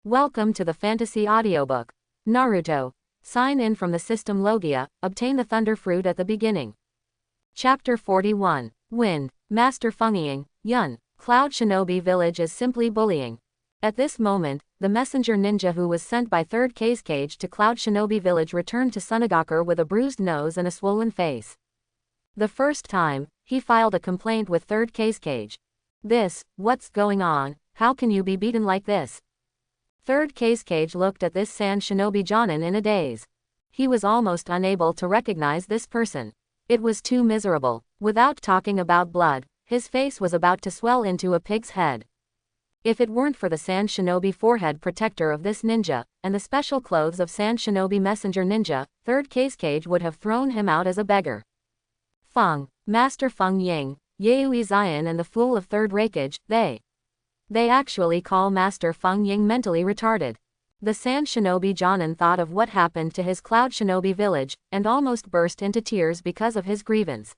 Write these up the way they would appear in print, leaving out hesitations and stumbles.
Welcome to the fantasy audiobook. Naruto. Sign in from the system-Logia, obtain the thunder fruit at the beginning. Chapter 41. Wind. Master Feng Yun. Cloud Shinobi Village is simply bullying. At this moment, the messenger ninja who was sent by 3rd Cage to Cloud Shinobi Village returned to Sunagakur with a bruised nose and a swollen face. The first time, he filed a complaint with 3rd Cage. What's going on? How can you be beaten like this? 3rd Cage looked at this Sand Shinobi Jonin in a daze. He was almost unable to recognize this person. It was too miserable. Without talking about blood, his face was about to swell into a pig's head. If it weren't for the Sand Shinobi forehead protector of this ninja, and the special clothes of Sand Shinobi messenger ninja, 3rd Cage would have thrown him out as a beggar. Master Feng Ying, Yaoi Zion and the fool of 3rd Raikage, They actually call Master Feng Ying mentally retarded. The Sand Shinobi Jonin thought of what happened to his Cloud Shinobi village, and almost burst into tears because of his grievance.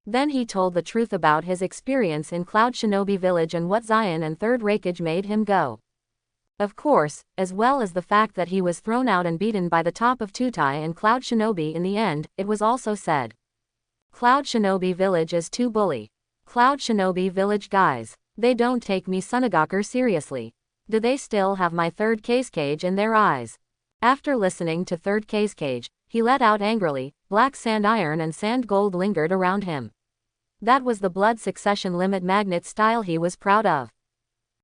Then he told the truth about his experience in Cloud Shinobi village and what Zion and 3rd Raikage made him go. Of course, as well as the fact that he was thrown out and beaten by the top of Tutai and Cloud Shinobi in the end, it was also said. Cloud Shinobi village is too bully. Cloud Shinobi village guys. They don't take me Sunagakur seriously. Do they still have my 3rd Cage in their eyes? After listening to 3rd Cage, he let out angrily. Black sand iron and sand gold lingered around him. That was the blood succession limit magnet style he was proud of.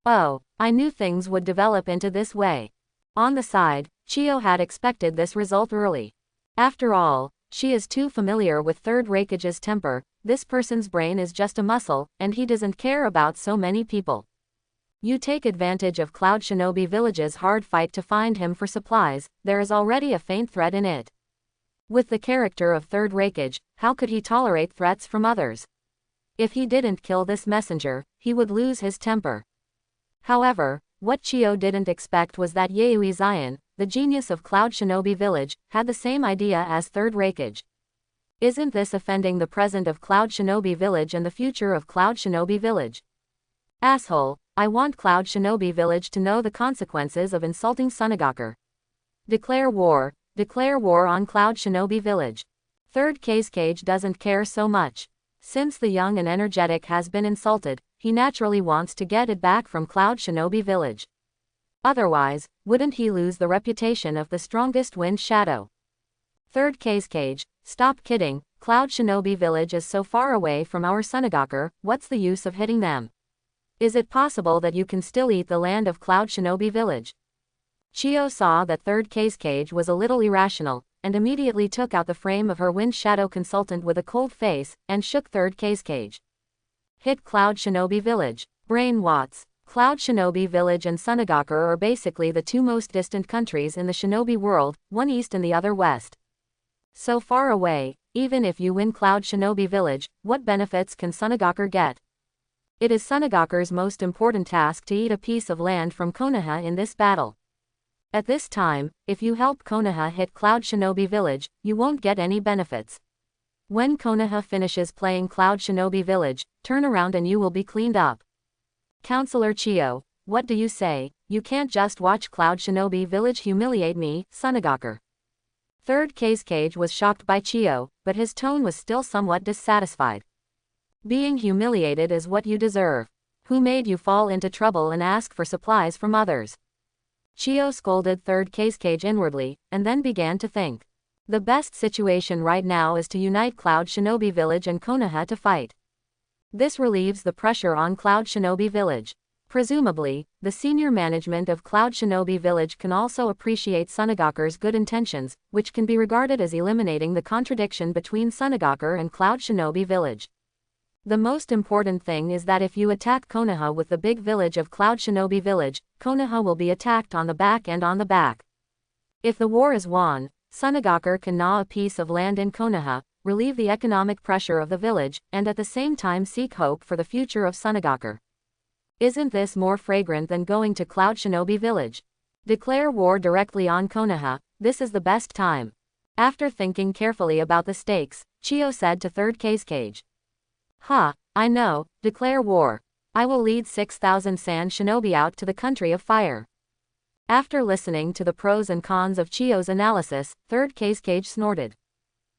Oh, I knew things would develop into this way. On the side, Chio had expected this result early. After all, she is too familiar with 3rd Raikage's temper. This person's brain is just a muscle, and he doesn't care about so many people. You take advantage of Cloud Shinobi Village's hard fight to find him for supplies, there is already a faint threat in it. With the character of 3rd Raikage, how could he tolerate threats from others? If he didn't kill this messenger, he would lose his temper. However, what Chio didn't expect was that Yaoi Zion, the genius of Cloud Shinobi Village, had the same idea as 3rd Raikage. Isn't this offending the present of Cloud Shinobi Village and the future of Cloud Shinobi Village? Asshole, I want Cloud Shinobi Village to know the consequences of insulting Sunagakur. Declare war on Cloud Shinobi Village. 3rd Cage doesn't care so much. Since the young and energetic has been insulted, he naturally wants to get it back from Cloud Shinobi Village. Otherwise, wouldn't he lose the reputation of the strongest wind shadow? 3rd Cage, stop kidding, Cloud Shinobi Village is so far away from our Sunagakur, what's the use of hitting them? Is it possible that you can still eat the land of Cloud Shinobi Village? Chio saw that 3rd Cage was a little irrational, and immediately took out the frame of her wind shadow consultant with a cold face, and shook 3rd Cage. Hit Cloud Shinobi Village. Brain Watts. Cloud Shinobi Village and Sunagakur are basically the two most distant countries in the Shinobi world, one east and the other west. So far away, even if you win Cloud Shinobi Village, what benefits can Sunagakur get? It is Sunagakur's most important task to eat a piece of land from Konoha in this battle. At this time, if you help Konoha hit Cloud Shinobi Village, you won't get any benefits. When Konoha finishes playing Cloud Shinobi Village, turn around and you will be cleaned up. Counselor Chio, what do you say? You can't just watch Cloud Shinobi Village humiliate me, Sunagakur. 3rd Cage was shocked by Chio, but his tone was still somewhat dissatisfied. Being humiliated is what you deserve. Who made you fall into trouble and ask for supplies from others? Chio scolded 3rd Cage inwardly, and then began to think. The best situation right now is to unite Cloud Shinobi Village and Konoha to fight. This relieves the pressure on Cloud Shinobi Village. Presumably, the senior management of Cloud Shinobi Village can also appreciate Sunagakur's good intentions, which can be regarded as eliminating the contradiction between Sunagakur and Cloud Shinobi Village. The most important thing is that if you attack Konoha with the big village of Cloud Shinobi Village, Konoha will be attacked on the back and on the back. If the war is won, Sunagakur can gnaw a piece of land in Konoha, relieve the economic pressure of the village, and at the same time seek hope for the future of Sunagakur. Isn't this more fragrant than going to Cloud Shinobi Village? Declare war directly on Konoha, this is the best time. After thinking carefully about the stakes, Chio said to 3rd Cage. I know, declare war. I will lead 6,000 Sand Shinobi out to the country of fire. After listening to the pros and cons of Chiyo's analysis, third Cage snorted.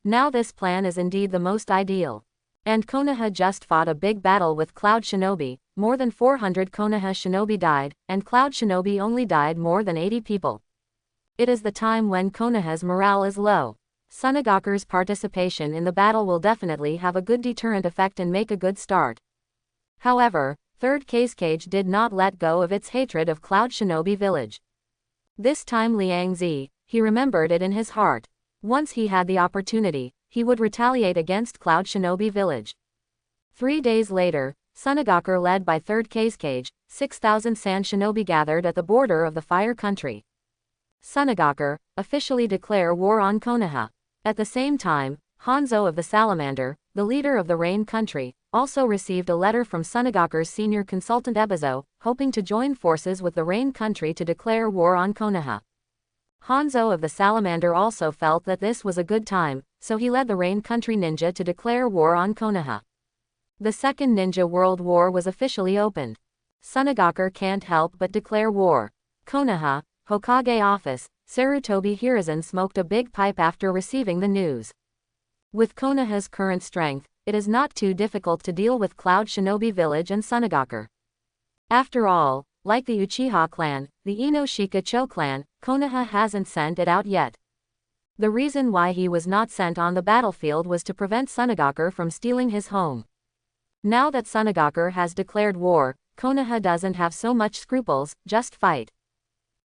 Now this plan is indeed the most ideal. And Konoha just fought a big battle with Cloud Shinobi, more than 400 Konoha Shinobi died, and Cloud Shinobi only died more than 80 people. It is the time when Konoha's morale is low. Sunagaku's participation in the battle will definitely have a good deterrent effect and make a good start. However, third Cage did not let go of its hatred of Cloud Shinobi village. This time Liang Zi, he remembered it in his heart. Once he had the opportunity, he would retaliate against Cloud Shinobi village. 3 days later, Sunagaku led by third Cage, 6,000 Sand Shinobi gathered at the border of the Fire Country. Sunagaku, officially declare war on Konoha. At the same time, Hanzo of the Salamander, the leader of the Rain Country, also received a letter from Sunagaku's senior consultant Ebizo, hoping to join forces with the Rain Country to declare war on Konoha. Hanzo of the Salamander also felt that this was a good time, so he led the Rain Country ninja to declare war on Konoha. The Second Ninja World War was officially opened. Sunagaku can't help but declare war. Konoha, Hokage office, Sarutobi Hiruzen smoked a big pipe after receiving the news. With Konoha's current strength, it is not too difficult to deal with Cloud Shinobi village and Sunagaku. After all, like the Uchiha clan, the Inoshika-cho clan, Konoha hasn't sent it out yet. The reason why he was not sent on the battlefield was to prevent Sunagaku from stealing his home. Now that Sunagaku has declared war, Konoha doesn't have so much scruples, just fight.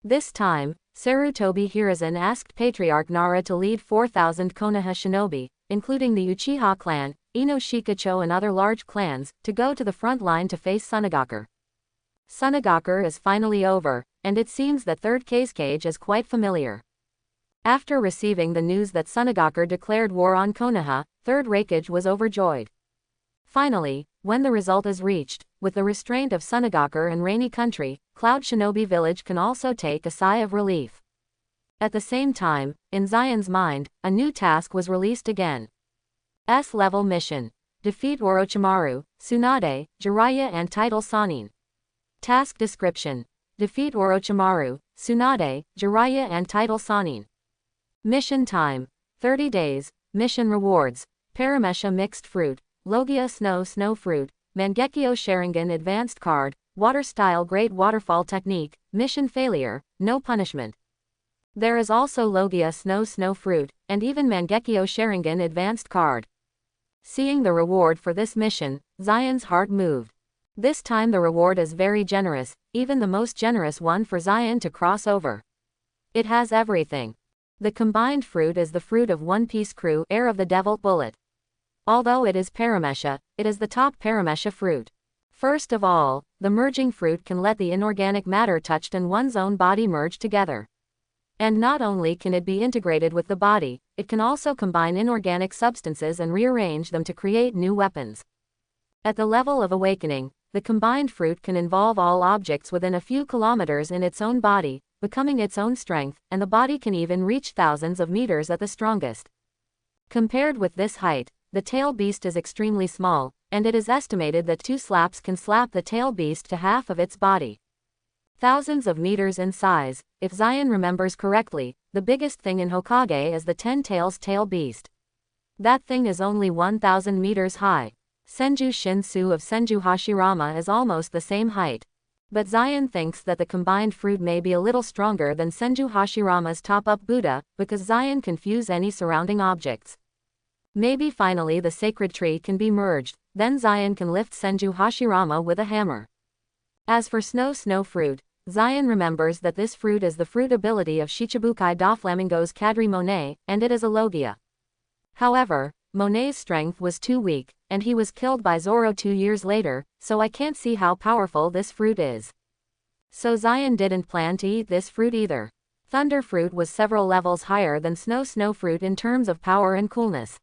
This time, Sarutobi Hiruzen asked Patriarch Nara to lead 4,000 Konoha shinobi, including the Uchiha clan, Inoshika-cho and other large clans, to go to the front line to face Sunagaku. Sunagaku is finally over, and it seems that third Cage is quite familiar. After receiving the news that Sunagaku declared war on Konoha, third Raikage was overjoyed. Finally, when the result is reached, with the restraint of Sunagaku and Rainy Country, Cloud Shinobi Village can also take a sigh of relief. At the same time, in Zion's mind, a new task was released again. S-level mission. Defeat Orochimaru, Tsunade, Jiraiya and title Sannin. Task description. Defeat Orochimaru, Tsunade, Jiraiya and title Sannin. Mission time. 30 days. Mission rewards. Paramesha mixed fruit. Logia snow fruit. Mangekyo Sharingan advanced card. Water style great waterfall technique. Mission failure. No punishment. There is also Logia snow fruit, and even Mangekyo Sharingan advanced card. Seeing the reward for this mission, Zion's heart moved. This time the reward is very generous, even the most generous one for Zion to cross over. It has everything. The combined fruit is the fruit of One Piece crew Heir of the Devil Bullet. Although it is Paramesha, it is the top Paramesha fruit. First of all, the merging fruit can let the inorganic matter touched in one's own body merge together. And not only can it be integrated with the body, it can also combine inorganic substances and rearrange them to create new weapons. At the level of awakening, the combined fruit can involve all objects within a few kilometers in its own body, becoming its own strength, and the body can even reach thousands of meters at the strongest. Compared with this height, the tail beast is extremely small, and it is estimated that 2 slaps can slap the tail beast to half of its body. Thousands of meters in size. If Zion remembers correctly, the biggest thing in Hokage is the 10 tails tail beast. That thing is only 1,000 meters high. Senju Shinsu of Senju Hashirama is almost the same height. But Zion thinks that the combined fruit may be a little stronger than Senju Hashirama's top-up Buddha, because Zion can fuse any surrounding objects. Maybe finally the sacred tree can be merged, then Zion can lift Senju Hashirama with a hammer. As for snow fruit, Zion remembers that this fruit is the fruit ability of Shichibukai Doflamingo's Kadri Monet, and it is a Logia. However, Monet's strength was too weak, and he was killed by Zoro 2 years later, so I can't see how powerful this fruit is. So Zion didn't plan to eat this fruit either. Thunder fruit was several levels higher than snow fruit in terms of power and coolness.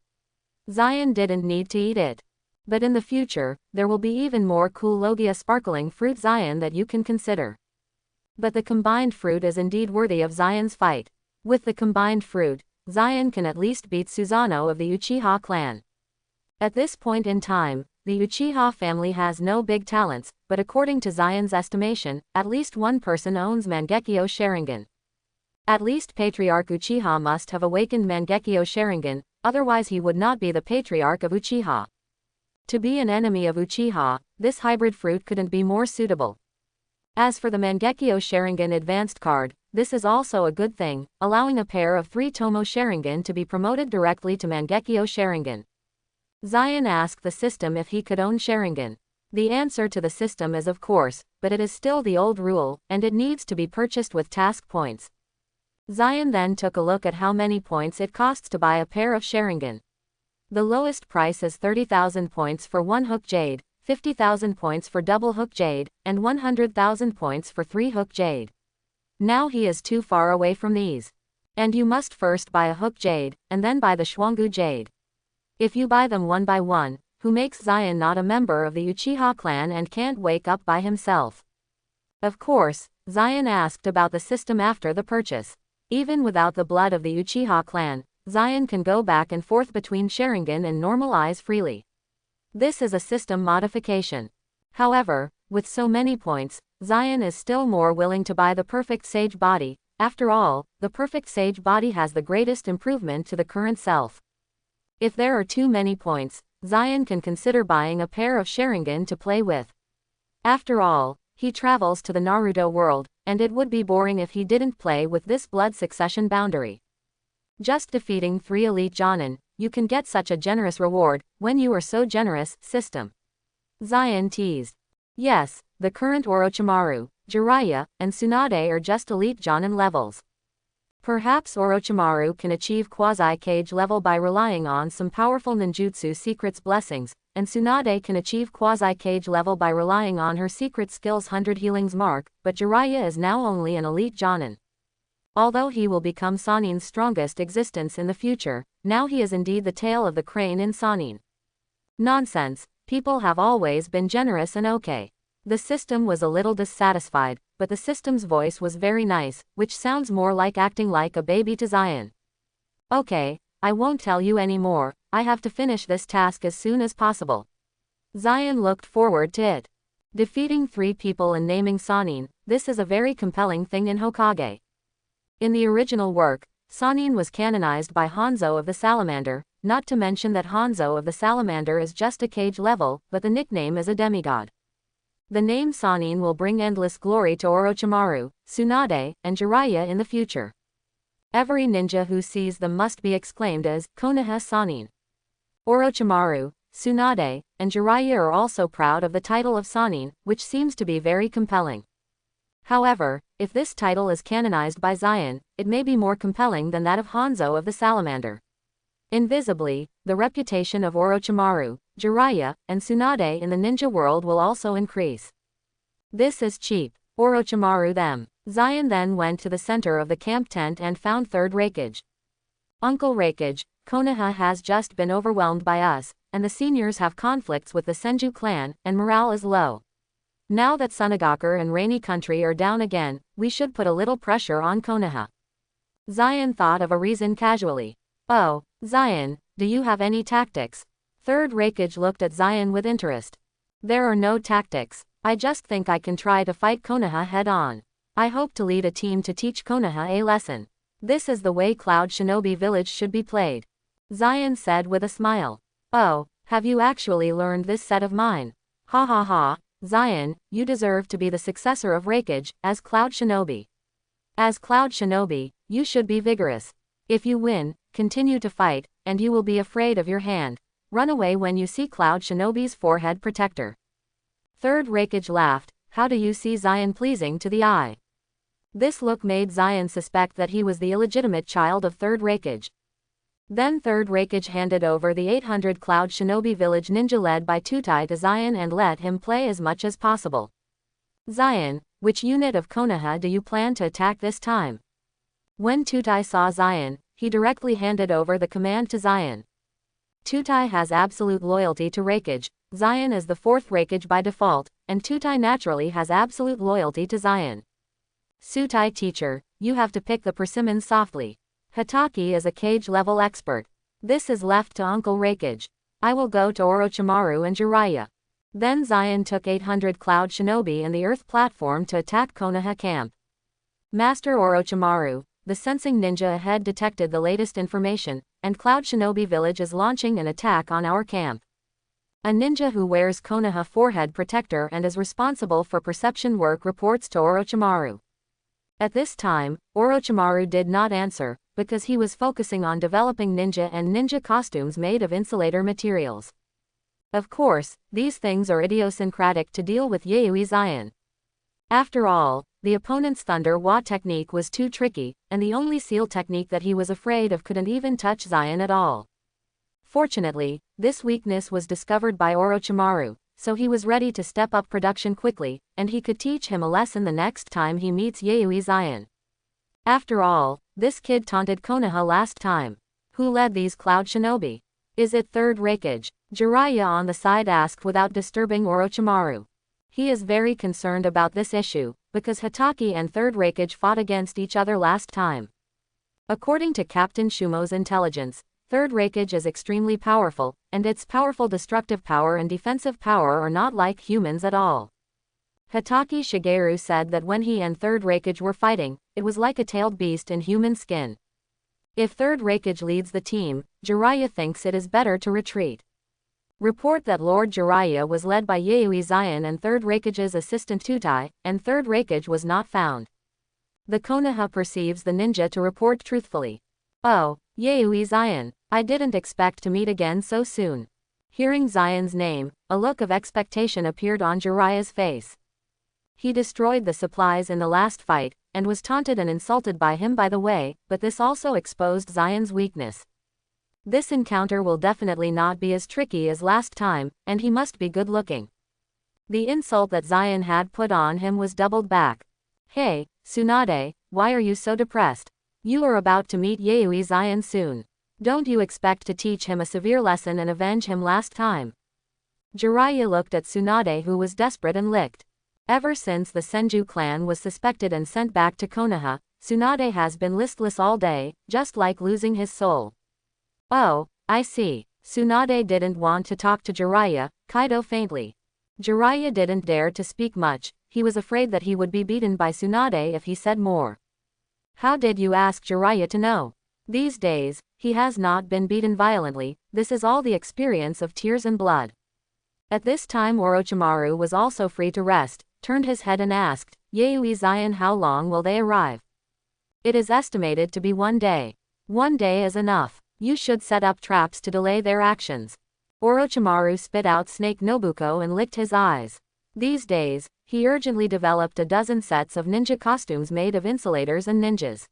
Zion didn't need to eat it. But in the future, there will be even more cool Logia sparkling fruit Zion that you can consider. But the combined fruit is indeed worthy of Zion's fight. With the combined fruit, Zion can at least beat Susanoo of the Uchiha clan. At this point in time, the Uchiha family has no big talents, but according to Zion's estimation, at least one person owns Mangekyo Sharingan. At least Patriarch Uchiha must have awakened Mangekyo Sharingan, otherwise he would not be the Patriarch of Uchiha. To be an enemy of Uchiha, this hybrid fruit couldn't be more suitable. As for the Mangekyo Sharingan advanced card, this is also a good thing, allowing a pair of 3 Tomo Sharingan to be promoted directly to Mangekyo Sharingan. Zion asked the system if he could own Sharingan. The answer to the system is of course, but it is still the old rule, and it needs to be purchased with task points. Zion then took a look at how many points it costs to buy a pair of Sharingan. The lowest price is 30,000 points for 1 hook jade, 50,000 points for double hook jade, and 100,000 points for 3 hook jade. Now he is too far away from these. And you must first buy a hook jade, and then buy the Schwangu jade. If you buy them one by one, who makes Zion not a member of the Uchiha clan and can't wake up by himself? Of course, Zion asked about the system after the purchase. Even without the blood of the Uchiha clan, Zion can go back and forth between Sharingan and normal eyes freely. This is a system modification. However, with so many points, Zion is still more willing to buy the perfect sage body. After all, the perfect sage body has the greatest improvement to the current self. If there are too many points, Zion can consider buying a pair of Sharingan to play with. After all, he travels to the Naruto world, and it would be boring if he didn't play with this blood succession boundary. Just defeating 3 elite Jonin, you can get such a generous reward, when you are so generous, system. Zion teased. Yes, the current Orochimaru, Jiraiya, and Tsunade are just elite Jonin levels. Perhaps Orochimaru can achieve quasi-cage level by relying on some powerful ninjutsu secrets blessings, and Tsunade can achieve quasi-cage level by relying on her secret skills 100 healings mark, but Jiraiya is now only an elite Jonin. Although he will become Sannin's strongest existence in the future, now he is indeed the tail of the crane in Sannin. Nonsense, people have always been generous and okay. The system was a little dissatisfied, but the system's voice was very nice, which sounds more like acting like a baby to Zion. Okay, I won't tell you any more, I have to finish this task as soon as possible. Zion looked forward to it. Defeating 3 people and naming Sannin, this is a very compelling thing in Hokage. In the original work, Sannin was canonized by Hanzo of the Salamander, not to mention that Hanzo of the Salamander is just a cage level, but the nickname is a demigod. The name Sannin will bring endless glory to Orochimaru, Tsunade, and Jiraiya in the future. Every ninja who sees them must be exclaimed as Konoha Sannin. Orochimaru, Tsunade, and Jiraiya are also proud of the title of Sannin, which seems to be very compelling. However, if this title is canonized by Zion, it may be more compelling than that of Hanzo of the Salamander. Invisibly, the reputation of Orochimaru, Jiraiya, and Tsunade in the ninja world will also increase. This is cheap. Orochimaru them. Zion then went to the center of the camp tent and found Third Raikage. Uncle Raikage, Konoha has just been overwhelmed by us, and the seniors have conflicts with the Senju clan, and morale is low. Now that Sunagakur and Rainy Country are down again, we should put a little pressure on Konoha. Zion thought of a reason casually. Oh, Zion, do you have any tactics? Third Raikage looked at Zion with interest. There are no tactics, I just think I can try to fight Konoha head on. I hope to lead a team to teach Konoha a lesson. This is the way Cloud Shinobi Village should be played. Zion said with a smile. Oh, have you actually learned this set of mine? Ha ha ha. Zion, you deserve to be the successor of Raikage, as Cloud Shinobi. As Cloud Shinobi, you should be vigorous. If you win, continue to fight, and you will be afraid of your hand. Run away when you see Cloud Shinobi's forehead protector. Third Raikage laughed. How do you see Zion pleasing to the eye? This look made Zion suspect that he was the illegitimate child of Third Raikage. Then Third Raikage handed over the 800 Cloud Shinobi Village ninja led by Tutai to Zion and let him play as much as possible. Zion, which unit of Konoha do you plan to attack this time? When Tutai saw Zion, he directly handed over the command to Zion. Tutai has absolute loyalty to Raikage, Zion is the 4th Raikage by default, and Tutai naturally has absolute loyalty to Zion. Sutai teacher, you have to pick the persimmons softly. Hitaki is a cage level expert. This is left to Uncle Raikage. I will go to Orochimaru and Jiraiya. Then Zion took 800 Cloud Shinobi and the Earth platform to attack Konoha camp. Master Orochimaru, the sensing ninja ahead detected the latest information, and Cloud Shinobi village is launching an attack on our camp. A ninja who wears Konoha forehead protector and is responsible for perception work reports to Orochimaru. At this time, Orochimaru did not answer, because he was focusing on developing ninja and ninja costumes made of insulator materials. Of course, these things are idiosyncratic to deal with Yayoi Zion. After all, the opponent's Thunder Wa technique was too tricky, and the only seal technique that he was afraid of couldn't even touch Zion at all. Fortunately, this weakness was discovered by Orochimaru, so he was ready to step up production quickly, and he could teach him a lesson the next time he meets Yayoi Zion. After all, this kid taunted Konoha last time. Who led these Cloud Shinobi? Is it Third Raikage? Jiraiya on the side asked without disturbing Orochimaru. He is very concerned about this issue, because Hatake and Third Raikage fought against each other last time. According to Captain Shumo's intelligence, Third Raikage is extremely powerful, and its powerful destructive power and defensive power are not like humans at all. Hatake Shigeru said that when he and Third Raikage were fighting, it was like a tailed beast in human skin. If Third Raikage leads the team, Jiraiya thinks it is better to retreat. Report that Lord Jiraiya was led by Yayoi Zion and Third Raikage's assistant Tutai, and Third Raikage was not found. The Konoha perceives the ninja to report truthfully. Oh, Yayoi Zion, I didn't expect to meet again so soon. Hearing Zion's name, a look of expectation appeared on Jiraiya's face. He destroyed the supplies in the last fight, and was taunted and insulted by him by the way, but this also exposed Zion's weakness. This encounter will definitely not be as tricky as last time, and he must be good looking. The insult that Zion had put on him was doubled back. Hey, Tsunade, why are you so depressed? You are about to meet Yayoi Zion soon. Don't you expect to teach him a severe lesson and avenge him last time? Jiraiya looked at Tsunade, who was desperate and licked. Ever since the Senju clan was suspected and sent back to Konoha, Tsunade has been listless all day, just like losing his soul. Oh, I see. Tsunade didn't want to talk to Jiraiya, Kaido faintly. Jiraiya didn't dare to speak much, he was afraid that he would be beaten by Tsunade if he said more. How did you ask Jiraiya to know? These days, he has not been beaten violently, this is all the experience of tears and blood. At this time Orochimaru was also free to rest, turned his head and asked, Yayoi Zion, how long will they arrive? It is estimated to be 1 day. 1 day is enough. You should set up traps to delay their actions. Orochimaru spit out Snake Nobuko and licked his eyes. These days, he urgently developed a dozen sets of ninja costumes made of insulators and ninjas.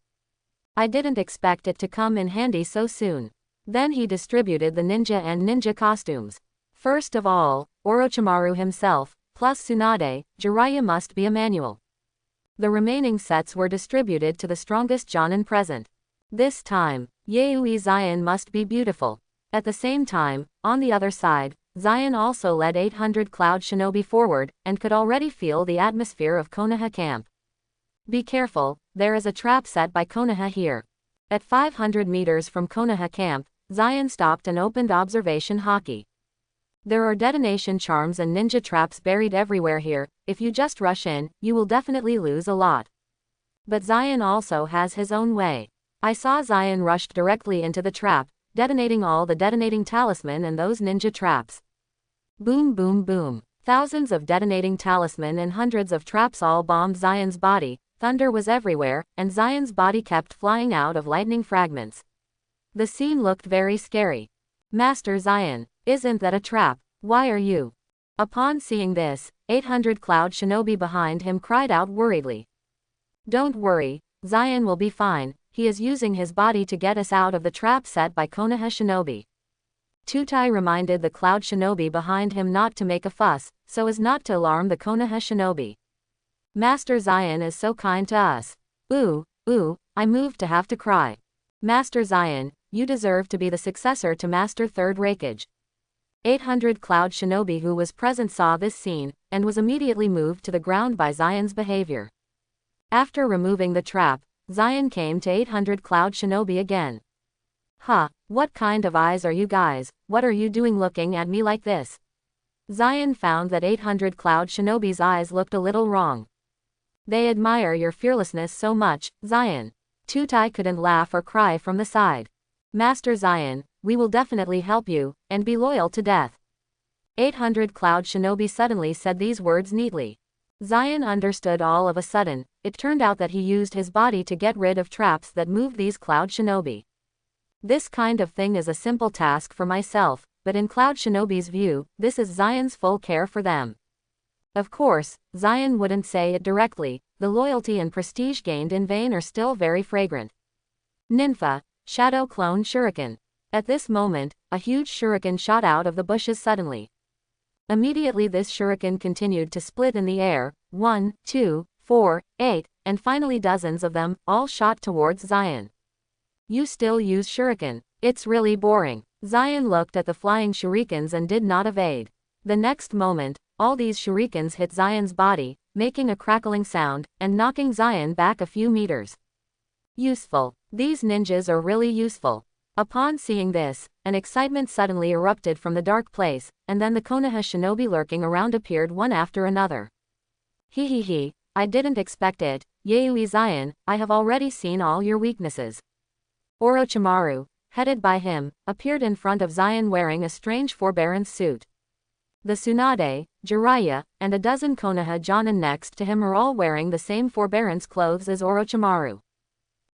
I didn't expect it to come in handy so soon. Then he distributed the ninja and ninja costumes. First of all, Orochimaru himself, plus Tsunade, Jiraiya must be a manual. The remaining sets were distributed to the strongest Jonin present. This time, Yayoi Zion must be beautiful. At the same time, on the other side, Zion also led 800 Cloud Shinobi forward, and could already feel the atmosphere of Konoha camp. Be careful, there is a trap set by Konoha here. At 500 meters from Konoha camp, Zion stopped and opened observation haki. There are detonation charms and ninja traps buried everywhere here, if you just rush in, you will definitely lose a lot. But Zion also has his own way. I saw Zion rushed directly into the trap, detonating all the detonating talisman and those ninja traps. Boom boom boom. Thousands of detonating talisman and hundreds of traps all bombed Zion's body, thunder was everywhere, and Zion's body kept flying out of lightning fragments. The scene looked very scary. Master Zion, isn't that a trap? Why are you? Upon seeing this, 800 Cloud Shinobi behind him cried out worriedly. Don't worry, Zion will be fine. He is using his body to get us out of the trap set by Konoha Shinobi. Tutai reminded the Cloud Shinobi behind him not to make a fuss, so as not to alarm the Konoha Shinobi. Master Zion is so kind to us. Ooh, I moved to have to cry. Master Zion, you deserve to be the successor to Master Third Raikage. 800 Cloud Shinobi who was present saw this scene, and was immediately moved to the ground by Zion's behavior. After removing the trap, Zion came to 800 Cloud Shinobi again. Ha, What kind of eyes are you guys? What are you doing looking at me like this? Zion found that 800 Cloud Shinobi's eyes looked a little wrong. They admire your fearlessness so much, Zion. Tutai couldn't laugh or cry from the side. Master Zion, we will definitely help you, and be loyal to death. 800 Cloud Shinobi suddenly said these words neatly. Zion understood all of a sudden. It turned out that he used his body to get rid of traps that moved these Cloud Shinobi. This kind of thing is a simple task for myself, but in Cloud Shinobi's view, this is Zion's full care for them. Of course, Zion wouldn't say it directly, the loyalty and prestige gained in vain are still very fragrant. Ninfa, Shadow Clone Shuriken. At this moment, a huge shuriken shot out of the bushes suddenly. Immediately this shuriken continued to split in the air, 1, 2, 4, 8, and finally dozens of them, all shot towards Zion. You still use shuriken. It's really boring. Zion looked at the flying shurikens and did not evade. The next moment, all these shurikens hit Zion's body, making a crackling sound, and knocking Zion back a few meters. Useful. These ninjas are really useful. Upon seeing this, an excitement suddenly erupted from the dark place, and then the Konoha shinobi lurking around appeared one after another. He, I didn't expect it, Yui Zion, I have already seen all your weaknesses. Orochimaru, headed by him, appeared in front of Zion wearing a strange forbearance suit. The Tsunade, Jiraiya, and a dozen Konoha Jonin next to him are all wearing the same forbearance clothes as Orochimaru.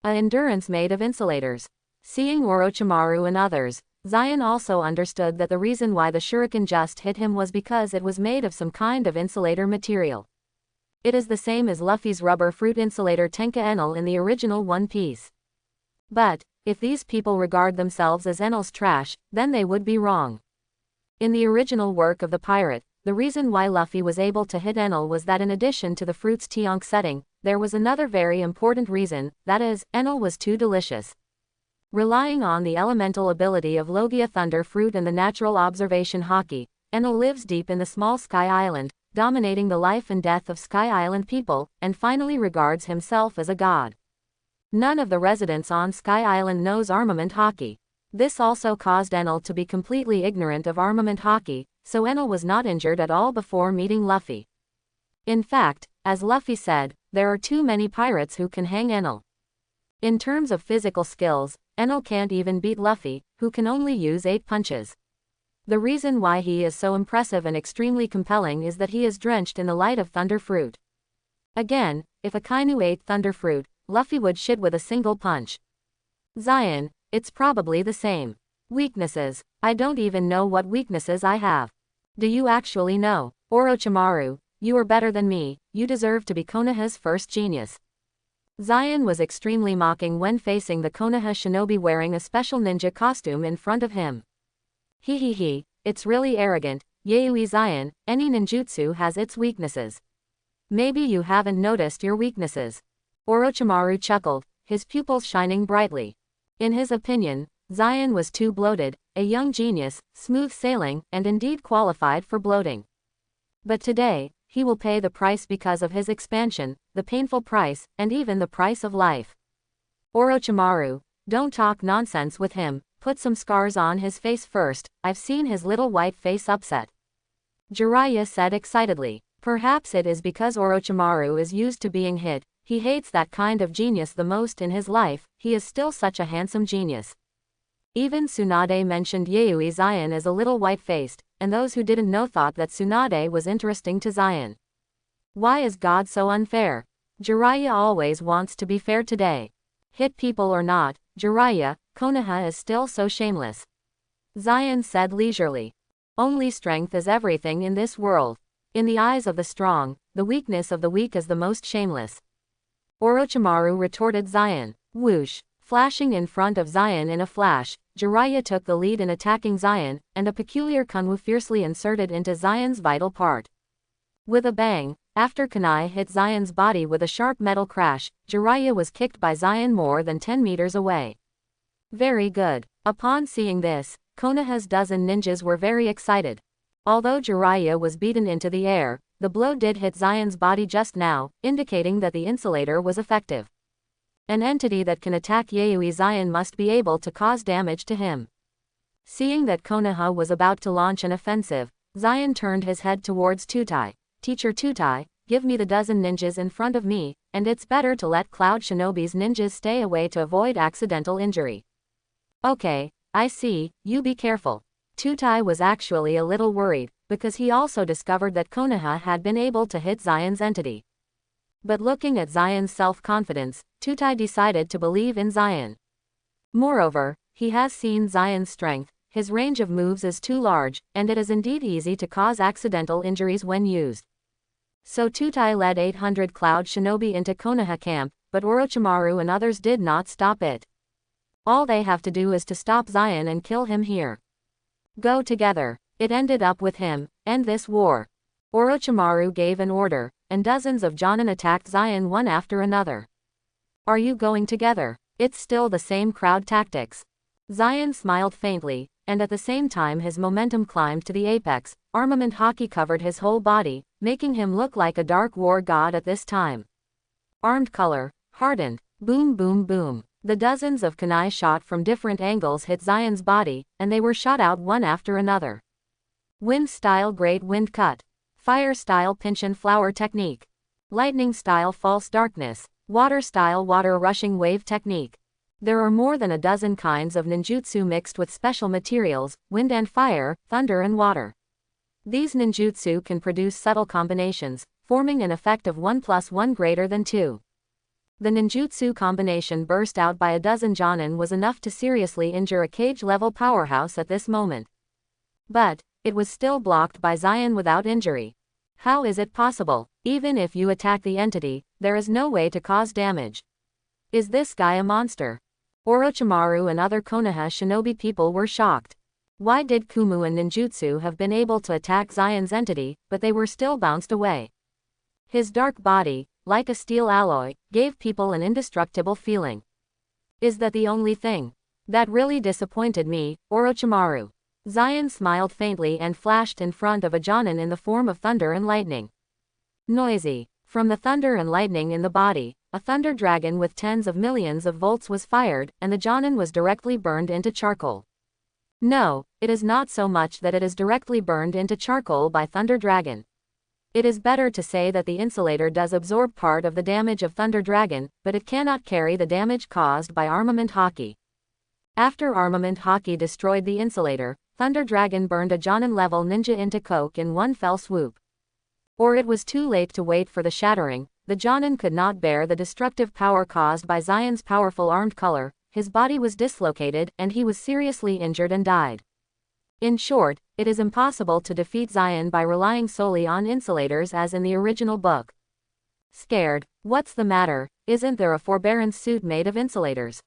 A endurance made of insulators. Seeing Orochimaru and others, Zion also understood that the reason why the shuriken just hit him was because it was made of some kind of insulator material. It is the same as Luffy's rubber fruit insulator Tenka Enel in the original One Piece. But, if these people regard themselves as Enel's trash, then they would be wrong. In the original work of the pirate, the reason why Luffy was able to hit Enel was that in addition to the fruit's Tionk setting, there was another very important reason, that is, Enel was too delicious. Relying on the elemental ability of Logia Thunder Fruit and the natural observation Haki, Enel lives deep in the small Sky Island, dominating the life and death of Sky Island people, and finally regards himself as a god. None of the residents on Sky Island knows armament Haki. This also caused Enel to be completely ignorant of armament Haki, so Enel was not injured at all before meeting Luffy. In fact, as Luffy said, there are too many pirates who can hang Enel. In terms of physical skills, Enel can't even beat Luffy, who can only use 8 punches. The reason why he is so impressive and extremely compelling is that he is drenched in the light of Thunder Fruit. Again, if Akainu ate Thunder Fruit, Luffy would shit with a single punch. Zion, it's probably the same. Weaknesses. I don't even know what weaknesses I have. Do you actually know? Orochimaru, you are better than me, you deserve to be Konoha's first genius. Zion was extremely mocking when facing the Konoha shinobi wearing a special ninja costume in front of him. It's really arrogant, Yui Zion, any ninjutsu has its weaknesses. Maybe you haven't noticed your weaknesses. Orochimaru chuckled, his pupils shining brightly. In his opinion, Zion was too bloated, a young genius, smooth sailing, and indeed qualified for bloating. But today, he will pay the price because of his expansion, the painful price, and even the price of life. Orochimaru, don't talk nonsense with him, put some scars on his face first, I've seen his little white face upset. Jiraiya said excitedly. Perhaps it is because Orochimaru is used to being hit, he hates that kind of genius the most in his life, he is still such a handsome genius. Even Tsunade mentioned Yui Zion as a little white-faced, and those who didn't know thought that Tsunade was interesting to Zion. Why is God so unfair? Jiraiya always wants to be fair today. Hit people or not, Jiraiya, Konoha is still so shameless. Zion said leisurely. Only strength is everything in this world. In the eyes of the strong, the weakness of the weak is the most shameless. Orochimaru retorted Zion. Whoosh. Flashing in front of Zion in a flash, Jiraiya took the lead in attacking Zion, and a peculiar kunwu fiercely inserted into Zion's vital part. With a bang, after kunai hit Zion's body with a sharp metal crash, Jiraiya was kicked by Zion more than 10 meters away. Very good. Upon seeing this, Konoha's dozen ninjas were very excited. Although Jiraiya was beaten into the air, the blow did hit Zion's body just now, indicating that the insulator was effective. An entity that can attack Yayoi Zion must be able to cause damage to him. Seeing that Konoha was about to launch an offensive, Zion turned his head towards Tutai. Teacher Tutai, give me the dozen ninjas in front of me, and it's better to let Cloud Shinobi's ninjas stay away to avoid accidental injury. Okay, I see, you be careful. Tutai was actually a little worried, because he also discovered that Konoha had been able to hit Zion's entity. But looking at Zion's self-confidence, Tutai decided to believe in Zion. Moreover, he has seen Zion's strength, his range of moves is too large, and it is indeed easy to cause accidental injuries when used. So Tutai led 800 Cloud Shinobi into Konoha camp, but Orochimaru and others did not stop it. All they have to do is to stop Zion and kill him here. Go together. It ended up with him, end this war. Orochimaru gave an order, and dozens of Jonin attacked Zion one after another. Are you going together? It's still the same crowd tactics. Zion smiled faintly, and at the same time his momentum climbed to the apex. Armament hockey covered his whole body, making him look like a dark war god at this time. Armed color, hardened, boom boom boom. The dozens of kunai shot from different angles hit Zion's body, and they were shot out one after another. Wind style great wind cut. Fire style pinch and flower technique. Lightning style false darkness. Water style water rushing wave technique. There are more than a dozen kinds of ninjutsu mixed with special materials, wind and fire, thunder and water. These ninjutsu can produce subtle combinations, forming an effect of 1 + 1 greater than 2. The ninjutsu combination burst out by a dozen Jonin was enough to seriously injure a cage-level powerhouse at this moment. But it was still blocked by Zion without injury. How is it possible? Even if you attack the entity, there is no way to cause damage. Is this guy a monster? Orochimaru and other Konoha shinobi people were shocked. Why did Kumu and ninjutsu have been able to attack Zion's entity, but they were still bounced away? His dark body, like a steel alloy, gave people an indestructible feeling. Is that the only thing? That really disappointed me, Orochimaru. Zion smiled faintly and flashed in front of a Jonin in the form of thunder and lightning. Noisy. From the thunder and lightning in the body, a thunder dragon with tens of millions of volts was fired, and the Jonin was directly burned into charcoal. No, it is not so much that it is directly burned into charcoal by Thunder Dragon. It is better to say that the insulator does absorb part of the damage of Thunder Dragon, but it cannot carry the damage caused by Armament Haki. After Armament Haki destroyed the insulator, Thunder Dragon burned a Jonin-level ninja into coke in one fell swoop. Or it was too late to wait for the shattering. The Jonin could not bear the destructive power caused by Zion's powerful armed color, his body was dislocated and he was seriously injured and died. In short, it is impossible to defeat Zion by relying solely on insulators as in the original book. Scared? What's the matter? Isn't there a forbearance suit made of insulators?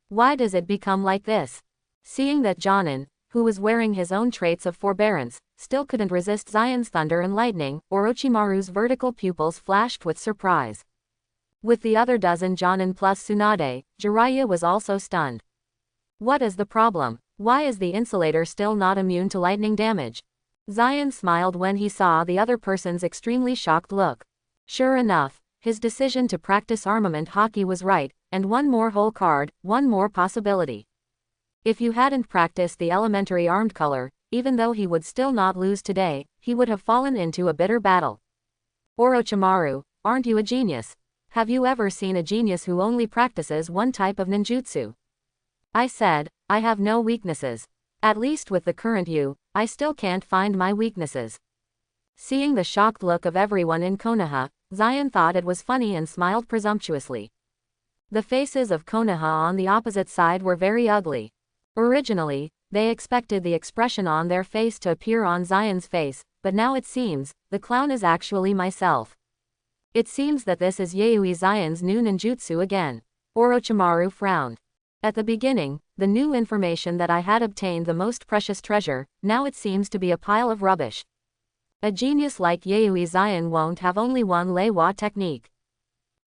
Why does it become like this? Seeing that Jonin, who was wearing his own traits of forbearance, still couldn't resist Zion's thunder and lightning, Orochimaru's vertical pupils flashed with surprise. With the other dozen Jonin plus Tsunade, Jiraiya was also stunned. What is the problem? Why is the insulator still not immune to lightning damage? Zion smiled when he saw the other person's extremely shocked look. Sure enough, his decision to practice armament hockey was right, and one more whole card, one more possibility. If you hadn't practiced the elementary armed color, even though he would still not lose today, he would have fallen into a bitter battle. Orochimaru, aren't you a genius? Have you ever seen a genius who only practices one type of ninjutsu? I said, I have no weaknesses. At least with the current you, I still can't find my weaknesses. Seeing the shocked look of everyone in Konoha, Zion thought it was funny and smiled presumptuously. The faces of Konoha on the opposite side were very ugly. Originally, they expected the expression on their face to appear on Zion's face, but now it seems, the clown is actually myself. It seems that this is Yayoi Zion's new ninjutsu again. Orochimaru frowned. At the beginning, the new information that I had obtained the most precious treasure, now it seems to be a pile of rubbish. A genius like Yayoi Zion won't have only one Leiwa technique.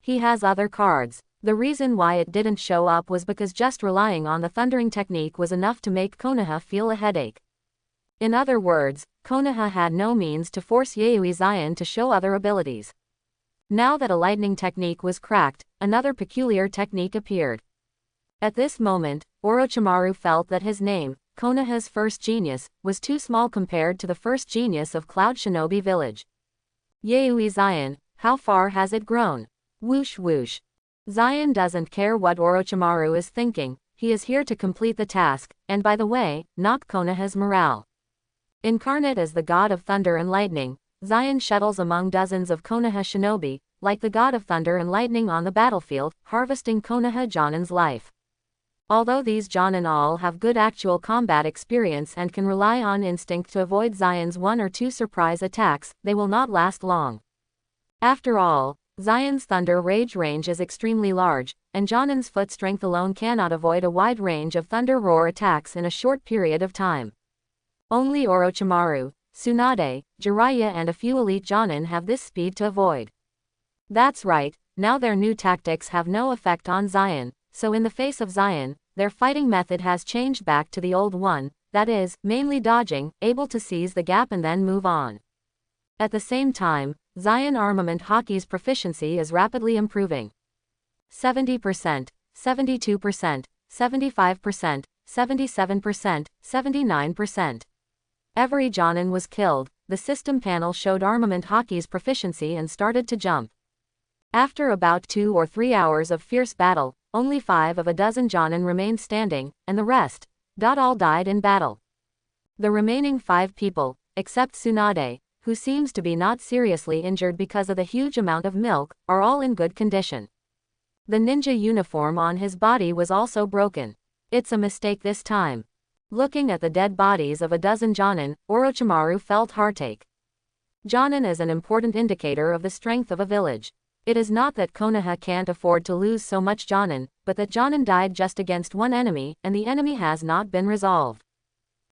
He has other cards. The reason why it didn't show up was because just relying on the thundering technique was enough to make Konoha feel a headache. In other words, Konoha had no means to force Yayoi Zion to show other abilities. Now that a lightning technique was cracked, another peculiar technique appeared. At this moment, Orochimaru felt that his name, Konoha's first genius, was too small compared to the first genius of Cloud Shinobi Village. Yaoi Zion, how far has it grown? Whoosh whoosh. Zion doesn't care what Orochimaru is thinking, he is here to complete the task, and by the way, knock Konoha's morale. Incarnate as the god of thunder and lightning, Zion shuttles among dozens of Konoha shinobi, like the god of thunder and lightning on the battlefield, harvesting Konoha Jonin's life. Although these Jonin all have good actual combat experience and can rely on instinct to avoid Zion's 1 or 2 surprise attacks, they will not last long. After all, Zion's thunder rage range is extremely large, and Jonin's foot strength alone cannot avoid a wide range of thunder roar attacks in a short period of time. Only Orochimaru, Tsunade, Jiraiya and a few elite Jonin have this speed to avoid. That's right, now their new tactics have no effect on Zion, so in the face of Zion, their fighting method has changed back to the old one, that is, mainly dodging, able to seize the gap and then move on. At the same time, Zion armament hockey's proficiency is rapidly improving. 70%, 72%, 75%, 77%, 79%. Every Jonin was killed, the system panel showed armament hockey's proficiency and started to jump. After about 2 or 3 hours of fierce battle, only 5 of a dozen Jonin remained standing, and the rest, all died in battle. The remaining 5 people, except Tsunade, who seems to be not seriously injured because of the huge amount of milk, are all in good condition. The ninja uniform on his body was also broken. It's a mistake this time. Looking at the dead bodies of a dozen Jonin, Orochimaru felt heartache. Jonin is an important indicator of the strength of a village. It is not that Konoha can't afford to lose so much Jonin, but that Jonin died just against one enemy, and the enemy has not been resolved.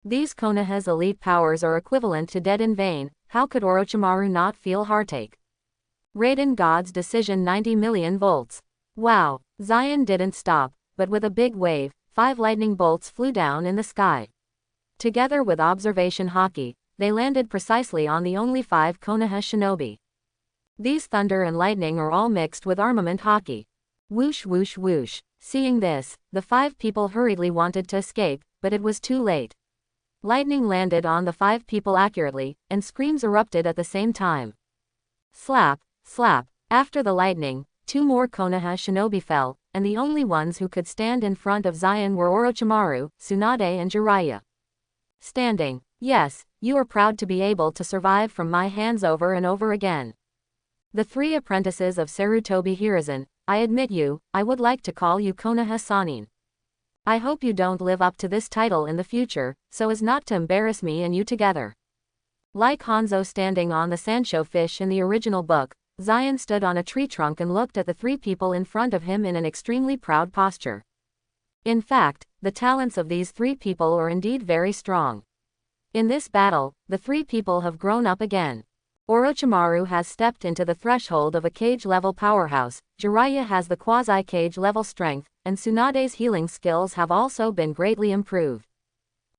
These Konoha's elite powers are equivalent to dead in vain, how could Orochimaru not feel heartache? Raiden God's decision 90 million volts. Wow, Zion didn't stop, but with a big wave, 5 lightning bolts flew down in the sky. Together with observation hockey, they landed precisely on the only 5 Konoha shinobi. These thunder and lightning are all mixed with armament hockey. Whoosh whoosh whoosh. Seeing this, the 5 people hurriedly wanted to escape, but it was too late. Lightning landed on the 5 people accurately, and screams erupted at the same time. Slap, slap. After the lightning, 2 more Konoha shinobi fell, and the only ones who could stand in front of Zion were Orochimaru, Tsunade and Jiraiya. Standing. Yes, you are proud to be able to survive from my hands over and over again. The 3 apprentices of Sarutobi Hiruzen, I admit you, I would like to call you Konoha Sannin. I hope you don't live up to this title in the future, so as not to embarrass me and you together. Like Hanzo standing on the Sancho fish in the original book, Zion stood on a tree trunk and looked at the 3 people in front of him in an extremely proud posture. In fact, the talents of these 3 people are indeed very strong. In this battle, the 3 people have grown up again. Orochimaru has stepped into the threshold of a cage-level powerhouse, Jiraiya has the quasi-cage-level strength, and Tsunade's healing skills have also been greatly improved.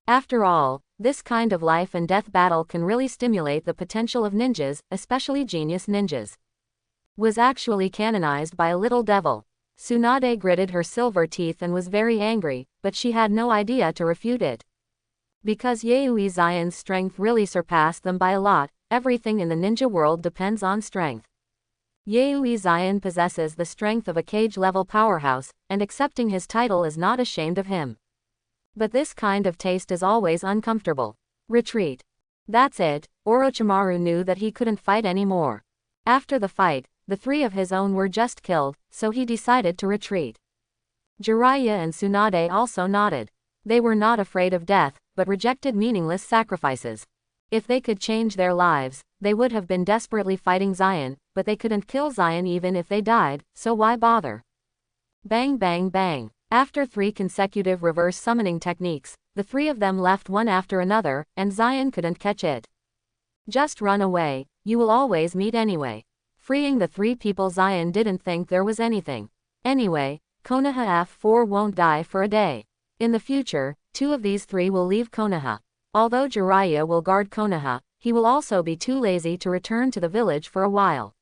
After all, this kind of life and death battle can really stimulate the potential of ninjas, especially genius ninjas. Was actually canonized by a little devil. Tsunade gritted her silver teeth and was very angry, but she had no idea to refute it. Because Yaoi Zion's strength really surpassed them by a lot, everything in the ninja world depends on strength. Yaoi Zion possesses the strength of a cage-level powerhouse, and accepting his title is not ashamed of him. But this kind of taste is always uncomfortable. Retreat. That's it, Orochimaru knew that he couldn't fight anymore. After the fight, the 3 of his own were just killed, so he decided to retreat. Jiraiya and Tsunade also nodded. They were not afraid of death, but rejected meaningless sacrifices. If they could change their lives, they would have been desperately fighting Zion, but they couldn't kill Zion even if they died, so why bother? Bang bang bang. After 3 consecutive reverse summoning techniques, the 3 of them left one after another, and Zion couldn't catch it. Just run away, you will always meet anyway. Freeing the 3 people, Zion didn't think there was anything. Anyway, Konoha F4 won't die for a day. In the future, 2 of these 3 will leave Konoha. Although Jiraiya will guard Konoha, he will also be too lazy to return to the village for a while.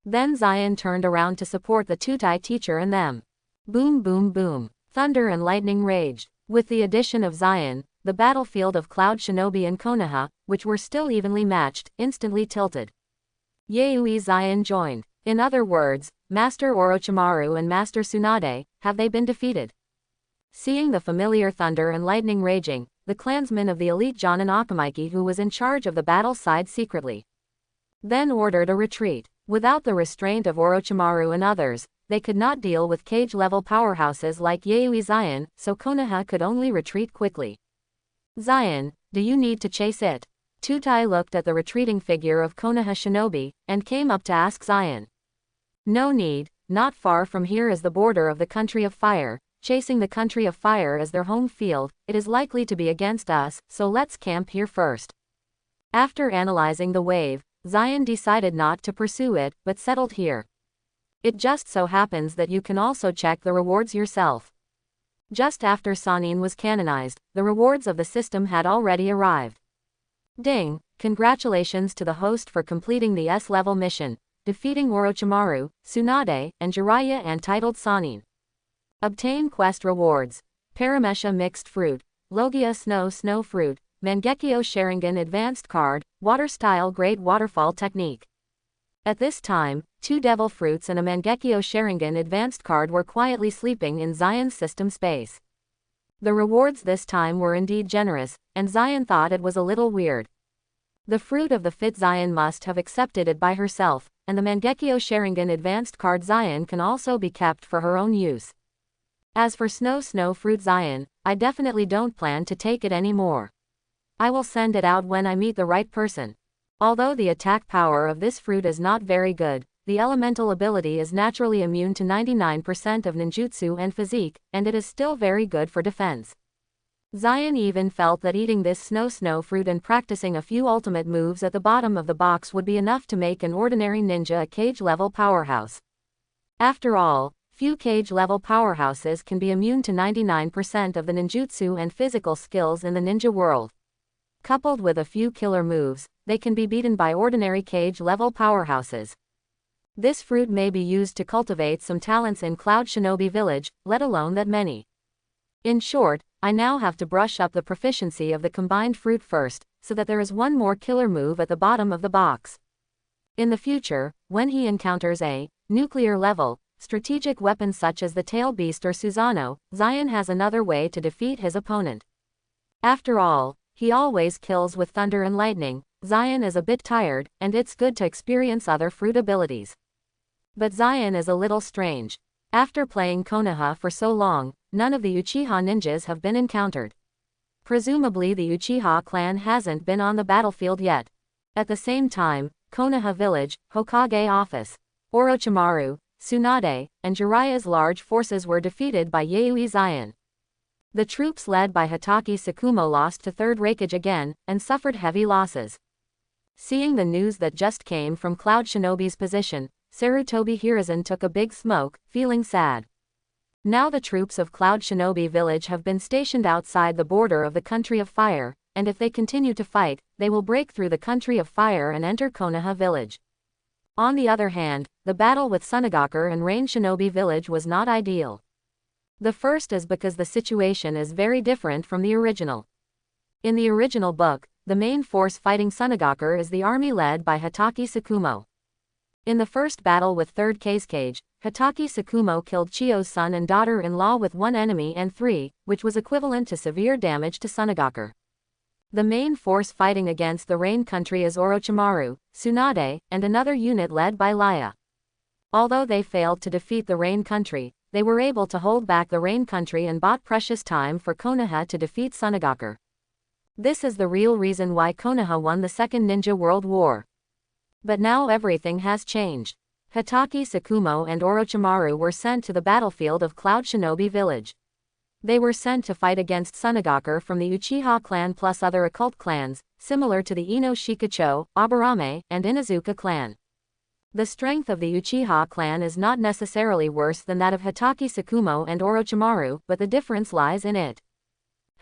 Then Zion turned around to support the Tutai teacher and them. Boom boom boom. Thunder and lightning raged. With the addition of Zion, the battlefield of Cloud Shinobi and Konoha, which were still evenly matched, instantly tilted. Yayoi Zion joined. In other words, Master Orochimaru and Master Tsunade, have they been defeated? Seeing the familiar thunder and lightning raging, the clansman of the elite Jonin Akamaiki who was in charge of the battle sighed secretly. Then ordered a retreat. Without the restraint of Orochimaru and others, they could not deal with cage-level powerhouses like Yayoi Zion, so Konoha could only retreat quickly. Zion, do you need to chase it? Tutai looked at the retreating figure of Konoha Shinobi, and came up to ask Zion. No need, not far from here is the border of the Country of Fire. Chasing the Country of Fire as their home field, it is likely to be against us, so let's camp here first. After analyzing the wave, Zion decided not to pursue it, but settled here. It just so happens that you can also check the rewards yourself. Just after Sannin was canonized, the rewards of the system had already arrived. Ding! Congratulations to the host for completing the S-level mission, defeating Orochimaru, Tsunade, and Jiraiya and titled Sannin. Obtain quest rewards. Paramesha Mixed Fruit, Logia Snow Fruit, Mangekyo Sharingan Advanced Card, Water Style Great Waterfall Technique. At this time, 2 Devil Fruits and a Mangekyo Sharingan Advanced Card were quietly sleeping in Zion's system space. The rewards this time were indeed generous, and Zion thought it was a little weird. The fruit of the fit Zion must have accepted it by herself, and the Mangekyo Sharingan Advanced Card Zion can also be kept for her own use. As for Snow Fruit Zion, I definitely don't plan to take it anymore. I will send it out when I meet the right person. Although the attack power of this fruit is not very good, the elemental ability is naturally immune to 99% of ninjutsu and physique, and it is still very good for defense. Zion even felt that eating this snow fruit and practicing a few ultimate moves at the bottom of the box would be enough to make an ordinary ninja a cage-level powerhouse. After all, few cage-level powerhouses can be immune to 99% of the ninjutsu and physical skills in the ninja world. Coupled with a few killer moves, they can be beaten by ordinary cage-level powerhouses. This fruit may be used to cultivate some talents in Cloud Shinobi Village, let alone that many. In short, I now have to brush up the proficiency of the combined fruit first, so that there is one more killer move at the bottom of the box. In the future, when he encounters a nuclear level strategic weapon such as the Tail Beast or Susanoo, Zion has another way to defeat his opponent. After all, he always kills with thunder and lightning. Zion is a bit tired, and it's good to experience other fruit abilities. But Zion is a little strange. After playing Konoha for so long, none of the Uchiha ninjas have been encountered. Presumably the Uchiha clan hasn't been on the battlefield yet. At the same time, Konoha Village, Hokage Office, Orochimaru, Tsunade, and Jiraiya's large forces were defeated by Yayoi Zion. The troops led by Hitaki Tsukumo lost to Third Raikage again, and suffered heavy losses. Seeing the news that just came from Cloud Shinobi's position, Sarutobi Hiruzen took a big smoke, feeling sad. Now the troops of Cloud Shinobi Village have been stationed outside the border of the Country of Fire, and if they continue to fight, they will break through the Country of Fire and enter Konoha Village. On the other hand, the battle with Sunagakur and Rain Shinobi Village was not ideal. The first is because the situation is very different from the original. In the original book, the main force fighting Sunagakur is the army led by Hitaki Tsukumo. In the first battle with Third Cage, Hitaki Tsukumo killed Chiyo's son and daughter-in-law with one enemy and 3, which was equivalent to severe damage to Sunagakur. The main force fighting against the Rain Country is Orochimaru, Tsunade, and another unit led by Laya. Although they failed to defeat the Rain Country, they were able to hold back the Rain Country and bought precious time for Konoha to defeat Sunagakur. This is the real reason why Konoha won the Second Ninja World War. But now everything has changed. Hitaki Tsukumo and Orochimaru were sent to the battlefield of Cloud Shinobi Village. They were sent to fight against Sunagakur from the Uchiha clan plus other occult clans, similar to the Ino Shikacho, Aburame, and Inazuka clan. The strength of the Uchiha clan is not necessarily worse than that of Hitaki Tsukumo and Orochimaru, but the difference lies in it.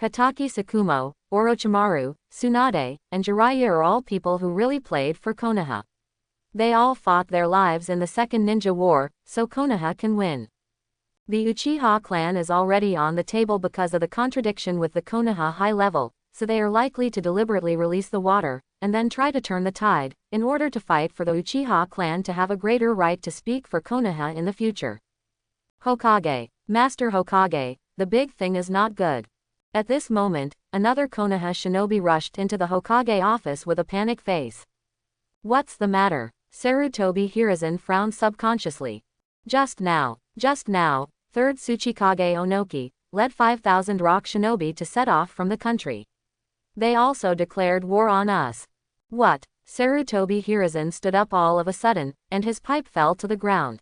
Hitaki Tsukumo, Orochimaru, Tsunade, and Jiraiya are all people who really played for Konoha. They all fought their lives in the Second Ninja War, so Konoha can win. The Uchiha clan is already on the table because of the contradiction with the Konoha high level, so they are likely to deliberately release the water, and then try to turn the tide, in order to fight for the Uchiha clan to have a greater right to speak for Konoha in the future. Hokage, Master Hokage, the big thing is not good. At this moment, another Konoha shinobi rushed into the Hokage office with a panic face. What's the matter? Sarutobi Hiruzen frowned subconsciously. Just now, 3rd Tsuchikage Onoki, led 5,000 rock shinobi to set off from the country. They also declared war on us. What? Sarutobi Hiruzen stood up all of a sudden, and his pipe fell to the ground.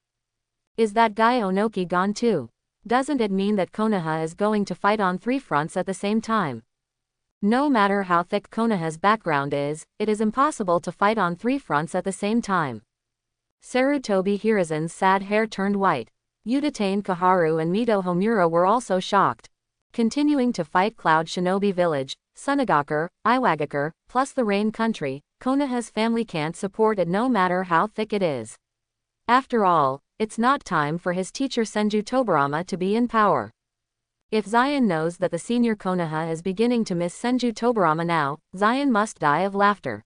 Is that guy Onoki gone too? Doesn't it mean that Konoha is going to fight on 3 fronts at the same time? No matter how thick Konoha's background is, it is impossible to fight on 3 fronts at the same time. Sarutobi Hiruzen's sad hair turned white. Uchiha Kaharu and Mito Homura were also shocked. Continuing to fight Cloud Shinobi Village, Sunagakur, Iwagakure, plus the Rain Country, Konoha's family can't support it no matter how thick it is. After all, it's not time for his teacher Senju Tobarama to be in power. If Zion knows that the senior Konoha is beginning to miss Senju Tobarama now, Zion must die of laughter.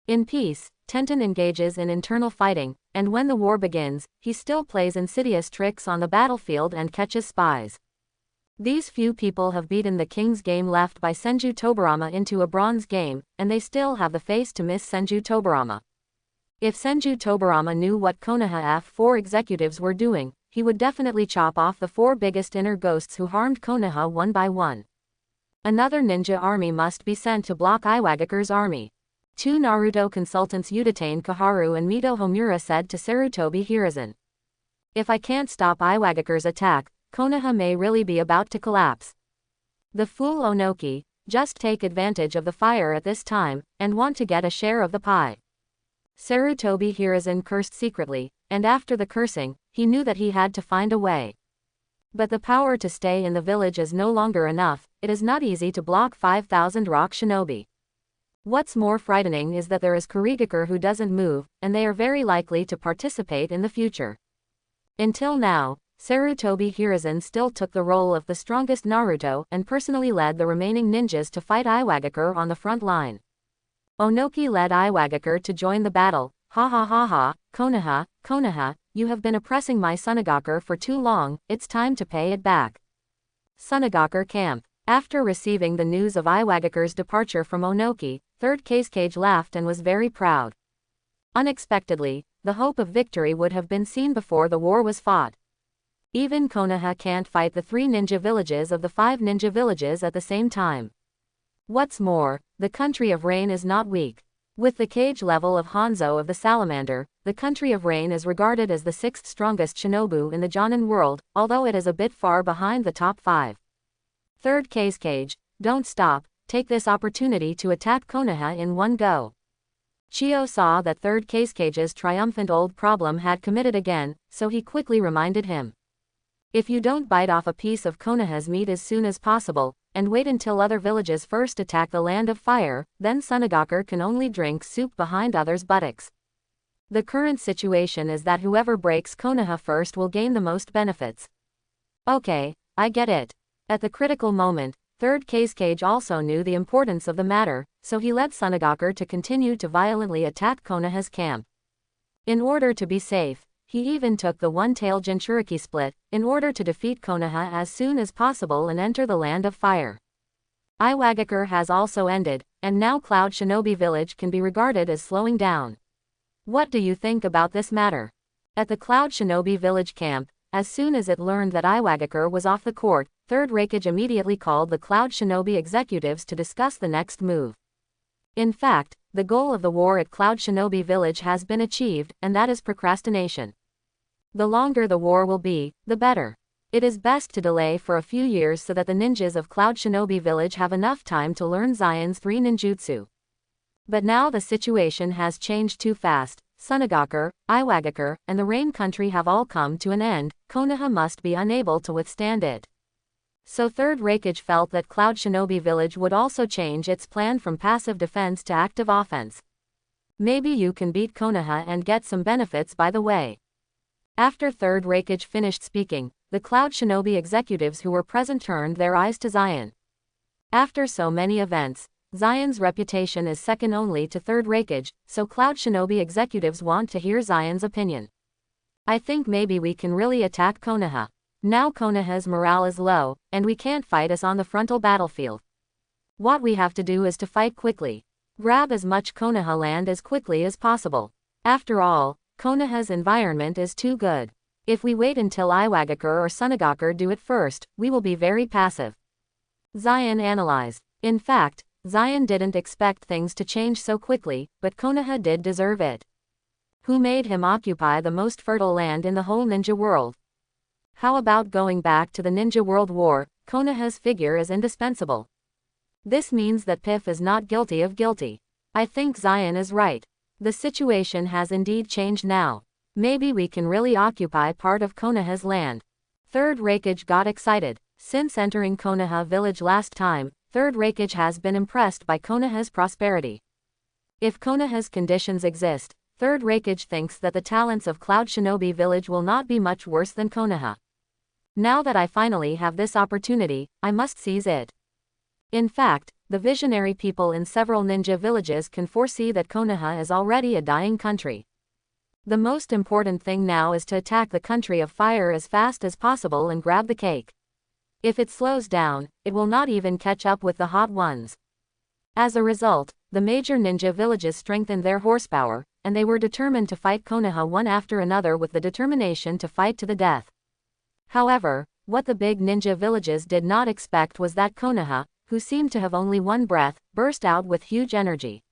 In peace, Tenten engages in internal fighting, and when the war begins, he still plays insidious tricks on the battlefield and catches spies. These few people have beaten the king's game left by Senju Tobarama into a bronze game, and they still have the face to miss Senju Tobarama. If Senju Tobarama knew what Konoha F4 executives were doing, he would definitely chop off the 4 biggest inner ghosts who harmed Konoha one by one. Another ninja army must be sent to block Iwagakure's army. 2 Naruto consultants Uchiha Kaharu and Mito Homura said to Sarutobi Hiruzen. If I can't stop Iwagakure's attack, Konoha may really be about to collapse. The fool Onoki, just take advantage of the fire at this time, and want to get a share of the pie. Sarutobi Hiruzen cursed secretly, and after the cursing, he knew that he had to find a way. But the power to stay in the village is no longer enough, it is not easy to block 5,000 rock shinobi. What's more frightening is that there is Kurigakure who doesn't move, and they are very likely to participate in the future. Until now, Sarutobi Hiruzen still took the role of the strongest Naruto and personally led the remaining ninjas to fight Iwagakure on the front line. Onoki led Iwagakure to join the battle. Ha ha ha ha, Konoha, you have been oppressing my Sunagakur for too long, it's time to pay it back. Sunagakur camp. After receiving the news of Iwagakure's departure from Onoki, 3rd Kazekage laughed and was very proud. Unexpectedly, the hope of victory would have been seen before the war was fought. Even Konoha can't fight the 3 ninja villages of the 5 ninja villages at the same time. What's more, the country of Rain is not weak. With the cage level of Hanzo of the Salamander, the country of Rain is regarded as the 6th strongest shinobu in the Jonin world, although it is a bit far behind the top 5. 3rd Kazekage, don't stop, take this opportunity to attack Konoha in one go. Chio saw that 3rd Kazecage's triumphant old problem had committed again, so he quickly reminded him. If you don't bite off a piece of Konoha's meat as soon as possible, and wait until other villages first attack the Land of Fire, then Sunagakur can only drink soup behind others' buttocks. The current situation is that whoever breaks Konoha first will gain the most benefits. Okay, I get it. At the critical moment, 3rd Kazekage also knew the importance of the matter, so he led Sunagakur to continue to violently attack Konoha's camp. In order to be safe, he even took the one-tail Jinchuriki split, in order to defeat Konoha as soon as possible and enter the Land of Fire. Iwagakure has also ended, and now Cloud Shinobi Village can be regarded as slowing down. What do you think about this matter? At the Cloud Shinobi Village camp, as soon as it learned that Iwagakure was off the court, 3rd Raikage immediately called the Cloud Shinobi executives to discuss the next move. In fact, the goal of the war at Cloud Shinobi Village has been achieved, and that is procrastination. The longer the war will be, the better. It is best to delay for a few years so that the ninjas of Cloud Shinobi Village have enough time to learn Zion's 3 ninjutsu. But now the situation has changed too fast. Sunagakur, Iwagakure, and the Rain Country have all come to an end. Konoha must be unable to withstand it. So 3rd Raikage felt that Cloud Shinobi Village would also change its plan from passive defense to active offense. Maybe you can beat Konoha and get some benefits by the way. After Third Raikage finished speaking, the Cloud Shinobi executives who were present turned their eyes to Zion. After so many events, Zion's reputation is second only to Third Raikage, so Cloud Shinobi executives want to hear Zion's opinion. I think maybe we can really attack Konoha. Now Konoha's morale is low, and we can't fight us on the frontal battlefield. What we have to do is to fight quickly. Grab as much Konoha land as quickly as possible. After all, Konoha's environment is too good. If we wait until Iwagakure or Sunagakure do it first, we will be very passive. Zion analyzed. In fact, Zion didn't expect things to change so quickly, but Konoha did deserve it. Who made him occupy the most fertile land in the whole ninja world? How about going back to the Ninja World War? Konoha's figure is indispensable. This means that Pif is not guilty of guilty. I think Zion is right. The situation has indeed changed now. Maybe we can really occupy part of Konoha's land. Third Raikage got excited. Since entering Konoha village last time, Third Raikage has been impressed by Konoha's prosperity. If Konoha's conditions exist, Third Raikage thinks that the talents of Cloud Shinobi village will not be much worse than Konoha. Now that I finally have this opportunity, I must seize it. In fact, the visionary people in several ninja villages can foresee that Konoha is already a dying country. The most important thing now is to attack the country of fire as fast as possible and grab the cake. If it slows down, it will not even catch up with the hot ones. As a result, the major ninja villages strengthened their horsepower, and they were determined to fight Konoha one after another with the determination to fight to the death. However, what the big ninja villages did not expect was that Konoha, who seemed to have only one breath, burst out with huge energy.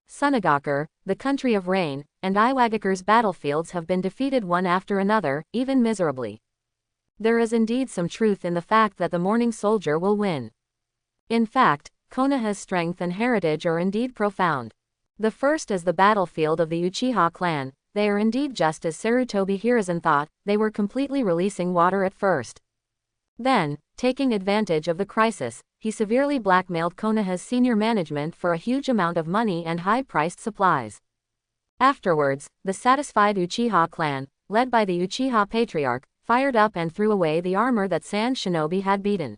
Sunagakure, the country of rain, and Iwagakure's battlefields have been defeated one after another, even miserably. There is indeed some truth in the fact that the Morning Soldier will win. In fact, Konoha's strength and heritage are indeed profound. The first is the battlefield of the Uchiha clan. They are indeed just as Sarutobi Hiruzen thought, they were completely releasing water at first. Then, taking advantage of the crisis, he severely blackmailed Konoha's senior management for a huge amount of money and high-priced supplies. Afterwards, the satisfied Uchiha clan, led by the Uchiha patriarch, fired up and threw away the armor that Sand Shinobi had beaten.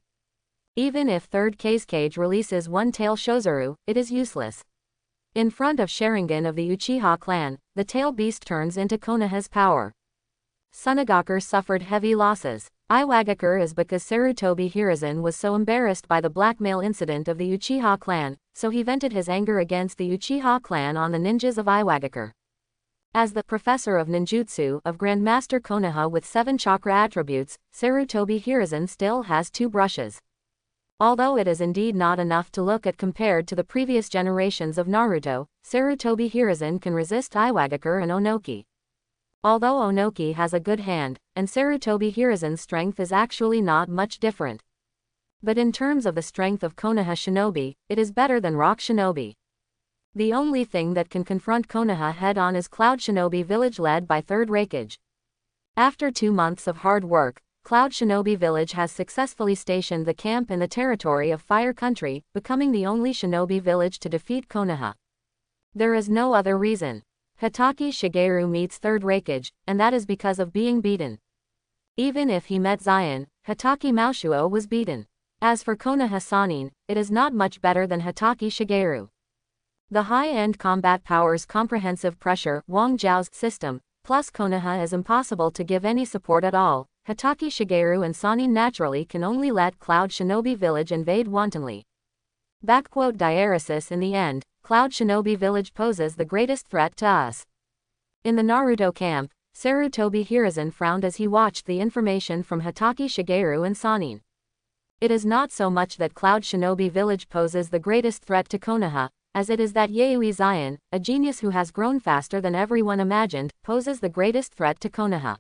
Even if Third Kazekage releases one-tail Shozuru, it is useless. In front of Sharingan of the Uchiha clan, the tail beast turns into Konoha's power. Sunagakure suffered heavy losses. Iwagakure is because Sarutobi Hiruzen was so embarrassed by the blackmail incident of the Uchiha clan, so he vented his anger against the Uchiha clan on the ninjas of Iwagakure. As the professor of ninjutsu of Grandmaster Konoha with 7 chakra attributes, Sarutobi Hiruzen still has 2 brushes. Although it is indeed not enough to look at compared to the previous generations of Naruto, Sarutobi Hiruzen can resist Iwagakure and Onoki. Although Onoki has a good hand, and Sarutobi Hiruzen's strength is actually not much different. But in terms of the strength of Konoha Shinobi, it is better than Rock Shinobi. The only thing that can confront Konoha head-on is Cloud Shinobi village led by Third Raikage. After 2 months of hard work, Cloud Shinobi village has successfully stationed the camp in the territory of Fire Country, becoming the only shinobi village to defeat Konoha. There is no other reason. Hatake Shigeru meets Third Raikage, and that is because of being beaten. Even if he met Zion, Hatake Maoshuo was beaten. As for Konoha Sannin, it is not much better than Hatake Shigeru. The high-end combat powers comprehensive pressure Wang Zhao's system, plus Konoha is impossible to give any support at all. Hatake Shigeru and Sannin naturally can only let Cloud Shinobi village invade wantonly. Diaresis in the end, Cloud Shinobi village poses the greatest threat to us. In the Naruto camp, Sarutobi Hiruzen frowned as he watched the information from Hatake Shigeru and Sannin. It is not so much that Cloud Shinobi village poses the greatest threat to Konoha, as it is that Yayoi Zion, a genius who has grown faster than everyone imagined, poses the greatest threat to Konoha.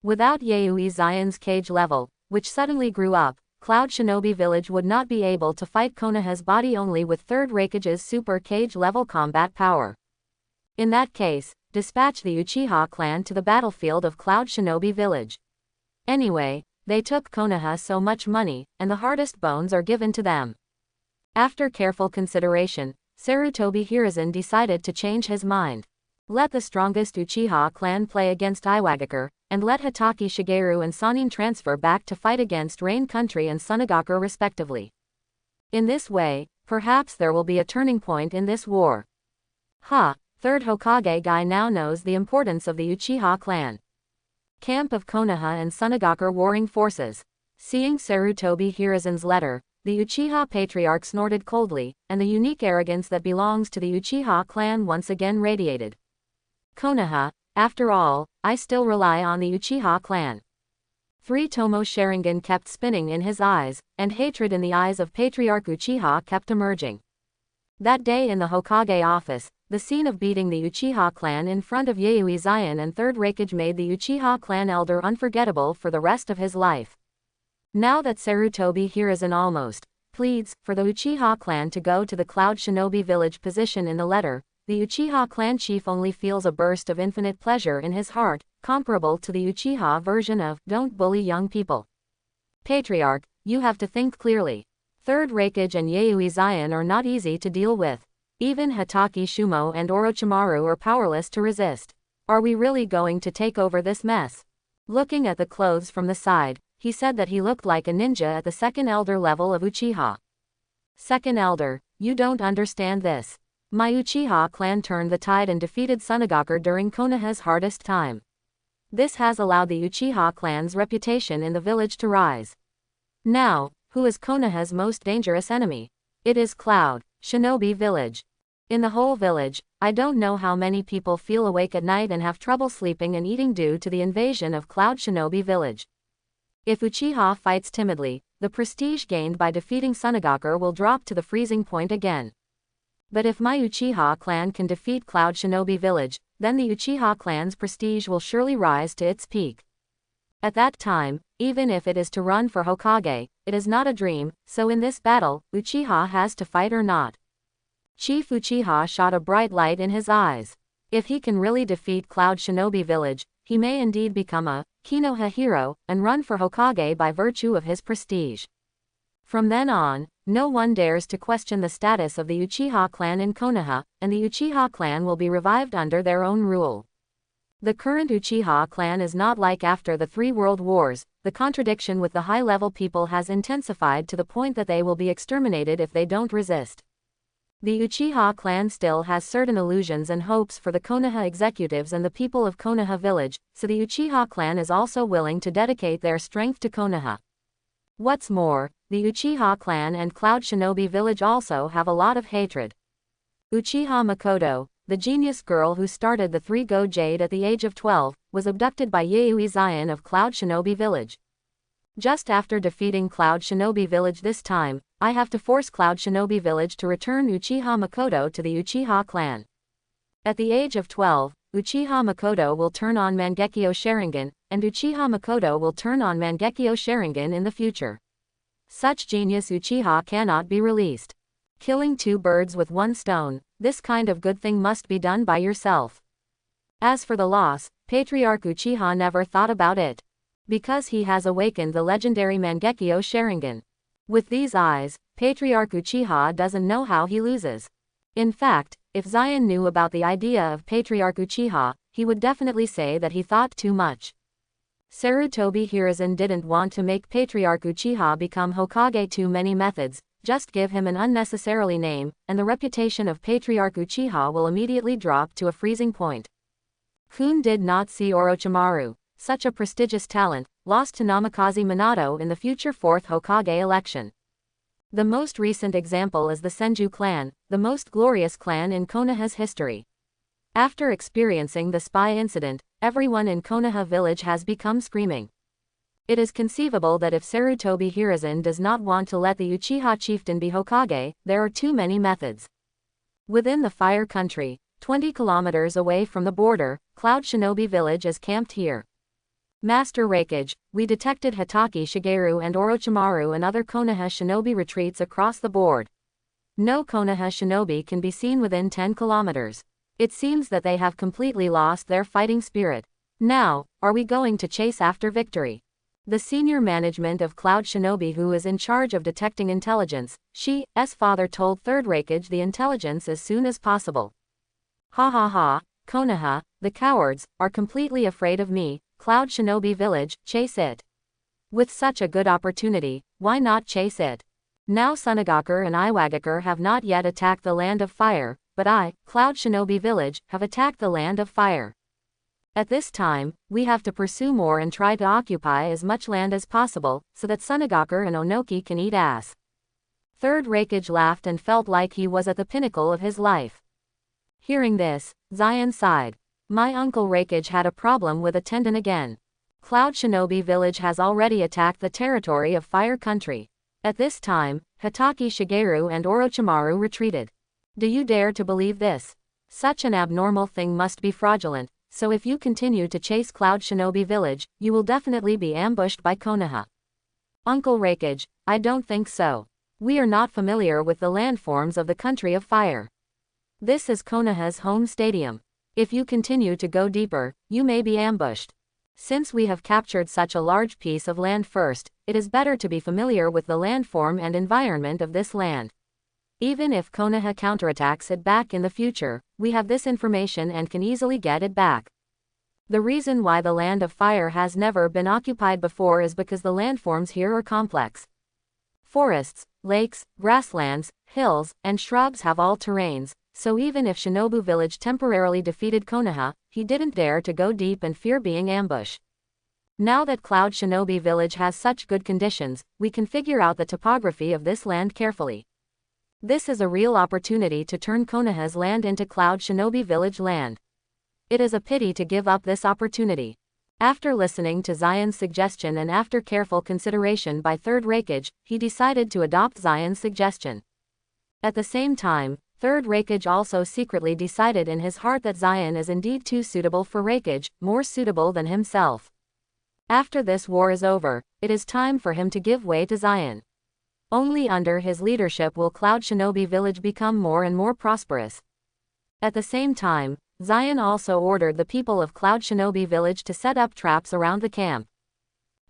Without Yayoi Zion's cage level, which suddenly grew up, Cloud Shinobi village would not be able to fight Konoha's body only with Third Raikage's super cage level combat power. In that case, dispatch the Uchiha clan to the battlefield of Cloud Shinobi village. Anyway, they took Konoha so much money, and the hardest bones are given to them. After careful consideration, Sarutobi Hiruzen decided to change his mind. Let the strongest Uchiha clan play against Iwagakure, and let Hitaki Shigeru and Sannin transfer back to fight against Rain Country and Sunagakure respectively. In this way, perhaps there will be a turning point in this war. Third Hokage guy now knows the importance of the Uchiha clan. Camp of Konoha and Sunagakure warring forces. Seeing Sarutobi Hiruzen's letter, the Uchiha patriarch snorted coldly, and the unique arrogance that belongs to the Uchiha clan once again radiated. Konoha, after all, I still rely on the Uchiha clan. Three Tomo Sharingan kept spinning in his eyes, and hatred in the eyes of Patriarch Uchiha kept emerging. That day in the Hokage office, the scene of beating the Uchiha clan in front of Yayoi Zion and Third Raikage made the Uchiha clan elder unforgettable for the rest of his life. Now that Sarutobi Hiruzen almost pleads for the Uchiha clan to go to the Cloud Shinobi village position in the letter, the Uchiha clan chief only feels a burst of infinite pleasure in his heart, comparable to the Uchiha version of "Don't bully young people." Patriarch, you have to think clearly. Third Raikage and Yayoi Zion are not easy to deal with. Even Hitaki Shumo and Orochimaru are powerless to resist. Are we really going to take over this mess? Looking at the clothes from the side, he said that he looked like a ninja at the second elder level of Uchiha. Second elder, you don't understand this. My Uchiha clan turned the tide and defeated Sunagakure during Konoha's hardest time. This has allowed the Uchiha clan's reputation in the village to rise. Now, who is Konoha's most dangerous enemy? It is Cloud Shinobi village. In the whole village, I don't know how many people feel awake at night and have trouble sleeping and eating due to the invasion of Cloud Shinobi village. If Uchiha fights timidly, the prestige gained by defeating Sunagakure will drop to the freezing point again. But if my Uchiha clan can defeat Cloud Shinobi village, then the Uchiha clan's prestige will surely rise to its peak. At that time, even if it is to run for Hokage, it is not a dream, so in this battle, Uchiha has to fight or not. Chief Uchiha shot a bright light in his eyes. If he can really defeat Cloud Shinobi village, he may indeed become a Konoha hero, and run for Hokage by virtue of his prestige. From then on, no one dares to question the status of the Uchiha clan in Konoha, and the Uchiha clan will be revived under their own rule. The current Uchiha clan is not like after the 3 world wars. The contradiction with the high-level people has intensified to the point that they will be exterminated if they don't resist. The Uchiha clan still has certain illusions and hopes for the Konoha executives and the people of Konoha village, so the Uchiha clan is also willing to dedicate their strength to Konoha. What's more, the Uchiha clan and Cloud Shinobi village also have a lot of hatred. Uchiha Makoto, the genius girl who started the 3-Go Jade at the age of 12, was abducted by Yayoi Zion of Cloud Shinobi village. Just after defeating Cloud Shinobi village this time, I have to force Cloud Shinobi village to return Uchiha Makoto to the Uchiha clan. At the age of 12, Uchiha Makoto will turn on Mangekyo Sharingan, and Uchiha Makoto will turn on Mangekyo Sharingan in the future. Such genius Uchiha cannot be released. Killing 2 birds with 1 stone, this kind of good thing must be done by yourself. As for the loss, Patriarch Uchiha never thought about it. Because he has awakened the legendary Mangekyo Sharingan. With these eyes, Patriarch Uchiha doesn't know how he loses. In fact, if Zion knew about the idea of Patriarch Uchiha, he would definitely say that he thought too much. Sarutobi Hiruzen didn't want to make Patriarch Uchiha become Hokage too many methods, just give him an unnecessarily name, and the reputation of Patriarch Uchiha will immediately drop to a freezing point. Kun did not see Orochimaru, such a prestigious talent, lost to Namikaze Minato in the future 4th Hokage election. The most recent example is the Senju clan, the most glorious clan in Konoha's history. After experiencing the spy incident, everyone in Konoha village has become screaming. It is conceivable that if Sarutobi Hiruzen does not want to let the Uchiha chieftain be Hokage, there are too many methods. Within the Fire Country, 20 kilometers away from the border, Cloud Shinobi village is camped here. Master Raikage, we detected Hitaki Shigeru and Orochimaru and other Konoha shinobi retreats across the board. No Konoha shinobi can be seen within 10 kilometers. It seems that they have completely lost their fighting spirit. Now, are we going to chase after victory? The senior management of Cloud Shinobi who is in charge of detecting intelligence, she's father told Third Raikage the intelligence as soon as possible. Ha ha ha, Konoha, the cowards, are completely afraid of me, Cloud Shinobi Village, chase it. With such a good opportunity, why not chase it? Now Sunagakur and Iwagakure have not yet attacked the Land of Fire, but I, Cloud Shinobi Village, have attacked the Land of Fire. At this time, we have to pursue more and try to occupy as much land as possible, so that Sunagakur and Onoki can eat ass. Third Raikage laughed and felt like he was at the pinnacle of his life. Hearing this, Zion sighed. My uncle Raikage had a problem with a tendon again. Cloud Shinobi Village has already attacked the territory of Fire Country. At this time, Hitaki Shigeru and Orochimaru retreated. Do you dare to believe this? Such an abnormal thing must be fraudulent. So if you continue to chase Cloud Shinobi Village, you will definitely be ambushed by Konoha. Uncle Raikage, I don't think so. We are not familiar with the landforms of the Country of Fire. This is Konoha's home stadium. If you continue to go deeper, you may be ambushed. Since we have captured such a large piece of land first, it is better to be familiar with the landform and environment of this land. Even if Konoha counterattacks it back in the future, we have this information and can easily get it back. The reason why the Land of Fire has never been occupied before is because the landforms here are complex. Forests, lakes, grasslands, hills, and shrubs have all terrains, so even if Shinobu Village temporarily defeated Konoha, he didn't dare to go deep and fear being ambushed. Now that Cloud Shinobi Village has such good conditions, we can figure out the topography of this land carefully. This is a real opportunity to turn Konoha's land into Cloud Shinobi Village land. It is a pity to give up this opportunity. After listening to Zion's suggestion and after careful consideration by Third Raikage, he decided to adopt Zion's suggestion. At the same time, Third Raikage also secretly decided in his heart that Zion is indeed too suitable for Raikage, more suitable than himself. After this war is over, it is time for him to give way to Zion. Only under his leadership will Cloud Shinobi Village become more and more prosperous. At the same time, Zion also ordered the people of Cloud Shinobi Village to set up traps around the camp.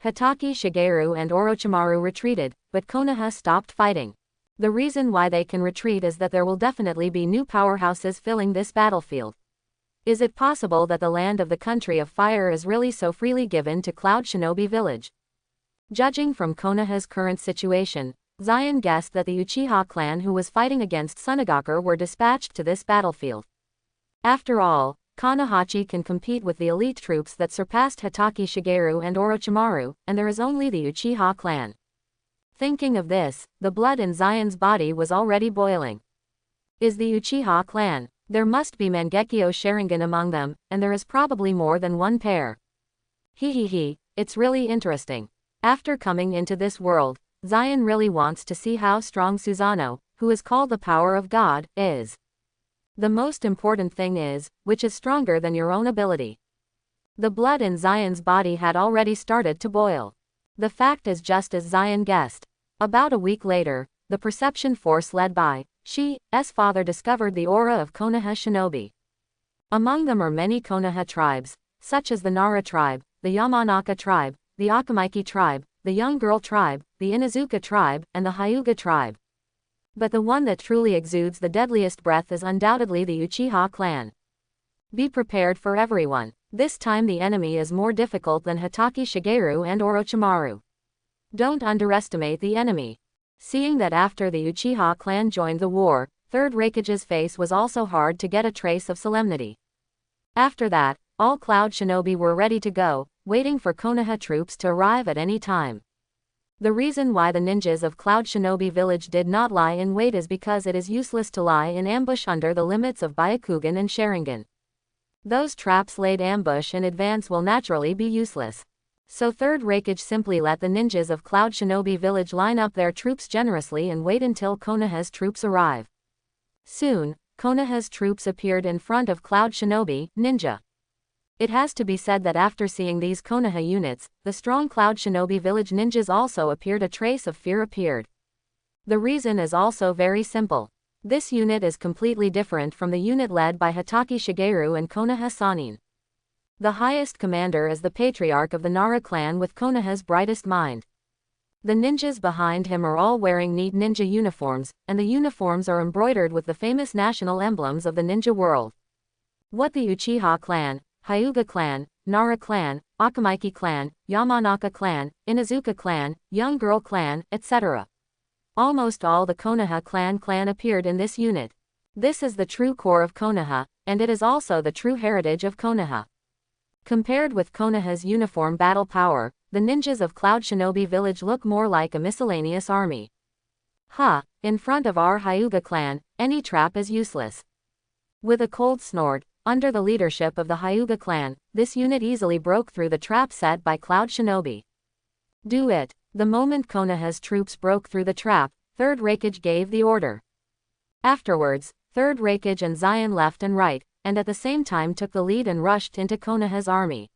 Hitaki Shigeru and Orochimaru retreated, but Konoha stopped fighting. The reason why they can retreat is that there will definitely be new powerhouses filling this battlefield. Is it possible that the land of the Country of Fire is really so freely given to Cloud Shinobi Village? Judging from Konoha's current situation, Zion guessed that the Uchiha clan who was fighting against Sunagakur were dispatched to this battlefield. After all, Kanahachi can compete with the elite troops that surpassed Hitaki Shigeru and Orochimaru, and there is only the Uchiha clan. Thinking of this, the blood in Zion's body was already boiling. Is the Uchiha clan? There must be Mangekyo Sharingan among them, and there is probably more than one pair. Hehehe, it's really interesting. After coming into this world, Zion really wants to see how strong Susanoo, who is called the power of God, is. The most important thing is, which is stronger than your own ability. The blood in Zion's body had already started to boil. The fact is just as Zion guessed. About a week later, the perception force led by she's father discovered the aura of Konoha shinobi. Among them are many Konoha tribes, such as the Nara tribe, the Yamanaka tribe, the Akamaiki tribe, the Young Girl tribe, the Inazuka tribe, and the Hyuga tribe. But the one that truly exudes the deadliest breath is undoubtedly the Uchiha clan. Be prepared for everyone. This time the enemy is more difficult than Hitaki Shigeru and Orochimaru. Don't underestimate the enemy. Seeing that after the Uchiha clan joined the war, Third Raikage's face was also hard to get a trace of solemnity. After that, all Cloud Shinobi were ready to go, waiting for Konoha troops to arrive at any time. The reason why the ninjas of Cloud Shinobi Village did not lie in wait is because it is useless to lie in ambush under the limits of Byakugan and Sharingan. Those traps laid ambush in advance will naturally be useless. So Third Raikage simply let the ninjas of Cloud Shinobi Village line up their troops generously and wait until Konoha's troops arrive. Soon, Konoha's troops appeared in front of Cloud Shinobi Ninja. It has to be said that after seeing these Konoha units, the strong Cloud Shinobi Village ninjas also appeared. A trace of fear appeared. The reason is also very simple. This unit is completely different from the unit led by Hitaki Shigeru and Konoha Sannin. The highest commander is the patriarch of the Nara clan with Konoha's brightest mind. The ninjas behind him are all wearing neat ninja uniforms, and the uniforms are embroidered with the famous national emblems of the ninja world. What the Uchiha clan, Hyuga clan, Nara clan, Akamaiki clan, Yamanaka clan, Inuzuka clan, Young Girl clan, etc. Almost all the Konoha clan appeared in this unit. This is the true core of Konoha, and it is also the true heritage of Konoha. Compared with Konoha's uniform battle power, the ninjas of Cloud Shinobi Village look more like a miscellaneous army. In front of our Hyuga clan, any trap is useless. With a cold snort, under the leadership of the Hyuga clan, this unit easily broke through the trap set by Cloud Shinobi. Do it. The moment Konoha's troops broke through the trap, 3rd Raikage gave the order. Afterwards, 3rd Raikage and Zion left and right, and at the same time took the lead and rushed into Konoha's army.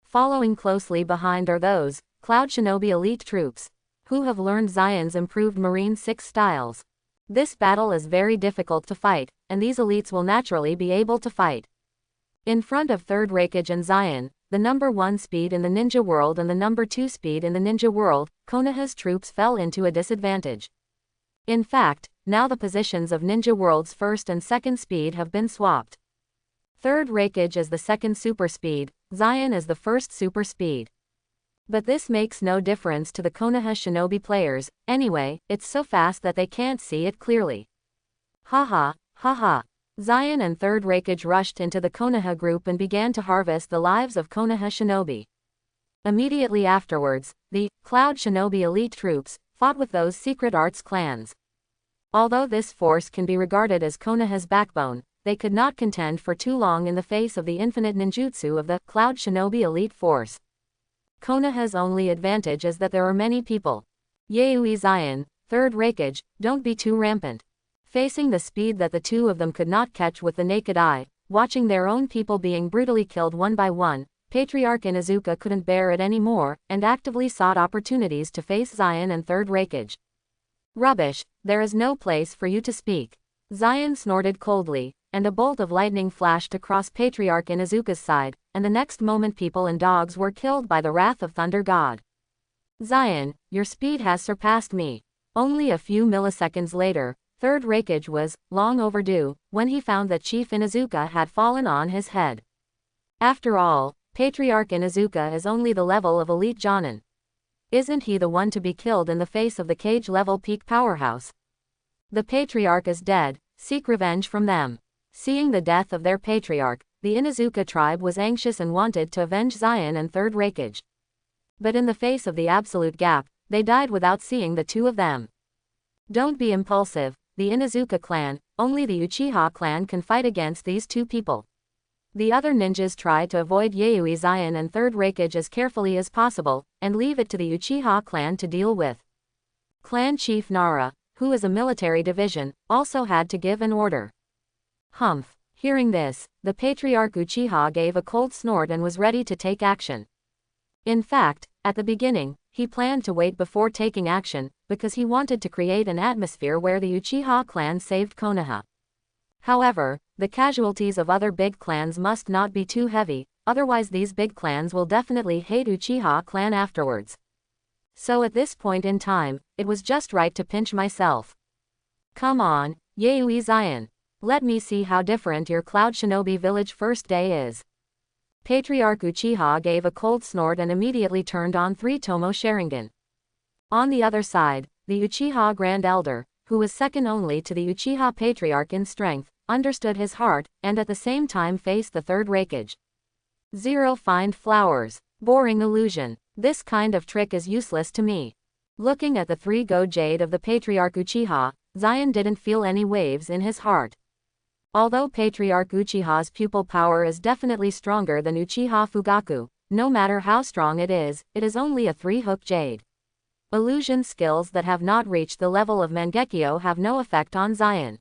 Following closely behind are those, Cloud Shinobi elite troops, who have learned Zion's improved Marine 6 styles. This battle is very difficult to fight, and these elites will naturally be able to fight. In front of 3rd Raikage and Zion, the number 1 speed in the ninja world and the number 2 speed in the ninja world, Konoha's troops fell into a disadvantage. In fact, now the positions of ninja world's 1st and 2nd speed have been swapped. 3rd Raikage is the 2nd super speed, Zion is the 1st super speed. But this makes no difference to the Konoha Shinobi players, anyway, it's so fast that they can't see it clearly. Haha. Zion and 3rd Raikage rushed into the Konoha group and began to harvest the lives of Konoha Shinobi. Immediately afterwards, the Cloud Shinobi elite troops fought with those secret arts clans. Although this force can be regarded as Konoha's backbone, they could not contend for too long in the face of the infinite ninjutsu of the Cloud Shinobi elite force. Konoha's only advantage is that there are many people. Yaoi Zion, 3rd Raikage, don't be too rampant. Facing the speed that the two of them could not catch with the naked eye, watching their own people being brutally killed one by one, Patriarch Inuzuka couldn't bear it anymore, and actively sought opportunities to face Zion and 3rd Raikage. Rubbish, there is no place for you to speak. Zion snorted coldly, and a bolt of lightning flashed across Patriarch Inuzuka's side, and the next moment people and dogs were killed by the wrath of Thunder God. Zion, your speed has surpassed me. Only a few milliseconds later, 3rd Raikage was long overdue when he found that Chief Inuzuka had fallen on his head. After all, Patriarch Inuzuka is only the level of elite Jonin. Isn't he the one to be killed in the face of the cage-level peak powerhouse? The Patriarch is dead, seek revenge from them. Seeing the death of their Patriarch, the Inuzuka tribe was anxious and wanted to avenge Zion and 3rd Raikage. But in the face of the absolute gap, they died without seeing the two of them. Don't be impulsive, the Inuzuka clan, only the Uchiha clan can fight against these two people. The other ninjas try to avoid Yaoi Zion and 3rd Raikage as carefully as possible, and leave it to the Uchiha clan to deal with. Clan Chief Nara, who is a military division, also had to give an order. Humph. Hearing this, the Patriarch Uchiha gave a cold snort and was ready to take action. In fact, at the beginning, he planned to wait before taking action, because he wanted to create an atmosphere where the Uchiha clan saved Konoha. However, the casualties of other big clans must not be too heavy, otherwise these big clans will definitely hate Uchiha clan afterwards. So at this point in time, it was just right to pinch myself. Come on, Yaoi Zion. Let me see how different your Cloud Shinobi Village first day is. Patriarch Uchiha gave a cold snort and immediately turned on 3 Tomo Sharingan. On the other side, the Uchiha Grand Elder, who was second only to the Uchiha Patriarch in strength, understood his heart, and at the same time faced the 3rd Raikage. 0 Find flowers. Boring illusion. This kind of trick is useless to me. Looking at the 3 Go Jade of the Patriarch Uchiha, Zion didn't feel any waves in his heart. Although Patriarch Uchiha's pupil power is definitely stronger than Uchiha Fugaku, no matter how strong it is only a 3-hook jade. Illusion skills that have not reached the level of Mangekyo have no effect on Zion.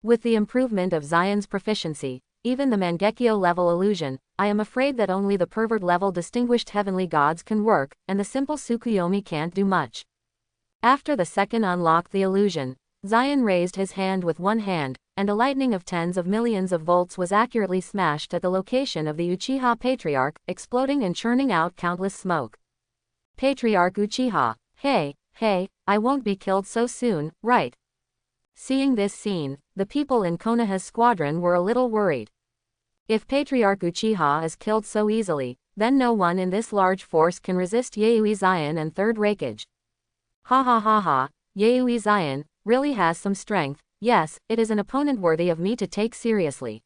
With the improvement of Zion's proficiency, even the Mangekyo level illusion, I am afraid that only the pervert level distinguished heavenly gods can work, and the simple Tsukuyomi can't do much. After the second unlocked the illusion, Zion raised his hand with one hand, and a lightning of tens of millions of volts was accurately smashed at the location of the Uchiha Patriarch, exploding and churning out countless smoke. Patriarch Uchiha. Hey, I won't be killed so soon, right? Seeing this scene, the people in Konoha's squadron were a little worried. If Patriarch Uchiha is killed so easily, then no one in this large force can resist Yayoi Zion and Third Raikage. Ha ha ha ha, Yayoi Zion really has some strength. Yes, it is an opponent worthy of me to take seriously.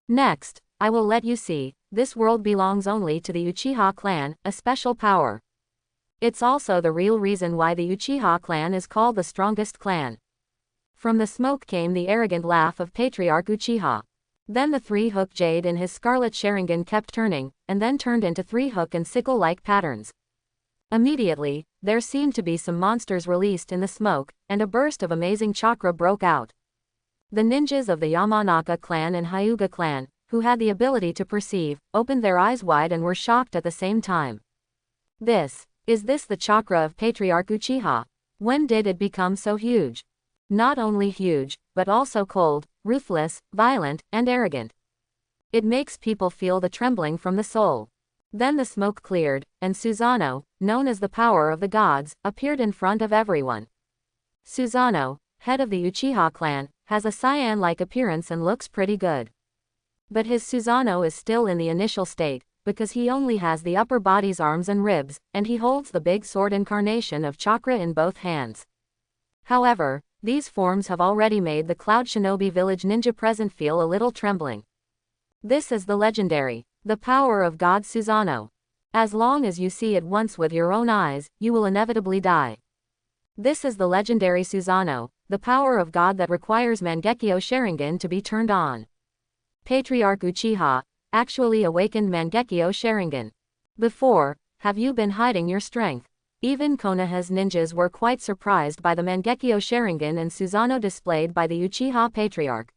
Next, I will let you see, this world belongs only to the Uchiha clan, a special power. It's also the real reason why the Uchiha clan is called the strongest clan. From the smoke came the arrogant laugh of Patriarch Uchiha. Then the three-hook jade in his scarlet Sharingan kept turning, and then turned into three-hook and sickle-like patterns. Immediately, there seemed to be some monsters released in the smoke, and a burst of amazing chakra broke out. The ninjas of the Yamanaka clan and Hyuga clan, who had the ability to perceive, opened their eyes wide and were shocked at the same time. Is this the chakra of Patriarch Uchiha? When did it become so huge? Not only huge, but also cold, ruthless, violent, and arrogant. It makes people feel the trembling from the soul. Then the smoke cleared, and Susanoo, known as the power of the gods, appeared in front of everyone. Susanoo, head of the Uchiha clan, has a cyan-like appearance and looks pretty good. But his Susanoo is still in the initial state, because he only has the upper body's arms and ribs, and he holds the big sword incarnation of chakra in both hands. However, these forms have already made the Cloud Shinobi Village ninja present feel a little trembling. This is the legendary, the power of God Susanoo. As long as you see it once with your own eyes, you will inevitably die. This is the legendary Susanoo, the power of God that requires Mangekyo Sharingan to be turned on. Patriarch Uchiha actually awakened Mangekyo Sharingan. Before, have you been hiding your strength? Even Konoha's ninjas were quite surprised by the Mangekyo Sharingan and Susanoo displayed by the Uchiha Patriarch.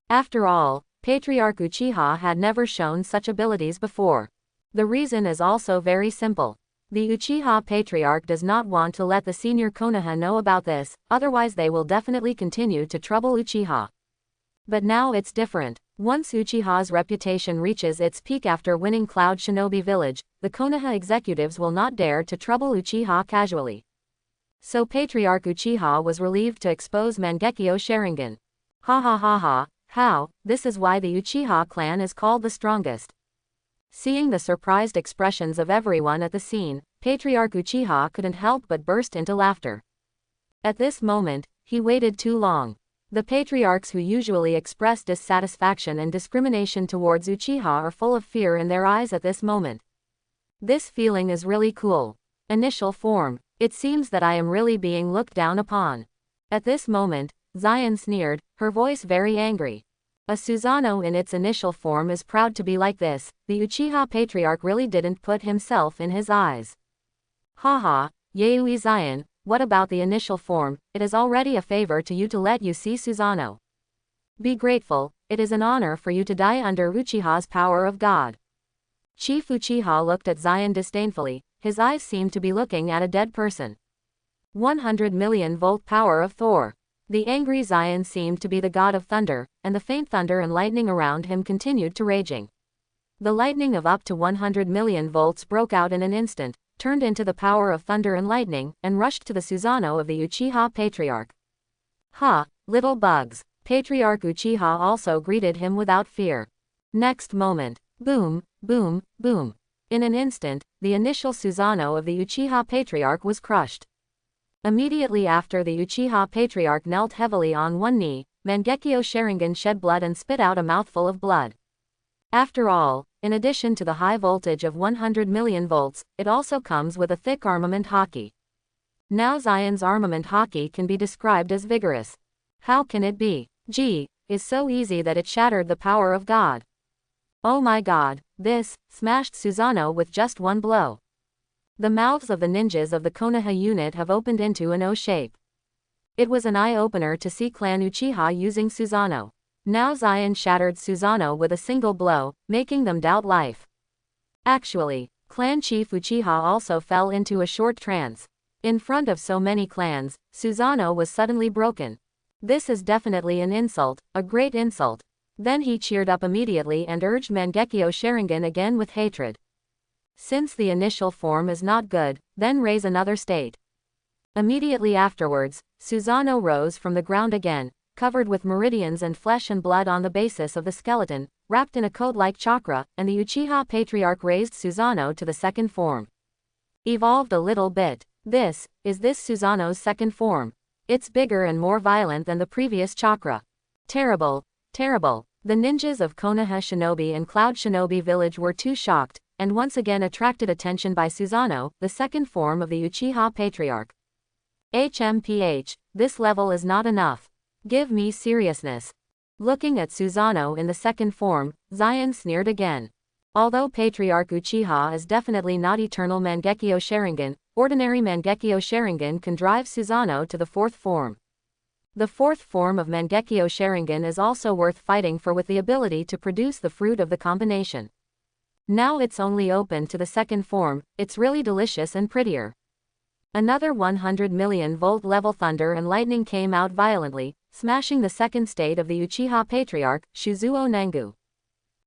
After all, Patriarch Uchiha had never shown such abilities before. The reason is also very simple. The Uchiha Patriarch does not want to let the senior Konoha know about this, otherwise they will definitely continue to trouble Uchiha. But now it's different. Once Uchiha's reputation reaches its peak after winning Cloud Shinobi Village, the Konoha executives will not dare to trouble Uchiha casually. So Patriarch Uchiha was relieved to expose Mangekyo Sharingan. Ha ha ha ha, how, this is why the Uchiha clan is called the strongest. Seeing the surprised expressions of everyone at the scene, Patriarch Uchiha couldn't help but burst into laughter. At this moment, he waited too long. The patriarchs who usually express dissatisfaction and discrimination towards Uchiha are full of fear in their eyes at this moment. This feeling is really cool. Initial form. It seems that I am really being looked down upon. At this moment, Zion sneered, her voice very angry. A Susanoo in its initial form is proud to be like this. The Uchiha Patriarch really didn't put himself in his eyes. Haha, Yayoi Zion, what about the initial form? It is already a favor to you to let you see Susanoo. Be grateful, it is an honor for you to die under Uchiha's power of God. Chief Uchiha looked at Zion disdainfully, his eyes seemed to be looking at a dead person. 100 million volt power of Thor. The angry Zion seemed to be the god of thunder, and the faint thunder and lightning around him continued to raging. The lightning of up to 100 million volts broke out in an instant, turned into the power of thunder and lightning, and rushed to the Susanoo of the Uchiha Patriarch. Ha, little bugs. Patriarch Uchiha also greeted him without fear. Next moment, boom, boom, boom. In an instant, the initial Susanoo of the Uchiha Patriarch was crushed. Immediately after the Uchiha Patriarch knelt heavily on one knee, Mangekyo Sharingan shed blood and spit out a mouthful of blood. After all, in addition to the high voltage of 100 million volts, it also comes with a thick armament haki. Now Zion's armament haki can be described as vigorous. How can it be? Gee, is so easy that it shattered the power of God. Oh my god, this smashed Susanoo with just one blow. The mouths of the ninjas of the Konoha unit have opened into an O shape. It was an eye-opener to see Clan Uchiha using Susanoo. Now Zion shattered Susanoo with a single blow, making them doubt life. Actually, Clan Chief Uchiha also fell into a short trance. In front of so many clans, Susanoo was suddenly broken. This is definitely an insult, a great insult. Then he cheered up immediately and urged Mangekyo Sharingan again with hatred. Since the initial form is not good, then raise another state. Immediately afterwards, Susanoo rose from the ground again, covered with meridians and flesh and blood on the basis of the skeleton, wrapped in a code-like chakra, and the Uchiha Patriarch raised Susanoo to the second form. Evolved a little bit. This Susanoo's second form. It's bigger and more violent than the previous chakra. Terrible, terrible. The ninjas of Konoha Shinobi and Cloud Shinobi Village were too shocked, and once again attracted attention by Susanoo, the second form of the Uchiha Patriarch. HMPH, this level is not enough. Give me seriousness. Looking at Susanoo in the second form, Zion sneered again. Although Patriarch Uchiha is definitely not eternal Mangekyo Sharingan, ordinary Mangekyo Sharingan can drive Susanoo to the fourth form. The fourth form of Mangekyo Sharingan is also worth fighting for with the ability to produce the fruit of the combination. Now it's only open to the second form, it's really delicious and prettier. Another 100 million volt level thunder and lightning came out violently, smashing the second state of the Uchiha Patriarch, Shuzuo Nangu.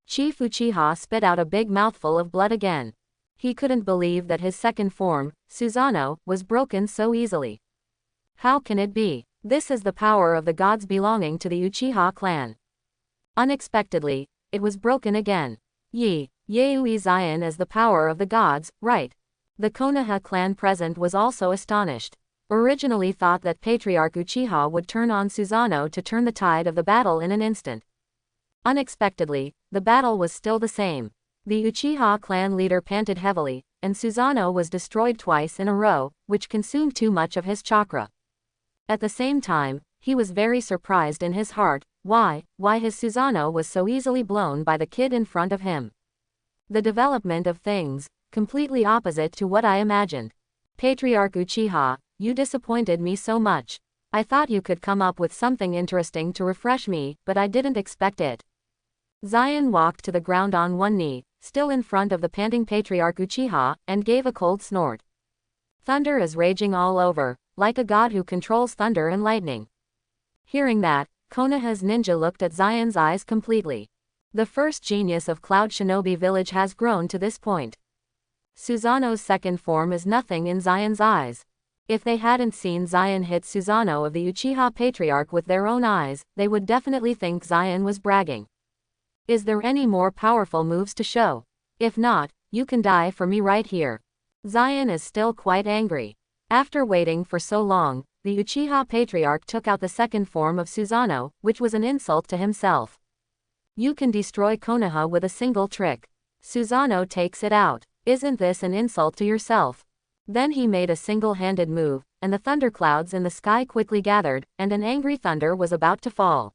Chief Uchiha spit out a big mouthful of blood again. He couldn't believe that his second form, Susanoo, was broken so easily. How can it be? This is the power of the gods belonging to the Uchiha clan. Unexpectedly, it was broken again. Yaoi Zion is the power of the gods, right? The Konoha clan present was also astonished. Originally thought that Patriarch Uchiha would turn on Susanoo to turn the tide of the battle in an instant. Unexpectedly, the battle was still the same. The Uchiha clan leader panted heavily, and Susanoo was destroyed twice in a row, which consumed too much of his chakra. At the same time, he was very surprised in his heart, why his Susanoo was so easily blown by the kid in front of him. The development of things, completely opposite to what I imagined. Patriarch Uchiha, you disappointed me so much. I thought you could come up with something interesting to refresh me, but I didn't expect it. Zion walked to the ground on one knee, still in front of the panting Patriarch Uchiha, and gave a cold snort. Thunder is raging all over, like a god who controls thunder and lightning. Hearing that, Konoha's ninja looked at Zion's eyes completely. The first genius of Cloud Shinobi Village has grown to this point. Susanoo's second form is nothing in Zion's eyes. If they hadn't seen Zion hit Susanoo of the Uchiha Patriarch with their own eyes, they would definitely think Zion was bragging. Is there any more powerful moves to show? If not, you can die for me right here. Zion is still quite angry. After waiting for so long, the Uchiha Patriarch took out the second form of Susanoo, which was an insult to himself. You can destroy Konoha with a single trick. Susanoo takes it out. Isn't this an insult to yourself? Then he made a single-handed move, and the thunderclouds in the sky quickly gathered, and an angry thunder was about to fall.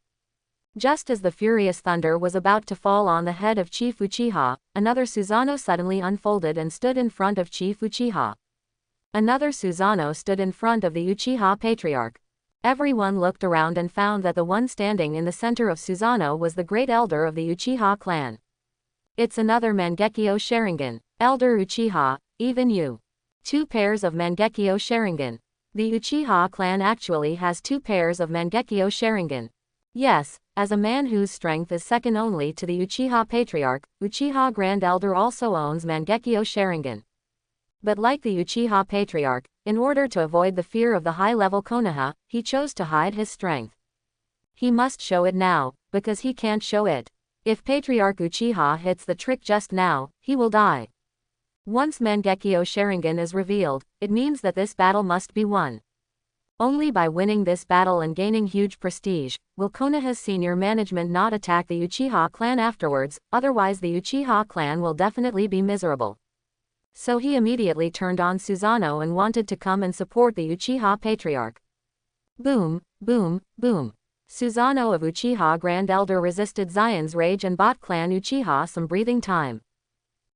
Just as the furious thunder was about to fall on the head of Chief Uchiha, another Susanoo suddenly unfolded and stood in front of Chief Uchiha. Another Susanoo stood in front of the Uchiha Patriarch. Everyone looked around and found that the one standing in the center of Susanoo was the great elder of the Uchiha clan. It's another Mangekyo Sharingan. Elder Uchiha, even you. 2 pairs of Mangekyo Sharingan. The Uchiha clan actually has 2 pairs of Mangekyo Sharingan. Yes, as a man whose strength is second only to the Uchiha Patriarch, Uchiha Grand Elder also owns Mangekyo Sharingan. But like the Uchiha Patriarch, in order to avoid the fear of the high-level Konoha, he chose to hide his strength. He must show it now, because he can't show it. If Patriarch Uchiha hits the trick just now, he will die. Once Mangekyo Sharingan is revealed, it means that this battle must be won. Only by winning this battle and gaining huge prestige, will Konoha's senior management not attack the Uchiha clan afterwards, otherwise the Uchiha clan will definitely be miserable. So he immediately turned on Susanoo and wanted to come and support the Uchiha Patriarch. Boom, boom, boom. Susanoo of Uchiha Grand Elder resisted Zion's rage and bought Clan Uchiha some breathing time.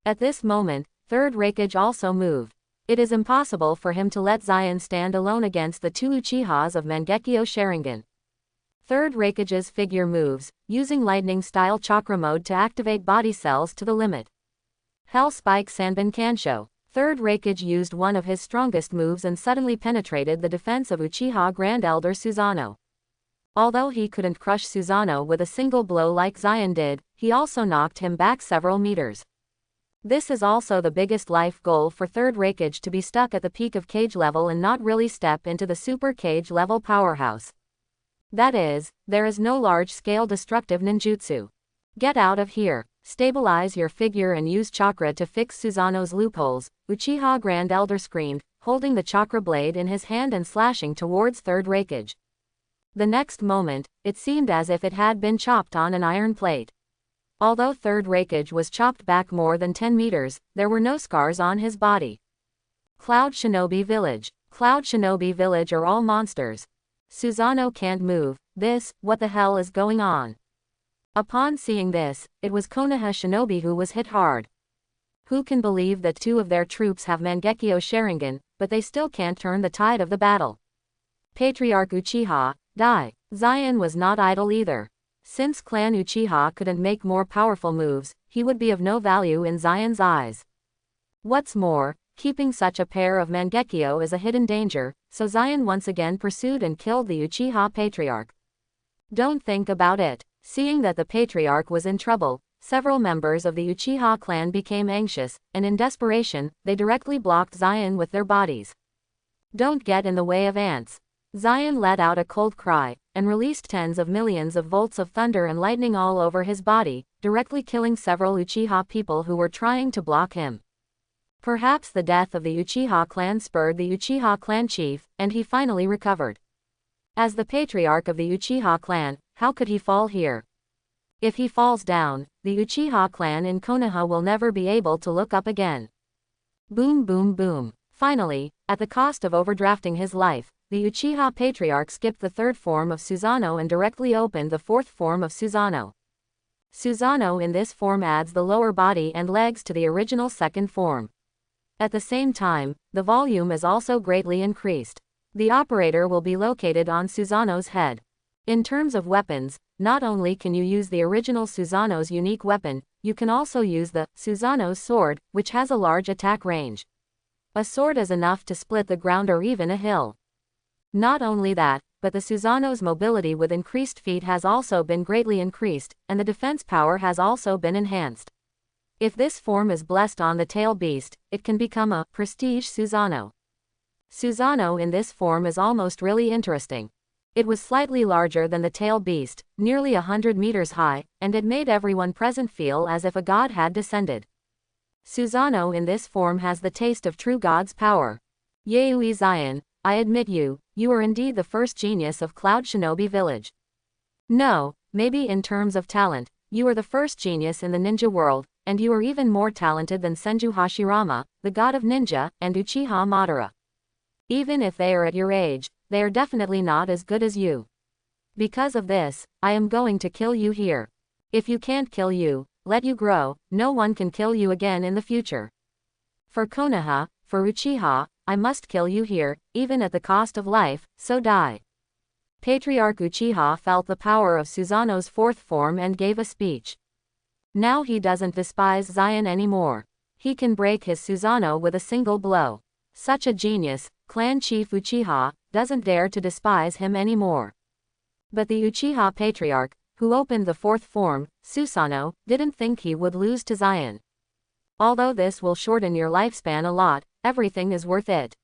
At this moment, Third Raikage also moved. It is impossible for him to let Zion stand alone against the 2 Uchihas of Mangekyo Sharingan. Third Raikage's figure moves, using lightning-style chakra mode to activate body cells to the limit. Hell Spike Sanbin Kansho. Third Raikage used one of his strongest moves and suddenly penetrated the defense of Uchiha Grand Elder Susanoo. Although he couldn't crush Susanoo with a single blow like Zion did, he also knocked him back several meters. This is also the biggest life goal for third Raikage, to be stuck at the peak of cage level and not really step into the super cage level powerhouse. That is, there is no large-scale destructive ninjutsu. Get out of here. Stabilize your figure and use chakra to fix Susanoo's loopholes, Uchiha Grand Elder screamed, holding the chakra blade in his hand and slashing towards third Raikage. The next moment, it seemed as if it had been chopped on an iron plate. Although third Raikage was chopped back more than 10 meters, there were no scars on his body. Cloud Shinobi Village. Cloud Shinobi Village are all monsters. Susanoo can't move. What the hell is going on? Upon seeing this, it was Konoha Shinobi who was hit hard. Who can believe that 2 of their troops have Mangekyo Sharingan, but they still can't turn the tide of the battle? Patriarch Uchiha, die. Zion was not idle either. Since Clan Uchiha couldn't make more powerful moves, he would be of no value in Zion's eyes. What's more, keeping such a pair of Mangekyo is a hidden danger, so Zion once again pursued and killed the Uchiha Patriarch. Don't think about it. Seeing that the Patriarch was in trouble, several members of the Uchiha clan became anxious, and in desperation, they directly blocked Zion with their bodies. Don't get in the way of ants. Zion let out a cold cry, and released tens of millions of volts of thunder and lightning all over his body, directly killing several Uchiha people who were trying to block him. Perhaps the death of the Uchiha clan spurred the Uchiha clan chief, and he finally recovered. As the patriarch of the Uchiha clan, how could he fall here? If he falls down, the Uchiha clan in Konoha will never be able to look up again. Boom boom boom. Finally, at the cost of overdrafting his life, the Uchiha Patriarch skipped the third form of Susanoo and directly opened the fourth form of Susanoo. Susanoo in this form adds the lower body and legs to the original second form. At the same time, the volume is also greatly increased. The operator will be located on Susanoo's head. In terms of weapons, not only can you use the original Susanoo's unique weapon, you can also use the Susanoo's sword, which has a large attack range. A sword is enough to split the ground or even a hill. Not only that, but the Susanoo's mobility with increased feet has also been greatly increased, and the defense power has also been enhanced. If this form is blessed on the tail beast, it can become a prestige Susanoo. Susanoo in this form is almost really interesting. It was slightly larger than the tail beast, nearly 100 meters high, and it made everyone present feel as if a god had descended. Susanoo in this form has the taste of true god's power. Yayoi Zion, I admit you are indeed the first genius of Cloud Shinobi Village. No, maybe in terms of talent, you are the first genius in the ninja world, and you are even more talented than Senju Hashirama, the god of ninja, and Uchiha Madara. Even if they are at your age, they are definitely not as good as you. Because of this, I am going to kill you here. If you can't kill you, let you grow, no one can kill you again in the future. For Konoha, for Uchiha, I must kill you here, even at the cost of life, so die. Patriarch Uchiha felt the power of Susanoo's fourth form and gave a speech. Now he doesn't despise Zion anymore. He can break his Susanoo with a single blow. Such a genius, Clan Chief Uchiha, doesn't dare to despise him anymore. But the Uchiha Patriarch, who opened the fourth form, Susanoo, didn't think he would lose to Zion. Although this will shorten your lifespan a lot, everything is worth it.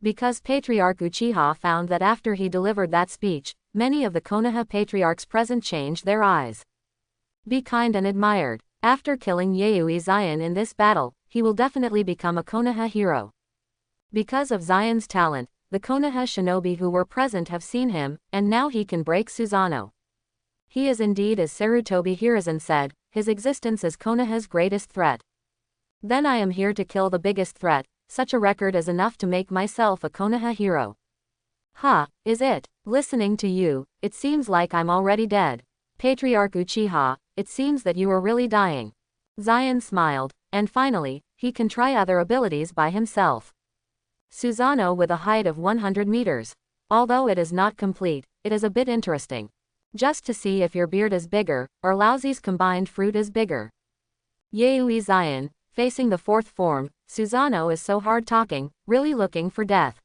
Because Patriarch Uchiha found that after he delivered that speech, many of the Konoha patriarchs present changed their eyes. Be kind and admired. After killing Yayoi Zion in this battle, he will definitely become a Konoha hero. Because of Zion's talent, the Konoha shinobi who were present have seen him, and now he can break Susanoo. He is indeed, as Sarutobi Hiruzen said, his existence is Konoha's greatest threat. Then I am here to kill the biggest threat. Such a record is enough to make myself a Konoha hero. Is it? Listening to you, it seems like I'm already dead. Patriarch Uchiha, it seems that you are really dying. Zion smiled, and finally, he can try other abilities by himself. Susanoo with a height of 100 meters. Although it is not complete, it is a bit interesting. Just to see if your beard is bigger, or Laozi's combined fruit is bigger. Yayoi Zion, facing the fourth form, Susanoo is so hard talking, really looking for death.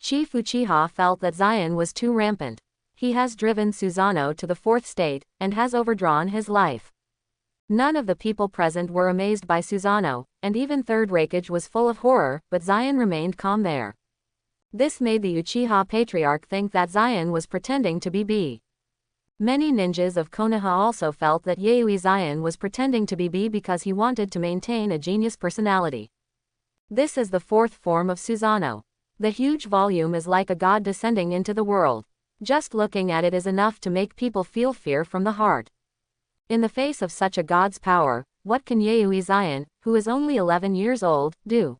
Chief Uchiha felt that Zion was too rampant. He has driven Susanoo to the fourth state, and has overdrawn his life. None of the people present were amazed by Susanoo, and even Third Raikage was full of horror, but Zion remained calm there. This made the Uchiha Patriarch think that Zion was pretending to be B. Many ninjas of Konoha also felt that Yayoi Zion was pretending to be B because he wanted to maintain a genius personality. This is the fourth form of Susanoo. The huge volume is like a god descending into the world. Just looking at it is enough to make people feel fear from the heart. In the face of such a god's power, what can Yayoi Zion, who is only 11 years old, do?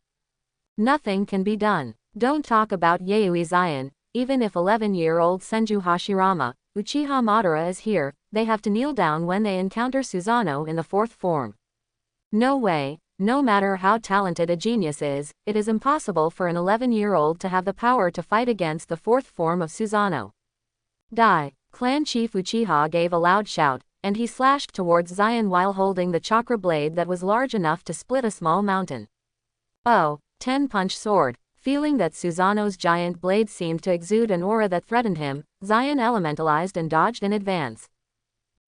Nothing can be done. Don't talk about Yayoi Zion, even if 11-year-old Senju Hashirama, Uchiha Madara is here, they have to kneel down when they encounter Susanoo in the fourth form. No way, no matter how talented a genius is, it is impossible for an 11-year-old to have the power to fight against the fourth form of Susanoo. Die! Clan Chief Uchiha gave a loud shout, and he slashed towards Zion while holding the chakra blade that was large enough to split a small mountain. Oh, 10-punch sword. Feeling that Susanoo's giant blade seemed to exude an aura that threatened him, Zion elementalized and dodged in advance.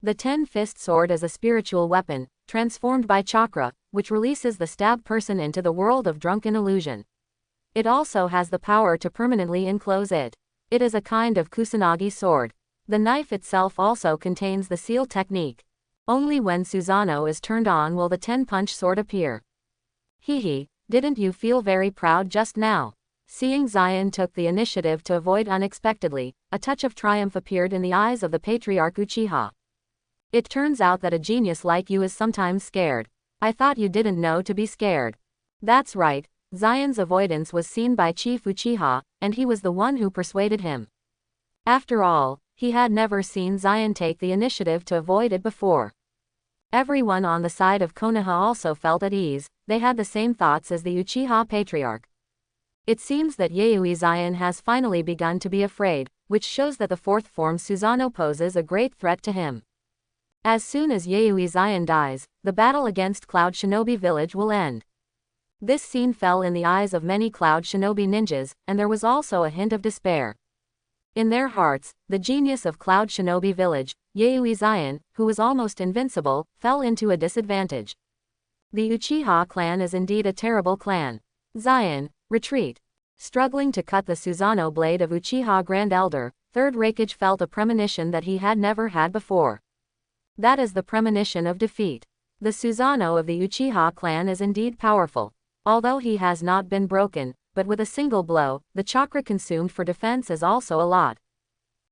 The 10-fist sword is a spiritual weapon, transformed by chakra, which releases the stabbed person into the world of drunken illusion. It also has the power to permanently enclose it. It is a kind of kusanagi sword. The knife itself also contains the seal technique. Only when Susanoo is turned on will the 10-punch sword appear. Hehe, didn't you feel very proud just now? Seeing Zion took the initiative to avoid unexpectedly, a touch of triumph appeared in the eyes of the Patriarch Uchiha. It turns out that a genius like you is sometimes scared. I thought you didn't know to be scared. That's right, Zion's avoidance was seen by Chief Uchiha, and he was the one who persuaded him. After all, he had never seen Zion take the initiative to avoid it before. Everyone on the side of Konoha also felt at ease, they had the same thoughts as the Uchiha Patriarch. It seems that Yayoi Zion has finally begun to be afraid, which shows that the fourth form Susanoo poses a great threat to him. As soon as Yayoi Zion dies, the battle against Cloud Shinobi Village will end. This scene fell in the eyes of many Cloud Shinobi ninjas, and there was also a hint of despair. In their hearts, the genius of Cloud Shinobi Village, Yayoi Zion, who was almost invincible, fell into a disadvantage. The Uchiha clan is indeed a terrible clan. Zion, retreat. Struggling to cut the Susanoo blade of Uchiha Grand Elder, Third Raikage felt a premonition that he had never had before. That is the premonition of defeat. The Susanoo of the Uchiha clan is indeed powerful. Although he has not been broken, but with a single blow, the chakra consumed for defense is also a lot.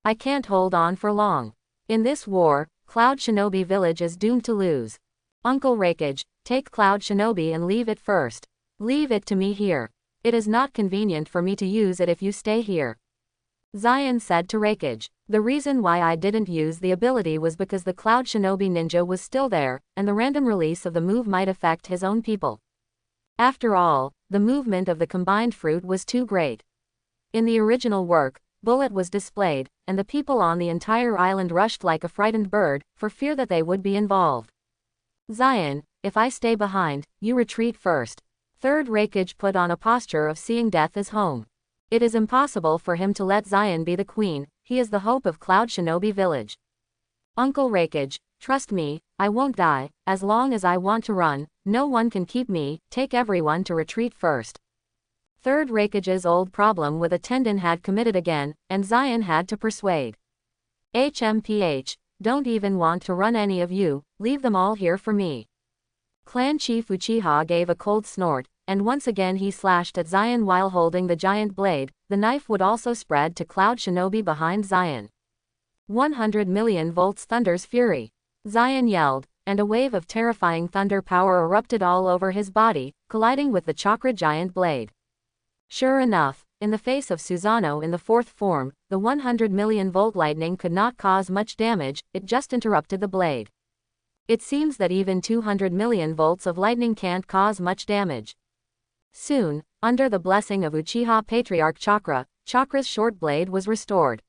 I can't hold on for long. In this war, Cloud Shinobi Village is doomed to lose. Uncle Raikage, take Cloud Shinobi and leave it first. Leave it to me here. It is not convenient for me to use it if you stay here. Zion said to Raikage. The reason why I didn't use the ability was because the Cloud Shinobi ninja was still there, and the random release of the move might affect his own people. After all, the movement of the combined fruit was too great. In the original work, Bullet was displayed, and the people on the entire island rushed like a frightened bird, for fear that they would be involved. Zion, if I stay behind, you retreat first. Third Raikage put on a posture of seeing death as home. It is impossible for him to let Zion be the queen, he is the hope of Cloud Shinobi Village. Uncle Raikage, trust me, I won't die, as long as I want to run, no one can keep me, take everyone to retreat first. Third Raikage's old problem with a tendon had committed again, and Zion had to persuade. HMPH, don't even want to run any of you, leave them all here for me. Clan Chief Uchiha gave a cold snort, and once again he slashed at Zion while holding the giant blade. The knife would also spread to Cloud Shinobi behind Zion. 100 million volts thunder's fury. Zion yelled, and a wave of terrifying thunder power erupted all over his body, colliding with the chakra giant blade. Sure enough, in the face of Susanoo in the fourth form, the 100 million volt lightning could not cause much damage, it just interrupted the blade. It seems that even 200 million volts of lightning can't cause much damage. Soon, under the blessing of Uchiha Patriarch Chakra, Chakra's short blade was restored.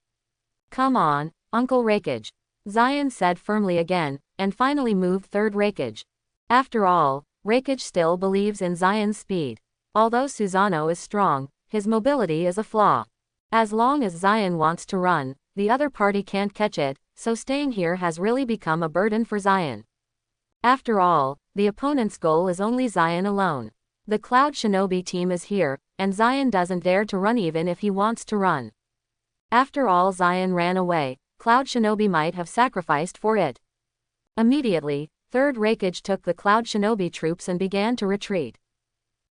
Come on, Uncle Raikage. Zion said firmly again, and finally moved Third Raikage. After all, Raikage still believes in Zion's speed. Although Susanoo is strong, his mobility is a flaw. As long as Zion wants to run, the other party can't catch it, so staying here has really become a burden for Zion. After all, the opponent's goal is only Zion alone. The Cloud Shinobi team is here, and Zion doesn't dare to run even if he wants to run. After all, Zion ran away, Cloud Shinobi might have sacrificed for it. Immediately, Third Raikage took the Cloud Shinobi troops and began to retreat.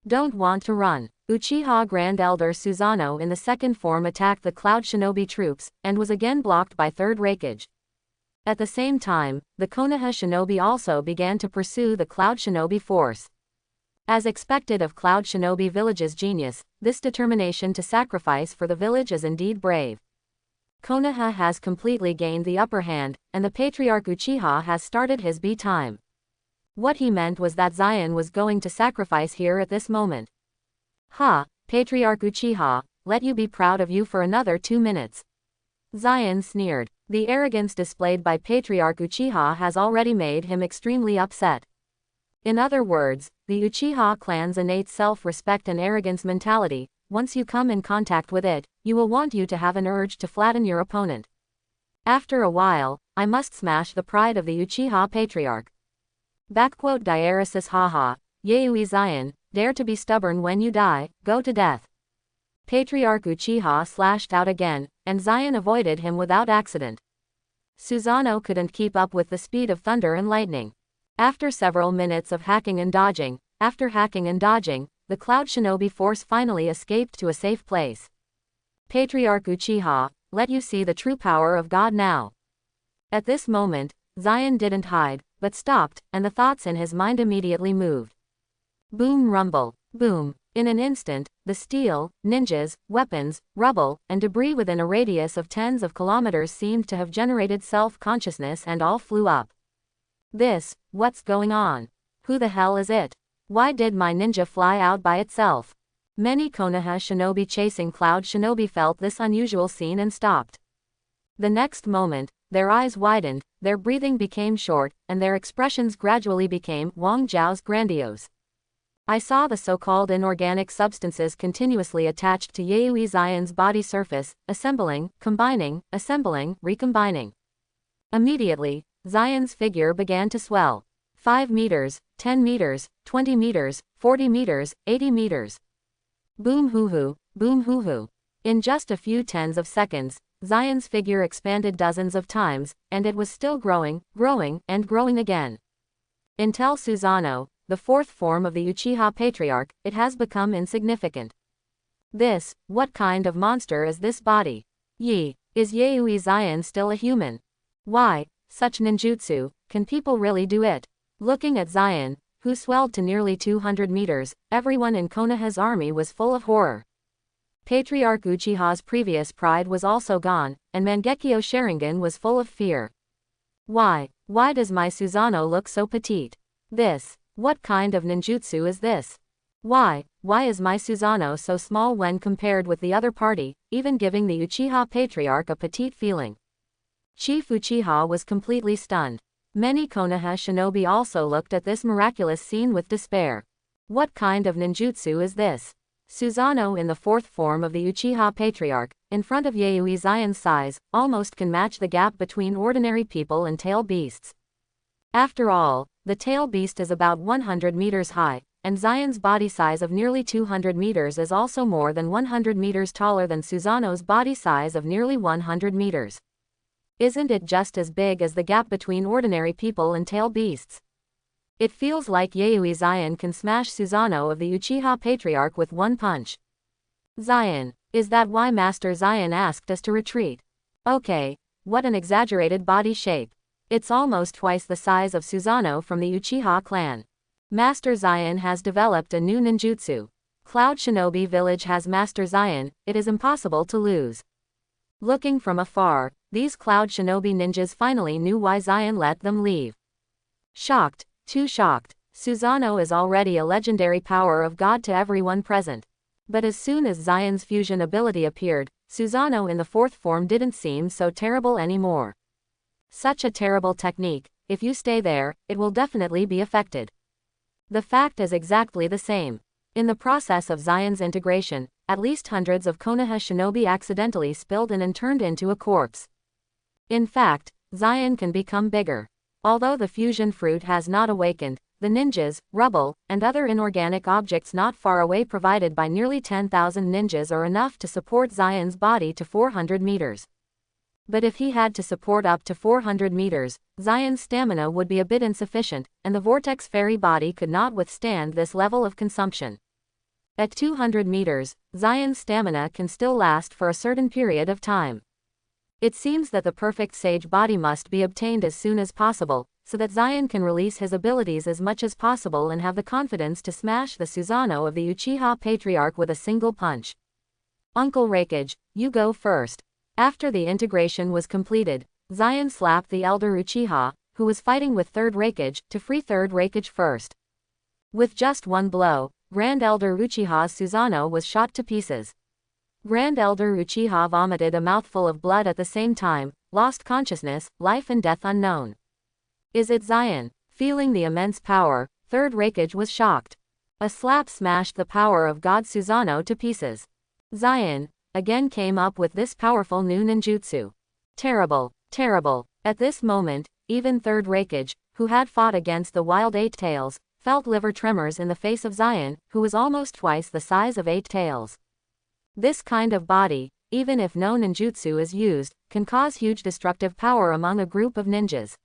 Don't want to run. Uchiha Grand Elder Susanoo in the second form attacked the Cloud Shinobi troops, and was again blocked by Third Raikage. At the same time, the Konoha Shinobi also began to pursue the Cloud Shinobi force. As expected of Cloud Shinobi Village's genius, this determination to sacrifice for the village is indeed brave. Konoha has completely gained the upper hand, and the Patriarch Uchiha has started his B-time. What he meant was that Zion was going to sacrifice here at this moment. Ha, Patriarch Uchiha, let you be proud of you for another 2 minutes. Zion sneered. The arrogance displayed by Patriarch Uchiha has already made him extremely upset. In other words, the Uchiha clan's innate self-respect and arrogance mentality, once you come in contact with it, you will want you to have an urge to flatten your opponent. After a while, I must smash the pride of the Uchiha Patriarch. Diaresis haha, Yaoi Zion, dare to be stubborn when you die, go to death. Patriarch Uchiha slashed out again, and Zion avoided him without accident. Susanoo couldn't keep up with the speed of thunder and lightning. After several minutes of hacking and dodging, the Cloud Shinobi force finally escaped to a safe place. Patriarch Uchiha, let you see the true power of God now. At this moment, Zion didn't hide, but stopped, and the thoughts in his mind immediately moved. Boom, rumble, boom. In an instant, the steel, ninjas, weapons, rubble, and debris within a radius of tens of kilometers seemed to have generated self-consciousness and all flew up. What's going on? Who the hell is it? Why did my ninja fly out by itself? Many Konoha shinobi chasing Cloud Shinobi felt this unusual scene and stopped. The next moment, their eyes widened, their breathing became short, and their expressions gradually became Wang Zhao's grandiose. I saw the so-called inorganic substances continuously attached to Yaoi Zion's body surface, assembling, combining, assembling, recombining. Immediately, Zion's figure began to swell. 5 meters, 10 meters, 20 meters, 40 meters, 80 meters. Boom hoo hoo, boom hoo hoo. In just a few tens of seconds, Zion's figure expanded dozens of times, and it was still growing, growing, and growing again. Until Susanoo, the fourth form of the Uchiha Patriarch, it has become insignificant. What kind of monster is this body? Is Yaoi Zion still a human? Why, such ninjutsu, can people really do it? Looking at Zion, who swelled to nearly 200 meters, everyone in Konoha's army was full of horror. Patriarch Uchiha's previous pride was also gone, and Mangekyo Sharingan was full of fear. Why does my Susanoo look so petite? What kind of ninjutsu is this? Why is my Susanoo so small when compared with the other party, even giving the Uchiha Patriarch a petite feeling? Chief Uchiha was completely stunned. Many Konoha shinobi also looked at this miraculous scene with despair. What kind of ninjutsu is this? Susanoo in the fourth form of the Uchiha Patriarch, in front of Yaoi Zion's size, almost can match the gap between ordinary people and tail beasts. After all, the tail beast is about 100 meters high, and Zion's body size of nearly 200 meters is also more than 100 meters taller than Susanoo's body size of nearly 100 meters. Isn't it just as big as the gap between ordinary people and tail beasts? It feels like Yaoi Zion can smash Susanoo of the Uchiha Patriarch with one punch. Zion, is that why Master Zion asked us to retreat? Okay, what an exaggerated body shape. It's almost twice the size of Susanoo from the Uchiha clan. Master Zion has developed a new ninjutsu. Cloud Shinobi Village has Master Zion, it is impossible to lose. Looking from afar, these Cloud Shinobi ninjas finally knew why Zion let them leave. Shocked, too shocked, Susanoo is already a legendary power of God to everyone present. But as soon as Zion's fusion ability appeared, Susanoo in the fourth form didn't seem so terrible anymore. Such a terrible technique, if you stay there, it will definitely be affected. The fact is exactly the same. In the process of Zion's integration, at least hundreds of Konoha shinobi accidentally spilled in and turned into a corpse. In fact, Zion can become bigger. Although the fusion fruit has not awakened, the ninjas, rubble, and other inorganic objects not far away provided by nearly 10,000 ninjas are enough to support Zion's body to 400 meters. But if he had to support up to 400 meters, Zion's stamina would be a bit insufficient, and the vortex fairy body could not withstand this level of consumption. At 200 meters, Zion's stamina can still last for a certain period of time. It seems that the perfect sage body must be obtained as soon as possible, so that Zion can release his abilities as much as possible and have the confidence to smash the Susanoo of the Uchiha patriarch with a single punch. Uncle Raikage, you go first. After the integration was completed, Zion slapped the elder Uchiha, who was fighting with third Raikage, to free third Raikage first. With just one blow, Grand Elder Uchiha's Susanoo was shot to pieces. Grand Elder Uchiha vomited a mouthful of blood at the same time, lost consciousness, life and death unknown. Is it Zion? Feeling the immense power, third Raikage was shocked. A slap smashed the power of God Susanoo to pieces. Zion again came up with this powerful new ninjutsu. Terrible, terrible. At this moment, even third Raikage, who had fought against the wild Eight Tails, felt liver tremors in the face of Zion, who was almost twice the size of Eight Tails. This kind of body, even if no ninjutsu is used, can cause huge destructive power among a group of ninjas.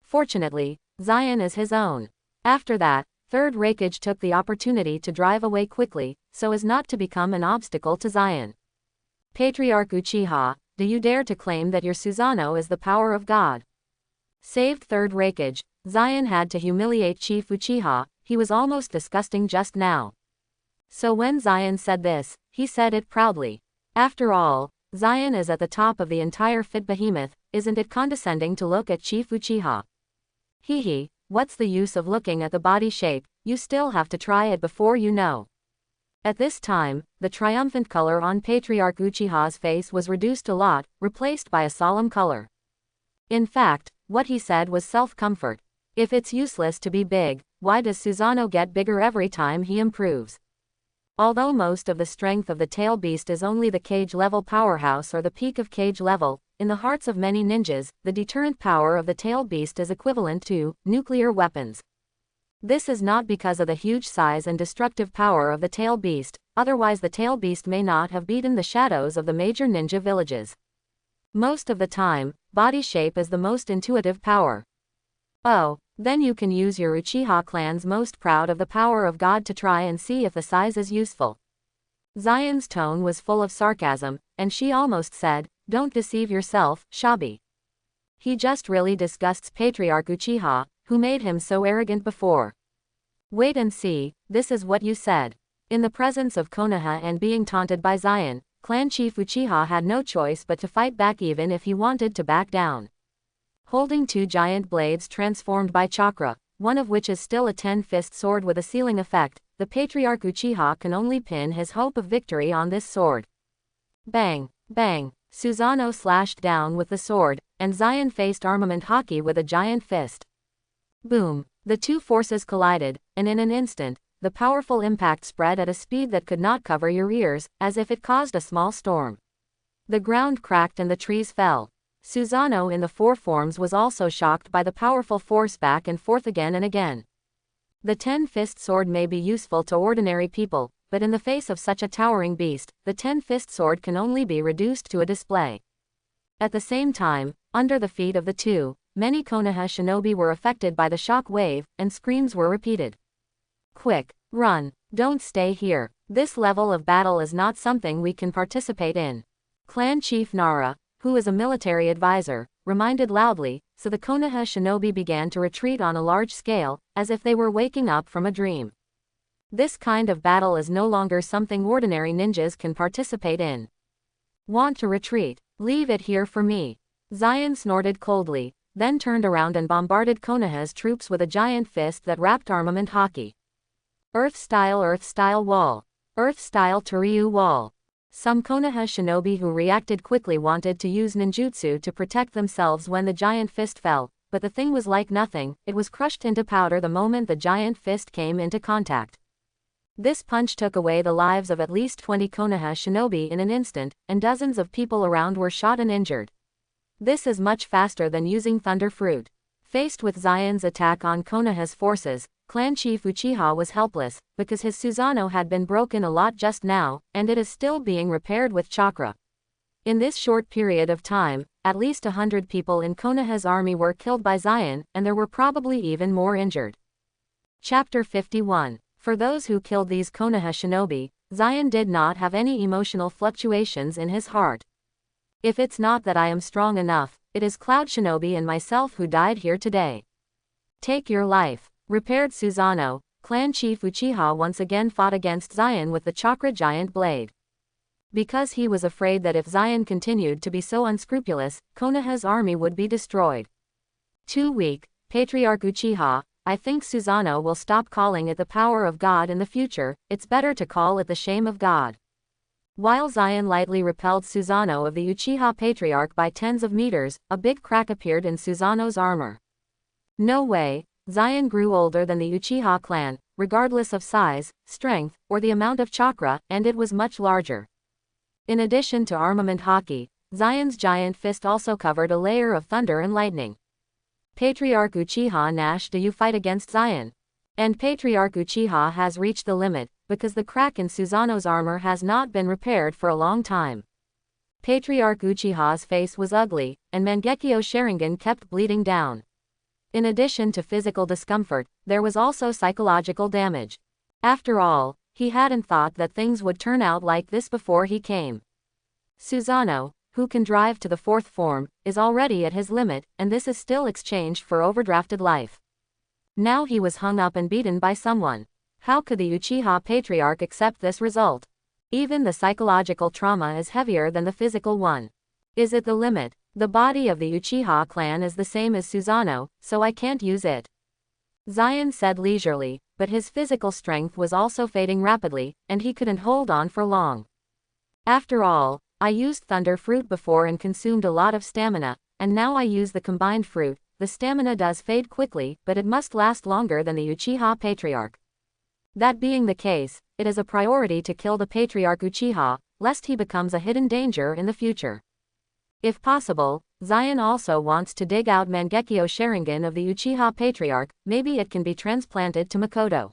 Fortunately, Zion is his own. After that, third Raikage took the opportunity to drive away quickly, so as not to become an obstacle to Zion. Patriarch Uchiha, do you dare to claim that your Susanoo is the power of God? Saved third Raikage, Zion had to humiliate Chief Uchiha, he was almost disgusting just now. So when Zion said this, he said it proudly. After all, Zion is at the top of the entire fit behemoth, isn't it condescending to look at Chief Uchiha? Hee, what's the use of looking at the body shape, you still have to try it before you know. At this time, the triumphant color on Patriarch Uchiha's face was reduced a lot, replaced by a solemn color. In fact, what he said was self-comfort. If it's useless to be big, why does Susanoo get bigger every time he improves? Although most of the strength of the tail beast is only the cage level powerhouse or the peak of cage level, in the hearts of many ninjas, the deterrent power of the tail beast is equivalent to nuclear weapons. This is not because of the huge size and destructive power of the tail beast, otherwise the tail beast may not have beaten the shadows of the major ninja villages. Most of the time, body shape is the most intuitive power. Oh, then you can use your Uchiha clan's most proud of the power of God to try and see if the size is useful. Zion's tone was full of sarcasm, and she almost said, don't deceive yourself, Shabi. He just really disgusts Patriarch Uchiha, who made him so arrogant before. Wait and see, this is what you said. In the presence of Konoha and being taunted by Zion, Clan Chief Uchiha had no choice but to fight back even if he wanted to back down. Holding two giant blades transformed by chakra, one of which is still a 10-fist sword with a sealing effect, the Patriarch Uchiha can only pin his hope of victory on this sword. Bang, bang, Susanoo slashed down with the sword, and Zion faced armament hockey with a giant fist. Boom, the two forces collided, and in an instant, the powerful impact spread at a speed that could not cover your ears, as if it caused a small storm. The ground cracked and the trees fell. Susanoo in the four forms was also shocked by the powerful force back and forth again and again. The 10-fist sword may be useful to ordinary people, but in the face of such a towering beast, the 10-fist sword can only be reduced to a display. At the same time, under the feet of the two, many Konoha shinobi were affected by the shock wave, and screams were repeated. Quick, run, don't stay here, this level of battle is not something we can participate in. Clan Chief Nara, who is a military advisor, reminded loudly, so the Konoha shinobi began to retreat on a large scale, as if they were waking up from a dream. This kind of battle is no longer something ordinary ninjas can participate in. Want to retreat? Leave it here for me. Zion snorted coldly, then turned around and bombarded Konoha's troops with a giant fist that wrapped armament hockey. Earth-style wall. Earth-style Toryu wall. Some Konoha shinobi who reacted quickly wanted to use ninjutsu to protect themselves when the giant fist fell, but the thing was like nothing, it was crushed into powder the moment the giant fist came into contact. This punch took away the lives of at least 20 Konoha shinobi in an instant, and dozens of people around were shot and injured. This is much faster than using Thunder Fruit. Faced with Zion's attack on Konoha's forces, Clan Chief Uchiha was helpless, because his Susanoo had been broken a lot just now, and it is still being repaired with chakra. In this short period of time, at least 100 people in Konoha's army were killed by Zion, and there were probably even more injured. Chapter 51. For those who killed these Konoha shinobi, Zion did not have any emotional fluctuations in his heart. If it's not that I am strong enough, it is Cloud Shinobi and myself who died here today. Take your life. Repaired Susanoo, Clan Chief Uchiha once again fought against Zion with the Chakra Giant Blade. Because he was afraid that if Zion continued to be so unscrupulous, Konoha's army would be destroyed. Too weak, Patriarch Uchiha, I think Susanoo will stop calling it the power of God in the future, it's better to call it the shame of God. While Zion lightly repelled Susanoo of the Uchiha Patriarch by tens of meters, a big crack appeared in Susanoo's armor. No way. Zion grew older than the Uchiha clan, regardless of size, strength, or the amount of chakra, and it was much larger. In addition to armament haki, Zion's giant fist also covered a layer of thunder and lightning. Patriarch Uchiha Nash, do you fight against Zion? And Patriarch Uchiha has reached the limit, because the crack in Susanoo's armor has not been repaired for a long time. Patriarch Uchiha's face was ugly, and Mangekyo Sharingan kept bleeding down. In addition to physical discomfort, there was also psychological damage. After all, he hadn't thought that things would turn out like this before he came. Susanoo, who can drive to the fourth form, is already at his limit, and this is still exchanged for overdrafted life. Now he was hung up and beaten by someone. How could the Uchiha Patriarch accept this result? Even the psychological trauma is heavier than the physical one. Is it the limit? The body of the Uchiha clan is the same as Susanoo, so I can't use it. Zion said leisurely, but his physical strength was also fading rapidly, and he couldn't hold on for long. After all, I used Thunder Fruit before and consumed a lot of stamina, and now I use the combined fruit. The stamina does fade quickly, but it must last longer than the Uchiha Patriarch. That being the case, it is a priority to kill the Patriarch Uchiha, lest he becomes a hidden danger in the future. If possible, Zion also wants to dig out Mangekyo Sharingan of the Uchiha Patriarch, maybe it can be transplanted to Makoto.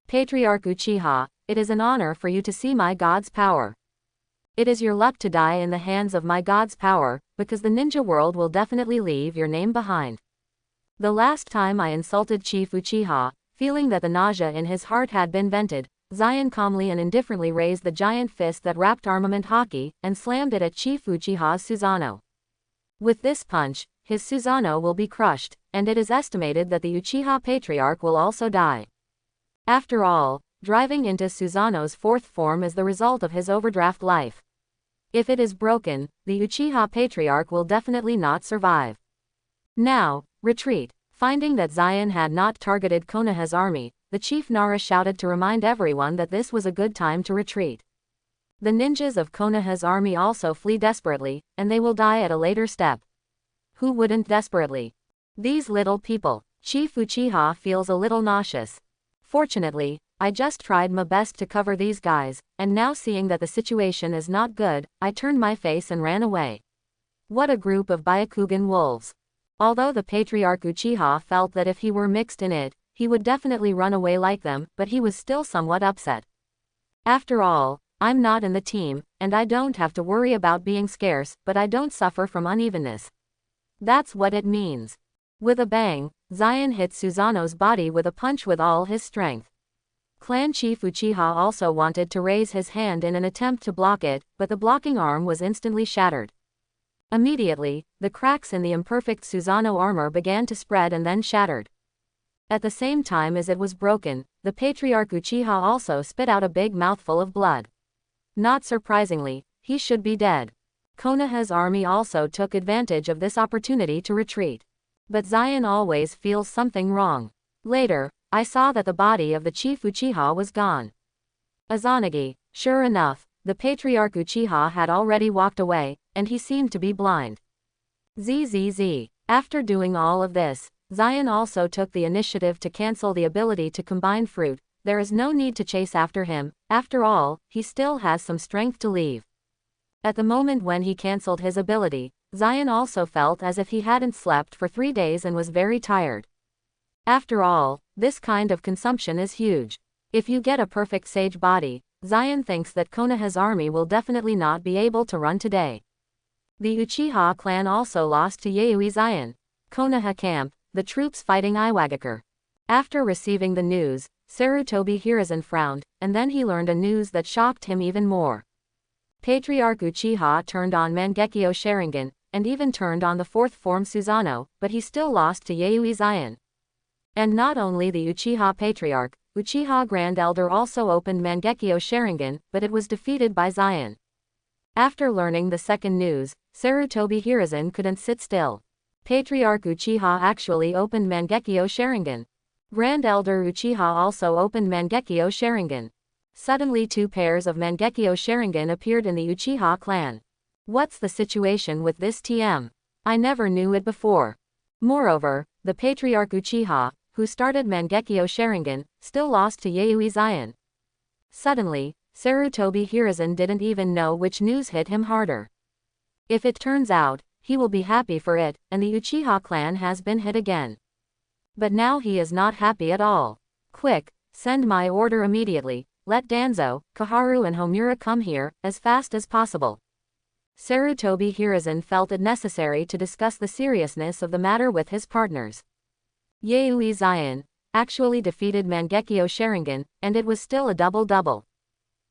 Patriarch Uchiha, it is an honor for you to see my god's power. It is your luck to die in the hands of my god's power, because the ninja world will definitely leave your name behind. The last time I insulted Chief Uchiha, feeling that the nausea in his heart had been vented, Zion calmly and indifferently raised the giant fist that wrapped armament haki, and slammed it at Chief Uchiha's Susanoo. With this punch, his Susanoo will be crushed, and it is estimated that the Uchiha Patriarch will also die. After all, driving into Susanoo's fourth form is the result of his overdraft life. If it is broken, the Uchiha Patriarch will definitely not survive. Now, retreat. Finding that Zion had not targeted Konoha's army, the Chief Nara shouted to remind everyone that this was a good time to retreat. The ninjas of Konoha's army also flee desperately, and they will die at a later step. Who wouldn't desperately? These little people. Chief Uchiha feels a little nauseous. Fortunately, I just tried my best to cover these guys, and now seeing that the situation is not good, I turned my face and ran away. What a group of Byakugan wolves. Although the Patriarch Uchiha felt that if he were mixed in it, he would definitely run away like them, but he was still somewhat upset. After all, I'm not in the team, and I don't have to worry about being scarce, but I don't suffer from unevenness. That's what it means. With a bang, Zion hit Susanoo's body with a punch with all his strength. Clan Chief Uchiha also wanted to raise his hand in an attempt to block it, but the blocking arm was instantly shattered. Immediately, the cracks in the imperfect Susanoo armor began to spread and then shattered. At the same time as it was broken, the Patriarch Uchiha also spit out a big mouthful of blood. Not surprisingly, he should be dead. Konoha's army also took advantage of this opportunity to retreat. But Zion always feels something wrong. Later, I saw that the body of the Chief Uchiha was gone. Izanagi, sure enough, the Patriarch Uchiha had already walked away, and he seemed to be blind. ZZZ. After doing all of this, Zion also took the initiative to cancel the ability to combine fruit. There is no need to chase after him, after all, he still has some strength to leave. At the moment when he cancelled his ability, Zion also felt as if he hadn't slept for 3 days and was very tired. After all, this kind of consumption is huge. If you get a perfect sage body, Zion thinks that Konoha's army will definitely not be able to run today. The Uchiha clan also lost to Yayoi Zion. Konoha camp, the troops fighting Iwagakure. After receiving the news, Sarutobi Hiruzen frowned, and then he learned a news that shocked him even more. Patriarch Uchiha turned on Mangekyo Sharingan, and even turned on the fourth form Susanoo, but he still lost to Yayoi Zion. And not only the Uchiha Patriarch, Uchiha Grand Elder also opened Mangekyo Sharingan, but it was defeated by Zion. After learning the second news, Sarutobi Hiruzen couldn't sit still. Patriarch Uchiha actually opened Mangekyo Sharingan. Grand Elder Uchiha also opened Mangekyo Sharingan. Suddenly 2 pairs of Mangekyo Sharingan appeared in the Uchiha clan. What's the situation with this TM? I never knew it before. Moreover, the Patriarch Uchiha, who started Mangekyo Sharingan, still lost to Yayoi Zion. Suddenly, Sarutobi Hiruzen didn't even know which news hit him harder. If it turns out, he will be happy for it, and the Uchiha clan has been hit again. But now he is not happy at all. Quick, send my order immediately, let Danzo, Koharu and Homura come here, as fast as possible. Sarutobi Hiruzen felt it necessary to discuss the seriousness of the matter with his partners. Yayoi Zion actually defeated Mangekyo Sharingan, and it was still a double-double.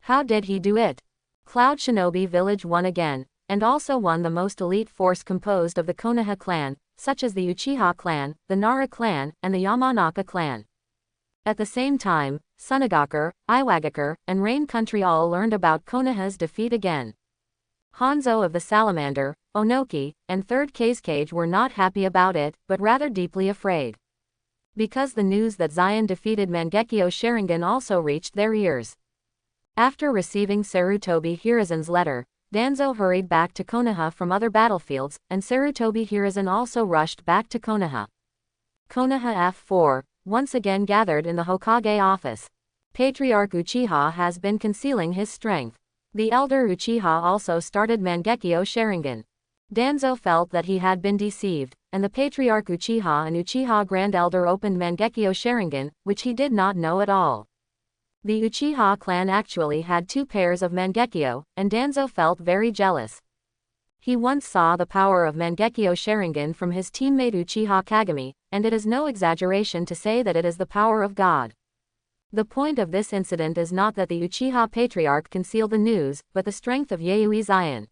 How did he do it? Cloud Shinobi Village won again, and also won the most elite force composed of the Konoha clan, such as the Uchiha clan, the Nara clan, and the Yamanaka clan. At the same time, Sunagakure, Iwagakure, and Rain Country all learned about Konoha's defeat again. Hanzo of the Salamander, Onoki, and 3rd Cage were not happy about it, but rather deeply afraid. Because the news that Zion defeated Mangekyo Sharingan also reached their ears. After receiving Sarutobi Hiruzen's letter, Danzo hurried back to Konoha from other battlefields, and Sarutobi Hiruzen also rushed back to Konoha. Konoha F4, once again gathered in the Hokage office. Patriarch Uchiha has been concealing his strength. The elder Uchiha also started Mangekyo Sharingan. Danzo felt that he had been deceived, and the Patriarch Uchiha and Uchiha Grand Elder opened Mangekyo Sharingan, which he did not know at all. The Uchiha clan actually had 2 pairs of Mangekyo, and Danzo felt very jealous. He once saw the power of Mangekyo Sharingan from his teammate Uchiha Kagami, and it is no exaggeration to say that it is the power of God. The point of this incident is not that the Uchiha Patriarch concealed the news, but the strength of Yayoi Zion.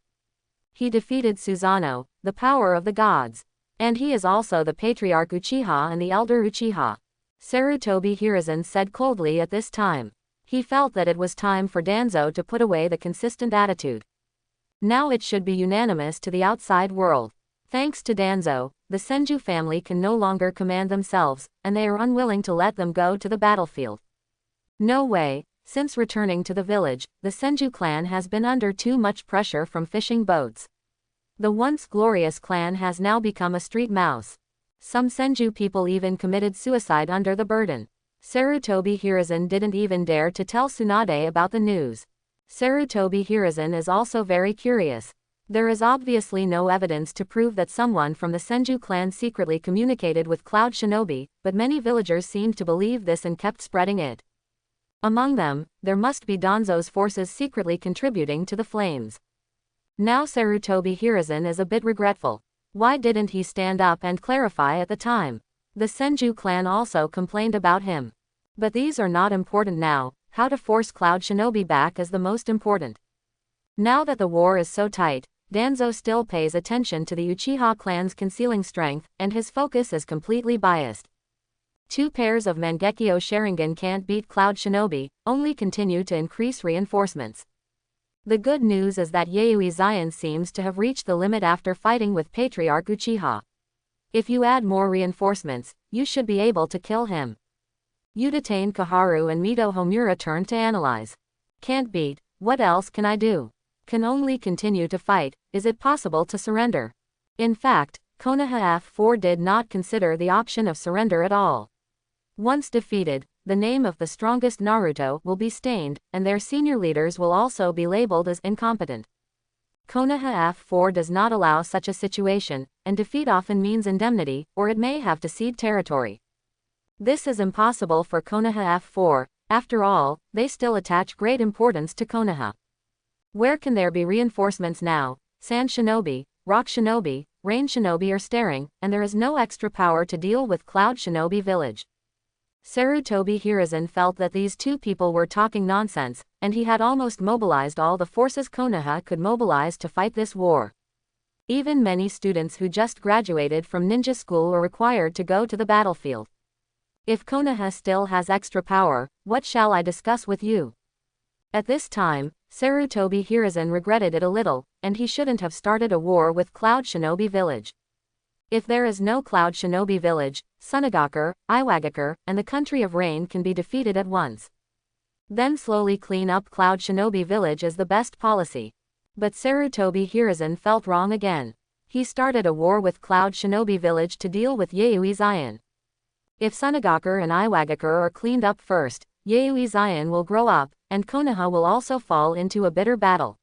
He defeated Susanoo, the power of the gods. And he is also the Patriarch Uchiha and the Elder Uchiha. Sarutobi Hiruzen said coldly at this time. He felt that it was time for Danzo to put away the consistent attitude. Now it should be unanimous to the outside world. Thanks to Danzo, the Senju family can no longer command themselves, and they are unwilling to let them go to the battlefield. No way. Since returning to the village, the Senju clan has been under too much pressure from fishing boats. The once glorious clan has now become a street mouse. Some Senju people even committed suicide under the burden. Sarutobi Hiruzen didn't even dare to tell Tsunade about the news. Sarutobi Hiruzen is also very curious. There is obviously no evidence to prove that someone from the Senju clan secretly communicated with Cloud Shinobi, but many villagers seemed to believe this and kept spreading it. Among them, there must be Danzo's forces secretly contributing to the flames. Now Sarutobi Hiruzen is a bit regretful. Why didn't he stand up and clarify at the time? The Senju clan also complained about him. But these are not important now. How to force Cloud Shinobi back is the most important. Now that the war is so tight, Danzo still pays attention to the Uchiha clan's concealing strength, and his focus is completely biased. 2 pairs of Mangekyo Sharingan can't beat Cloud Shinobi, only continue to increase reinforcements. The good news is that Yayoi Zion seems to have reached the limit after fighting with Patriarch Uchiha. If you add more reinforcements, you should be able to kill him. Udatain Koharu and Mito Homura turned to analyze. Can't beat, what else can I do? Can only continue to fight. Is it possible to surrender? In fact, Konoha F4 did not consider the option of surrender at all. Once defeated, the name of the strongest Naruto will be stained, and their senior leaders will also be labeled as incompetent. Konoha F4 does not allow such a situation, and defeat often means indemnity, or it may have to cede territory. This is impossible for Konoha F4, after all, they still attach great importance to Konoha. Where can there be reinforcements now? Sand Shinobi, Rock Shinobi, Rain Shinobi are staring, and there is no extra power to deal with Cloud Shinobi village. Sarutobi Hiruzen felt that these two people were talking nonsense, and he had almost mobilized all the forces Konoha could mobilize to fight this war. Even many students who just graduated from ninja school are required to go to the battlefield. If Konoha still has extra power, what shall I discuss with you? At this time, Sarutobi Hiruzen regretted it a little, and he shouldn't have started a war with Cloud Shinobi village. If there is no Cloud Shinobi village, Sunagakur, Iwagakure, and the country of rain can be defeated at once. Then slowly clean up Cloud Shinobi village is the best policy. But Sarutobi Hiruzen felt wrong again. He started a war with Cloud Shinobi village to deal with Yayoi Zion. If Sunagakur and Iwagakure are cleaned up first, Yayoi Zion will grow up, and Konoha will also fall into a bitter battle.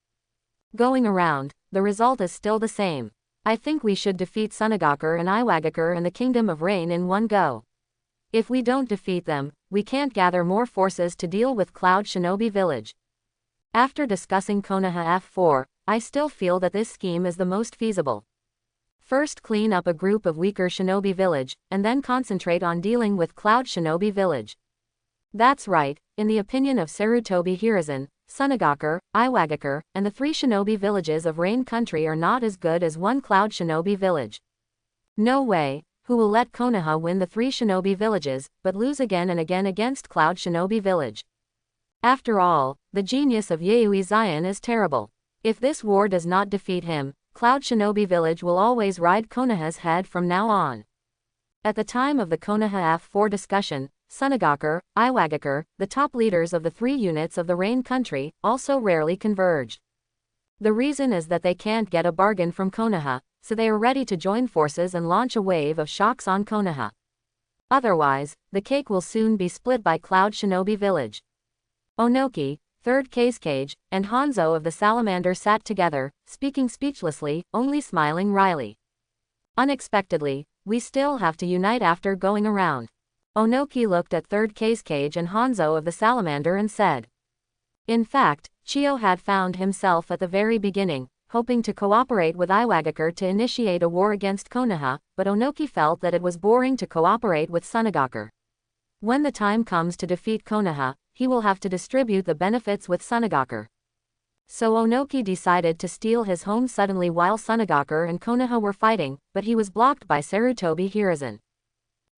Going around, the result is still the same. I think we should defeat Sunagakur and Iwagakure and the Kingdom of Rain in one go. If we don't defeat them, we can't gather more forces to deal with Cloud Shinobi village. After discussing Konoha F4, I still feel that this scheme is the most feasible. First clean up a group of weaker Shinobi village, and then concentrate on dealing with Cloud Shinobi village. That's right, in the opinion of Sarutobi Hiruzen, Sunagakur, Iwagakure, and the 3 Shinobi villages of Rain Country are not as good as one Cloud Shinobi village. No way, who will let Konoha win the 3 Shinobi villages, but lose again and again against Cloud Shinobi village? After all, the genius of Yayoi Zion is terrible. If this war does not defeat him, Cloud Shinobi village will always ride Konoha's head from now on. At the time of the Konoha F4 discussion, Sunagakur, Iwagakure, the top leaders of the 3 units of the Rain Country, also rarely converged. The reason is that they can't get a bargain from Konoha, so they are ready to join forces and launch a wave of shocks on Konoha. Otherwise, the cake will soon be split by Cloud Shinobi village. Onoki, 3rd Cage, and Hanzo of the Salamander sat together, speaking speechlessly, only smiling wryly. Unexpectedly, we still have to unite after going around. Onoki looked at 3rd Cage and Hanzo of the Salamander and said. In fact, Chio had found himself at the very beginning, hoping to cooperate with Iwagakure to initiate a war against Konoha, but Onoki felt that it was boring to cooperate with Sunagakur. When the time comes to defeat Konoha, he will have to distribute the benefits with Sunagakur. So Onoki decided to steal his home suddenly while Sunagakur and Konoha were fighting, but he was blocked by Sarutobi Hiruzen.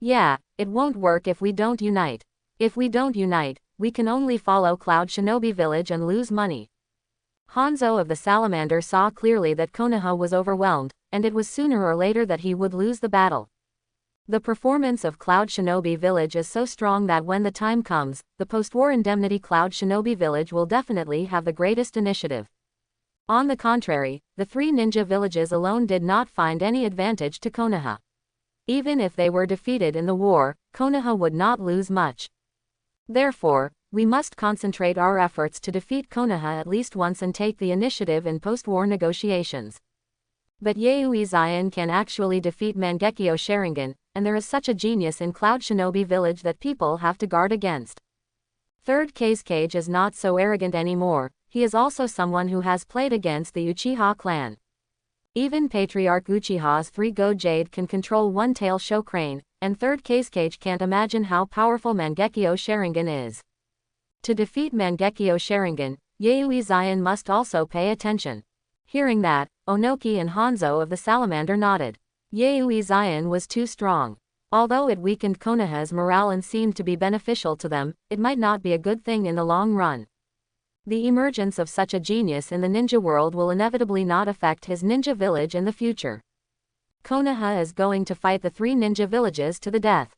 Yeah, it won't work if we don't unite. If we don't unite, we can only follow Cloud Shinobi village and lose money. Hanzo of the Salamander saw clearly that Konoha was overwhelmed, and it was sooner or later that he would lose the battle. The performance of Cloud Shinobi village is so strong that when the time comes, the post-war indemnity Cloud Shinobi village will definitely have the greatest initiative. On the contrary, the 3 ninja villages alone did not find any advantage to Konoha. Even if they were defeated in the war, Konoha would not lose much. Therefore, we must concentrate our efforts to defeat Konoha at least once and take the initiative in post-war negotiations. But Yayoi Zion can actually defeat Mangekyo Sharingan, and there is such a genius in Cloud Shinobi village that people have to guard against. 3rd Cage is not so arrogant anymore, he is also someone who has played against the Uchiha clan. Even Patriarch Uchiha's 3-Go Jade can control one-tail Sho Crane, and 3rd Cage can't imagine how powerful Mangekyo Sharingan is. To defeat Mangekyo Sharingan, Yayoi Zion must also pay attention. Hearing that, Onoki and Hanzo of the Salamander nodded. Yayoi Zion was too strong. Although it weakened Konoha's morale and seemed to be beneficial to them, it might not be a good thing in the long run. The emergence of such a genius in the ninja world will inevitably not affect his ninja village in the future. Konoha is going to fight the 3 ninja villages to the death.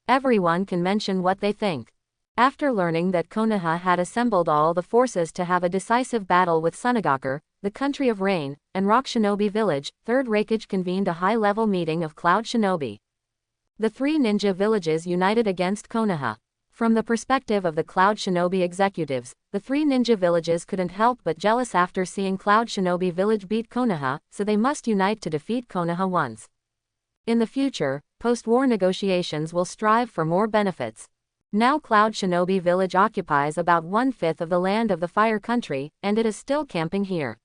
Everyone can mention what they think. After learning that Konoha had assembled all the forces to have a decisive battle with Sunagakur, the country of rain, and Rock Shinobi village, 3rd Raikage convened a high-level meeting of Cloud Shinobi. The 3 ninja villages united against Konoha. From the perspective of the Cloud Shinobi executives, the three ninja villages couldn't help but jealous after seeing Cloud Shinobi village beat Konoha, so they must unite to defeat Konoha once. In the future, post-war negotiations will strive for more benefits. Now Cloud Shinobi village occupies about 1/5 of the land of the Fire Country, and it is still camping here.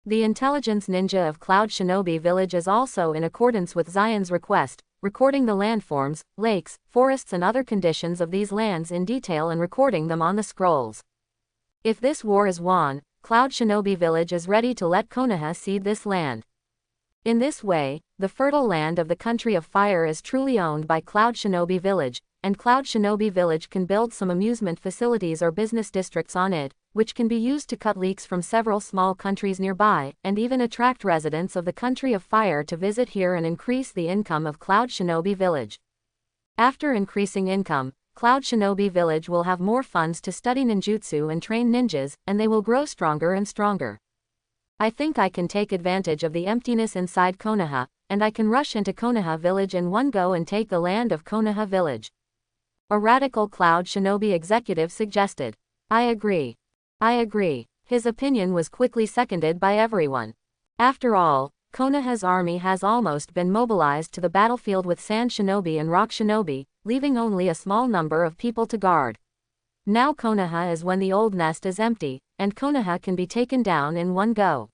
The intelligence ninja of Cloud Shinobi village is also in accordance with Zion's request, recording the landforms, lakes, forests and other conditions of these lands in detail and recording them on the scrolls. If this war is won, Cloud Shinobi village is ready to let Konoha cede this land. In this way, the fertile land of the Country of Fire is truly owned by Cloud Shinobi village, and Cloud Shinobi village can build some amusement facilities or business districts on it, which can be used to cut leaks from several small countries nearby, and even attract residents of the Country of Fire to visit here and increase the income of Cloud Shinobi village. After increasing income, Cloud Shinobi village will have more funds to study ninjutsu and train ninjas, and they will grow stronger and stronger. I think I can take advantage of the emptiness inside Konoha, and I can rush into Konoha village in one go and take the land of Konoha village. A radical Cloud Shinobi executive suggested. I agree. His opinion was quickly seconded by everyone. After all, Konoha's army has almost been mobilized to the battlefield with Sand Shinobi and Rock Shinobi, leaving only a small number of people to guard. Now Konoha is when the old nest is empty, and Konoha can be taken down in one go.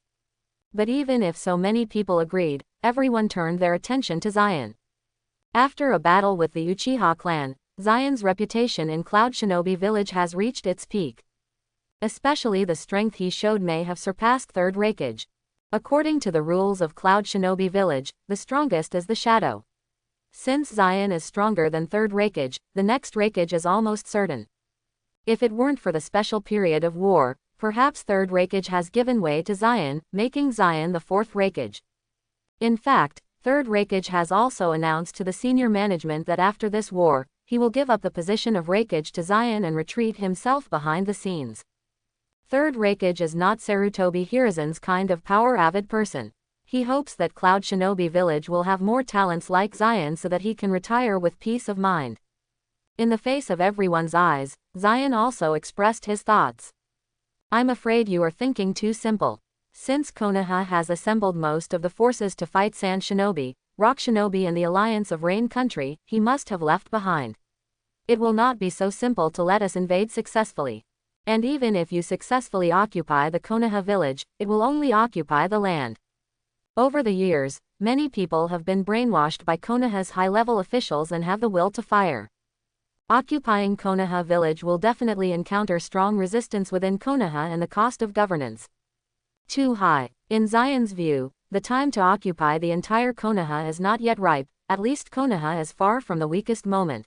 But even if so many people agreed, everyone turned their attention to Zion. After a battle with the Uchiha clan, Zion's reputation in Cloud Shinobi village has reached its peak. Especially the strength he showed may have surpassed Third Raikage. According to the rules of Cloud Shinobi village, the strongest is the shadow. Since Zion is stronger than Third Raikage, the next Raikage is almost certain. If it weren't for the special period of war, perhaps Third Raikage has given way to Zion, making Zion the Fourth Raikage. In fact, Third Raikage has also announced to the senior management that after this war, he will give up the position of Raikage to Zion and retreat himself behind the scenes. Third Raikage is not Sarutobi Hiruzen's kind of power-avid person. He hopes that Cloud Shinobi village will have more talents like Zion so that he can retire with peace of mind. In the face of everyone's eyes, Zion also expressed his thoughts. I'm afraid you are thinking too simple. Since Konoha has assembled most of the forces to fight Sand Shinobi, Rock Shinobi and the alliance of Rain Country, he must have left behind. It will not be so simple to let us invade successfully. And even if you successfully occupy the Konoha village, it will only occupy the land. Over the years, many people have been brainwashed by Konoha's high-level officials and have the will to fire. Occupying Konoha village will definitely encounter strong resistance within Konoha and the cost of governance too high. In Zion's view, the time to occupy the entire Konoha is not yet ripe, at least Konoha is far from the weakest moment.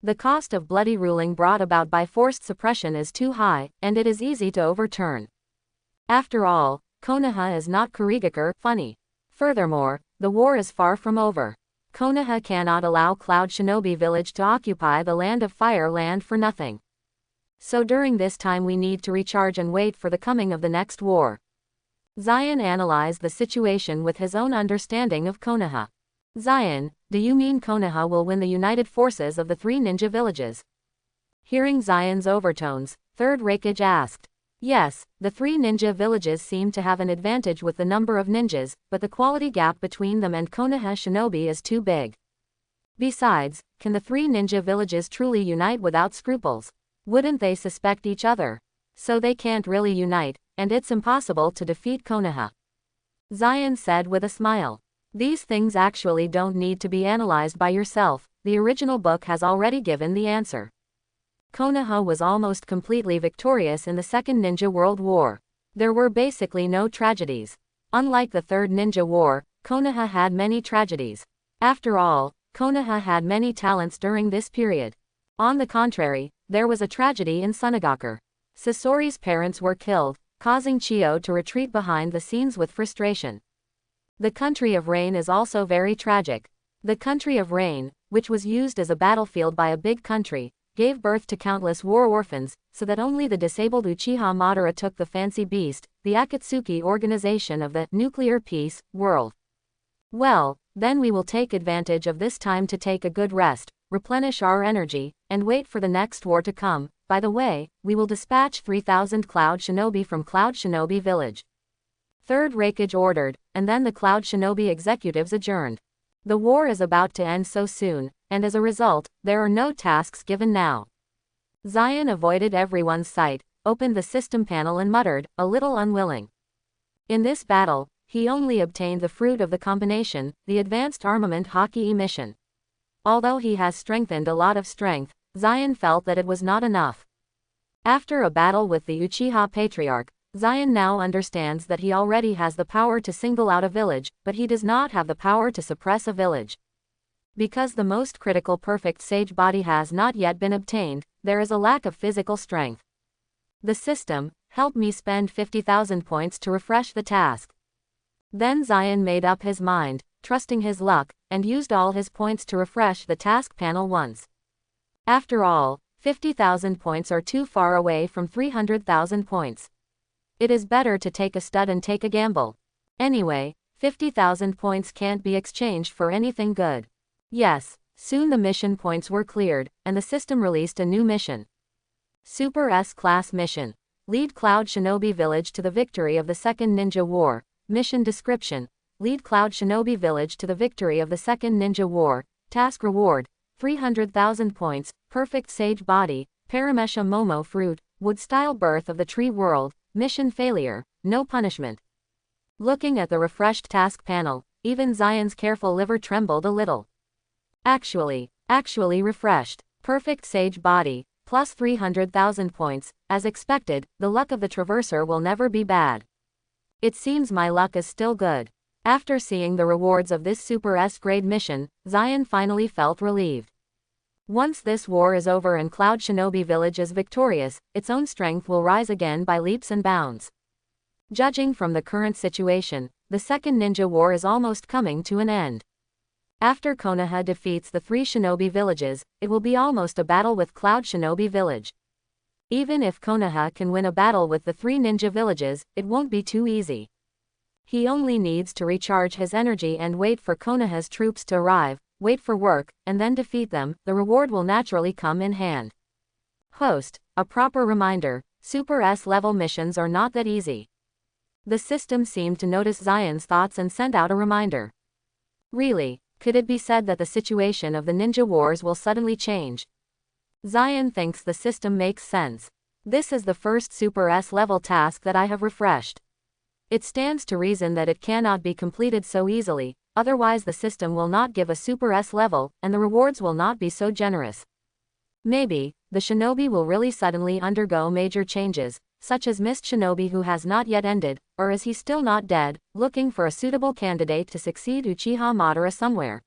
The cost of bloody ruling brought about by forced suppression is too high, and it is easy to overturn. After all, Konoha is not Kurigakure, funny. Furthermore, the war is far from over. Konoha cannot allow Cloud Shinobi village to occupy the Land of Fire land for nothing. So during this time we need to recharge and wait for the coming of the next war. Zion analyzed the situation with his own understanding of Konoha. Zion, do you mean Konoha will win the united forces of the three ninja villages? Hearing Zion's overtones, Third Raikage asked. Yes, the three ninja villages seem to have an advantage with the number of ninjas, but the quality gap between them and Konoha Shinobi is too big. Besides, can the three ninja villages truly unite without scruples? Wouldn't they suspect each other? So they can't really unite, and it's impossible to defeat Konoha. Zion said with a smile. These things actually don't need to be analyzed by yourself, the original book has already given the answer. Konoha was almost completely victorious in the Second Ninja World War. There were basically no tragedies. Unlike the Third Ninja War, Konoha had many tragedies. After all, Konoha had many talents during this period. On the contrary, there was a tragedy in Sunagakure. Sasori's parents were killed, causing Chiyo to retreat behind the scenes with frustration. The Country of Rain is also very tragic. The Country of Rain, which was used as a battlefield by a big country, gave birth to countless war orphans, so that only the disabled Uchiha Madara took the fancy beast, the Akatsuki organization of the nuclear peace world. Well, then we will take advantage of this time to take a good rest, replenish our energy, and wait for the next war to come. By the way, we will dispatch 3,000 Cloud Shinobi from Cloud Shinobi Village. Third Raikage ordered, and then the Cloud Shinobi executives adjourned. The war is about to end so soon, and as a result, there are no tasks given now. Zion avoided everyone's sight, opened the system panel and muttered, a little unwilling. In this battle, he only obtained the fruit of the combination, the advanced armament Haki emission. Although he has strengthened a lot of strength, Zion felt that it was not enough. After a battle with the Uchiha Patriarch, Zion now understands that he already has the power to single out a village, but he does not have the power to suppress a village. Because the most critical perfect sage body has not yet been obtained, there is a lack of physical strength. The system, help me spend 50,000 points to refresh the task. Then Zion made up his mind, trusting his luck, and used all his points to refresh the task panel once. After all, 50,000 points are too far away from 300,000 points. It is better to take a stud and take a gamble. Anyway, 50,000 points can't be exchanged for anything good. Yes, soon the mission points were cleared, and the system released a new mission. Super S-Class Mission. Lead Cloud Shinobi Village to the victory of the Second Ninja War. Mission Description. Lead Cloud Shinobi Village to the victory of the Second Ninja War. Task Reward. 300,000 points, Perfect Sage Body, Paramesha Momo Fruit, Wood-Style Birth of the Tree World. Mission Failure, no punishment. Looking at the refreshed task panel, even Zion's careful liver trembled a little. Actually refreshed. Perfect Sage Body, plus 300,000 points. As expected, the luck of the Traverser will never be bad. It seems my luck is still good. After seeing the rewards of this Super S-grade mission, Zion finally felt relieved. Once this war is over and Cloud Shinobi Village is victorious, its own strength will rise again by leaps and bounds. Judging from the current situation, the Second Ninja War is almost coming to an end. After Konoha defeats the 3 Shinobi villages, it will be almost a battle with Cloud Shinobi Village. Even if Konoha can win a battle with the 3 ninja villages, it won't be too easy. He only needs to recharge his energy and wait for Konoha's troops to arrive, wait for work, and then defeat them. The reward will naturally come in hand. Host, a proper reminder, Super S-level missions are not that easy. The system seemed to notice Zion's thoughts and sent out a reminder. Really, could it be said that the situation of the ninja wars will suddenly change? Zion thinks the system makes sense. This is the first Super S-level task that I have refreshed. It stands to reason that it cannot be completed so easily, otherwise the system will not give a Super S level, and the rewards will not be so generous. Maybe, the shinobi will really suddenly undergo major changes, such as Mist Shinobi who has not yet ended, or is he still not dead, looking for a suitable candidate to succeed Uchiha Madara somewhere.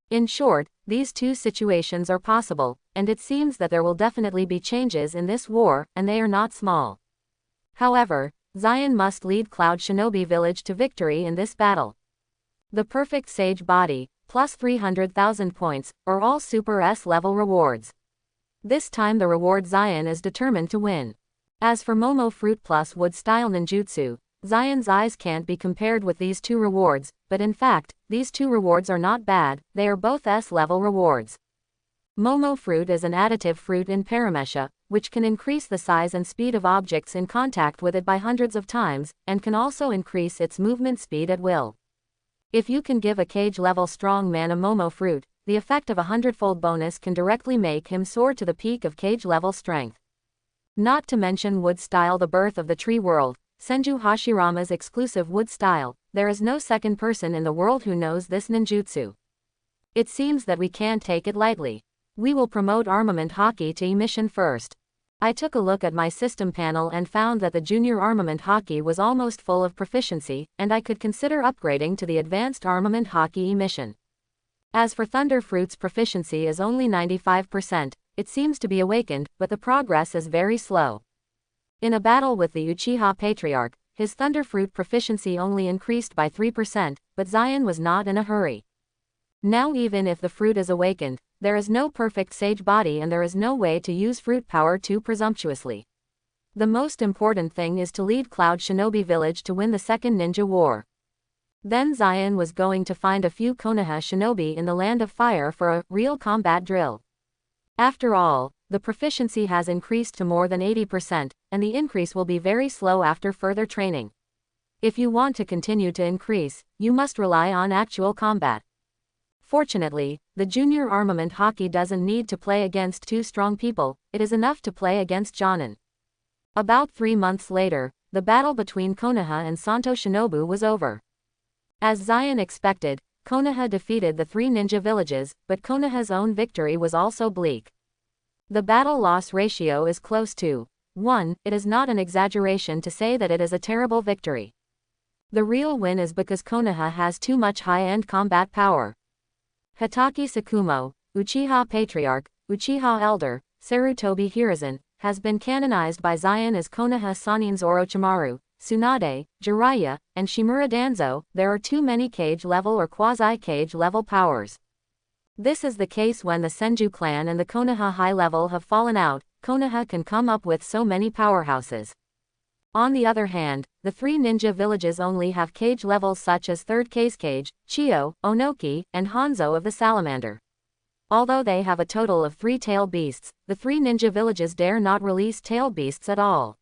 In short, these two situations are possible, and it seems that there will definitely be changes in this war, and they are not small. However, Zion must lead Cloud Shinobi Village to victory in this battle. The Perfect Sage Body, plus 300,000 points, are all Super S-level rewards. This time the reward Zion is determined to win. As for Momo Fruit plus Wood-Style Ninjutsu, Zion's eyes can't be compared with these two rewards, but in fact, these two rewards are not bad, they are both S-level rewards. Momo Fruit is an additive fruit in Paramesha, which can increase the size and speed of objects in contact with it by hundreds of times, and can also increase its movement speed at will. If you can give a cage-level strong man a Momo Fruit, the effect of a 100-fold bonus can directly make him soar to the peak of cage-level strength. Not to mention Wood-Style, the birth of the tree world, Senju Hashirama's exclusive Wood-Style, there is no second person in the world who knows this ninjutsu. It seems that we can't take it lightly. We will promote armament Haki to emission first. I took a look at my system panel and found that the junior armament Haki was almost full of proficiency, and I could consider upgrading to the advanced armament Haki emission. As for Thunder Fruit's proficiency is only 95%, it seems to be awakened, but the progress is very slow. In a battle with the Uchiha Patriarch, his Thunder Fruit proficiency only increased by 3%, but Zion was not in a hurry. Now even if the fruit is awakened, there is no perfect sage body and there is no way to use fruit power too presumptuously. The most important thing is to lead Cloud Shinobi Village to win the Second Ninja War. Then Zion was going to find a few Konoha shinobi in the Land of Fire for a real combat drill. After all, the proficiency has increased to more than 80%, and the increase will be very slow after further training. If you want to continue to increase, you must rely on actual combat. Fortunately, the junior armament hockey doesn't need to play against two strong people, it is enough to play against Jonin. About 3 months later, the battle between Konoha and Santo Shinobu was over. As Zion expected, Konoha defeated the 3 ninja villages, but Konoha's own victory was also bleak. The battle-loss ratio is close to 1. It is not an exaggeration to say that it is a terrible victory. The real win is because Konoha has too much high-end combat power. Hitaki Sakumo, Uchiha Patriarch, Uchiha Elder, Sarutobi Hiruzen, has been canonized by Zion as Konoha Sannin's Orochimaru, Tsunade, Jiraiya, and Shimura Danzo. There are too many cage-level or quasi-cage-level powers. This is the case when the Senju clan and the Konoha high level have fallen out. Konoha can come up with so many powerhouses. On the other hand, the 3 ninja villages only have cage levels such as 3rd Cage, Chiyo, Onoki, and Hanzo of the Salamander. Although they have a total of 3 tail beasts, the 3 ninja villages dare not release tail beasts at all.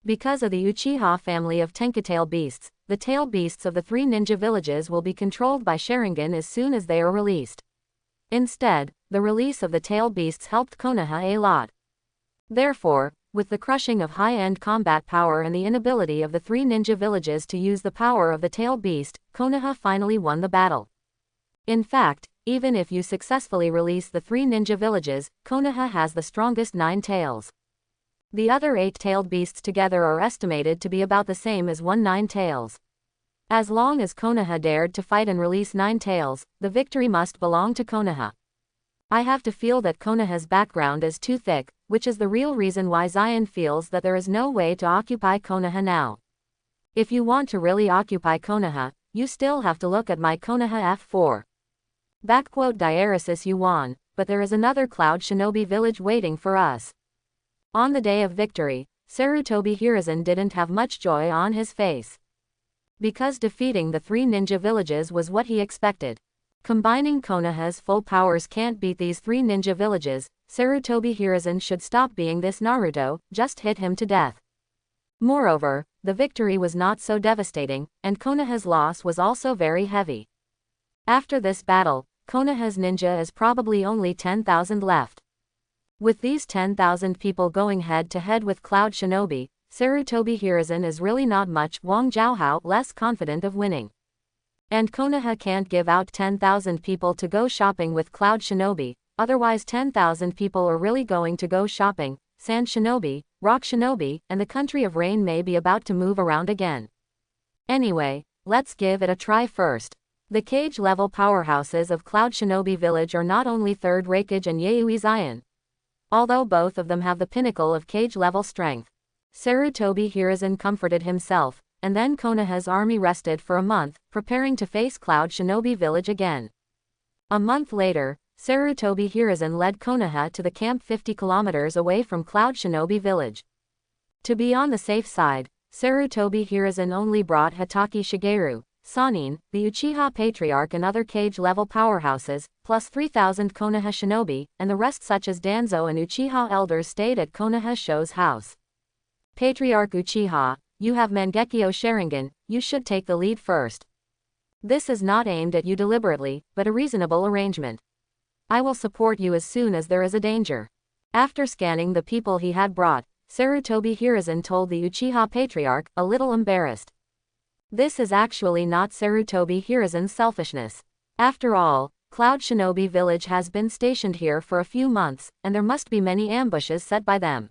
Because of the Uchiha family of Tenkatail beasts, the tail beasts of the 3 ninja villages will be controlled by Sharingan as soon as they are released. Instead, the release of the tail beasts helped Konoha a lot. Therefore, with the crushing of high-end combat power and the inability of the 3 ninja villages to use the power of the tail beast, Konoha finally won the battle. In fact, even if you successfully release the 3 ninja villages, Konoha has the strongest 9 tails. The other 8-tailed beasts together are estimated to be about the same as 9 tails. As long as Konoha dared to fight and release 9 tails, the victory must belong to Konoha. I have to feel that Konoha's background is too thick, which is the real reason why Zion feels that there is no way to occupy Konoha now. If you want to really occupy Konoha, you still have to look at my Konoha F4. Diaresis Yuan, but there is another Cloud Shinobi village waiting for us. On the day of victory, Sarutobi Hiruzen didn't have much joy on his face. Because defeating the 3 ninja villages was what he expected. Combining Konoha's full powers can't beat these 3 ninja villages. Sarutobi Hiruzen should stop being this Naruto, just hit him to death. Moreover, the victory was not so devastating, and Konoha's loss was also very heavy. After this battle, Konoha's ninja is probably only 10,000 left. With these 10,000 people going head-to-head with Cloud Shinobi, Sarutobi Hiruzen is really not much Wang Zhaohao less confident of winning. And Konoha can't give out 10,000 people to go shopping with Cloud Shinobi, otherwise 10,000 people are really going to go shopping. Sand Shinobi, Rock Shinobi, and the country of rain may be about to move around again. Anyway, let's give it a try first. The cage-level powerhouses of Cloud Shinobi Village are not only 3rd Raikage and Yayoi Zion. Although both of them have the pinnacle of cage-level strength. Sarutobi Hiruzen comforted himself, and then Konoha's army rested for a month, preparing to face Cloud Shinobi Village again. A month later, Sarutobi Hiruzen led Konoha to the camp 50 kilometers away from Cloud Shinobi Village. To be on the safe side, Sarutobi Hiruzen only brought Hitaki Shigeru, Sannin, the Uchiha Patriarch and other cage-level powerhouses, plus 3,000 Konoha shinobi, and the rest such as Danzo and Uchiha elders stayed at Konoha Sho's house. Patriarch Uchiha, you have Mangekyo Sharingan, you should take the lead first. This is not aimed at you deliberately, but a reasonable arrangement. I will support you as soon as there is a danger. After scanning the people he had brought, Sarutobi Hiruzen told the Uchiha Patriarch, a little embarrassed. This is actually not Sarutobi Hiruzen's selfishness. After all, Cloud Shinobi Village has been stationed here for a few months, and there must be many ambushes set by them.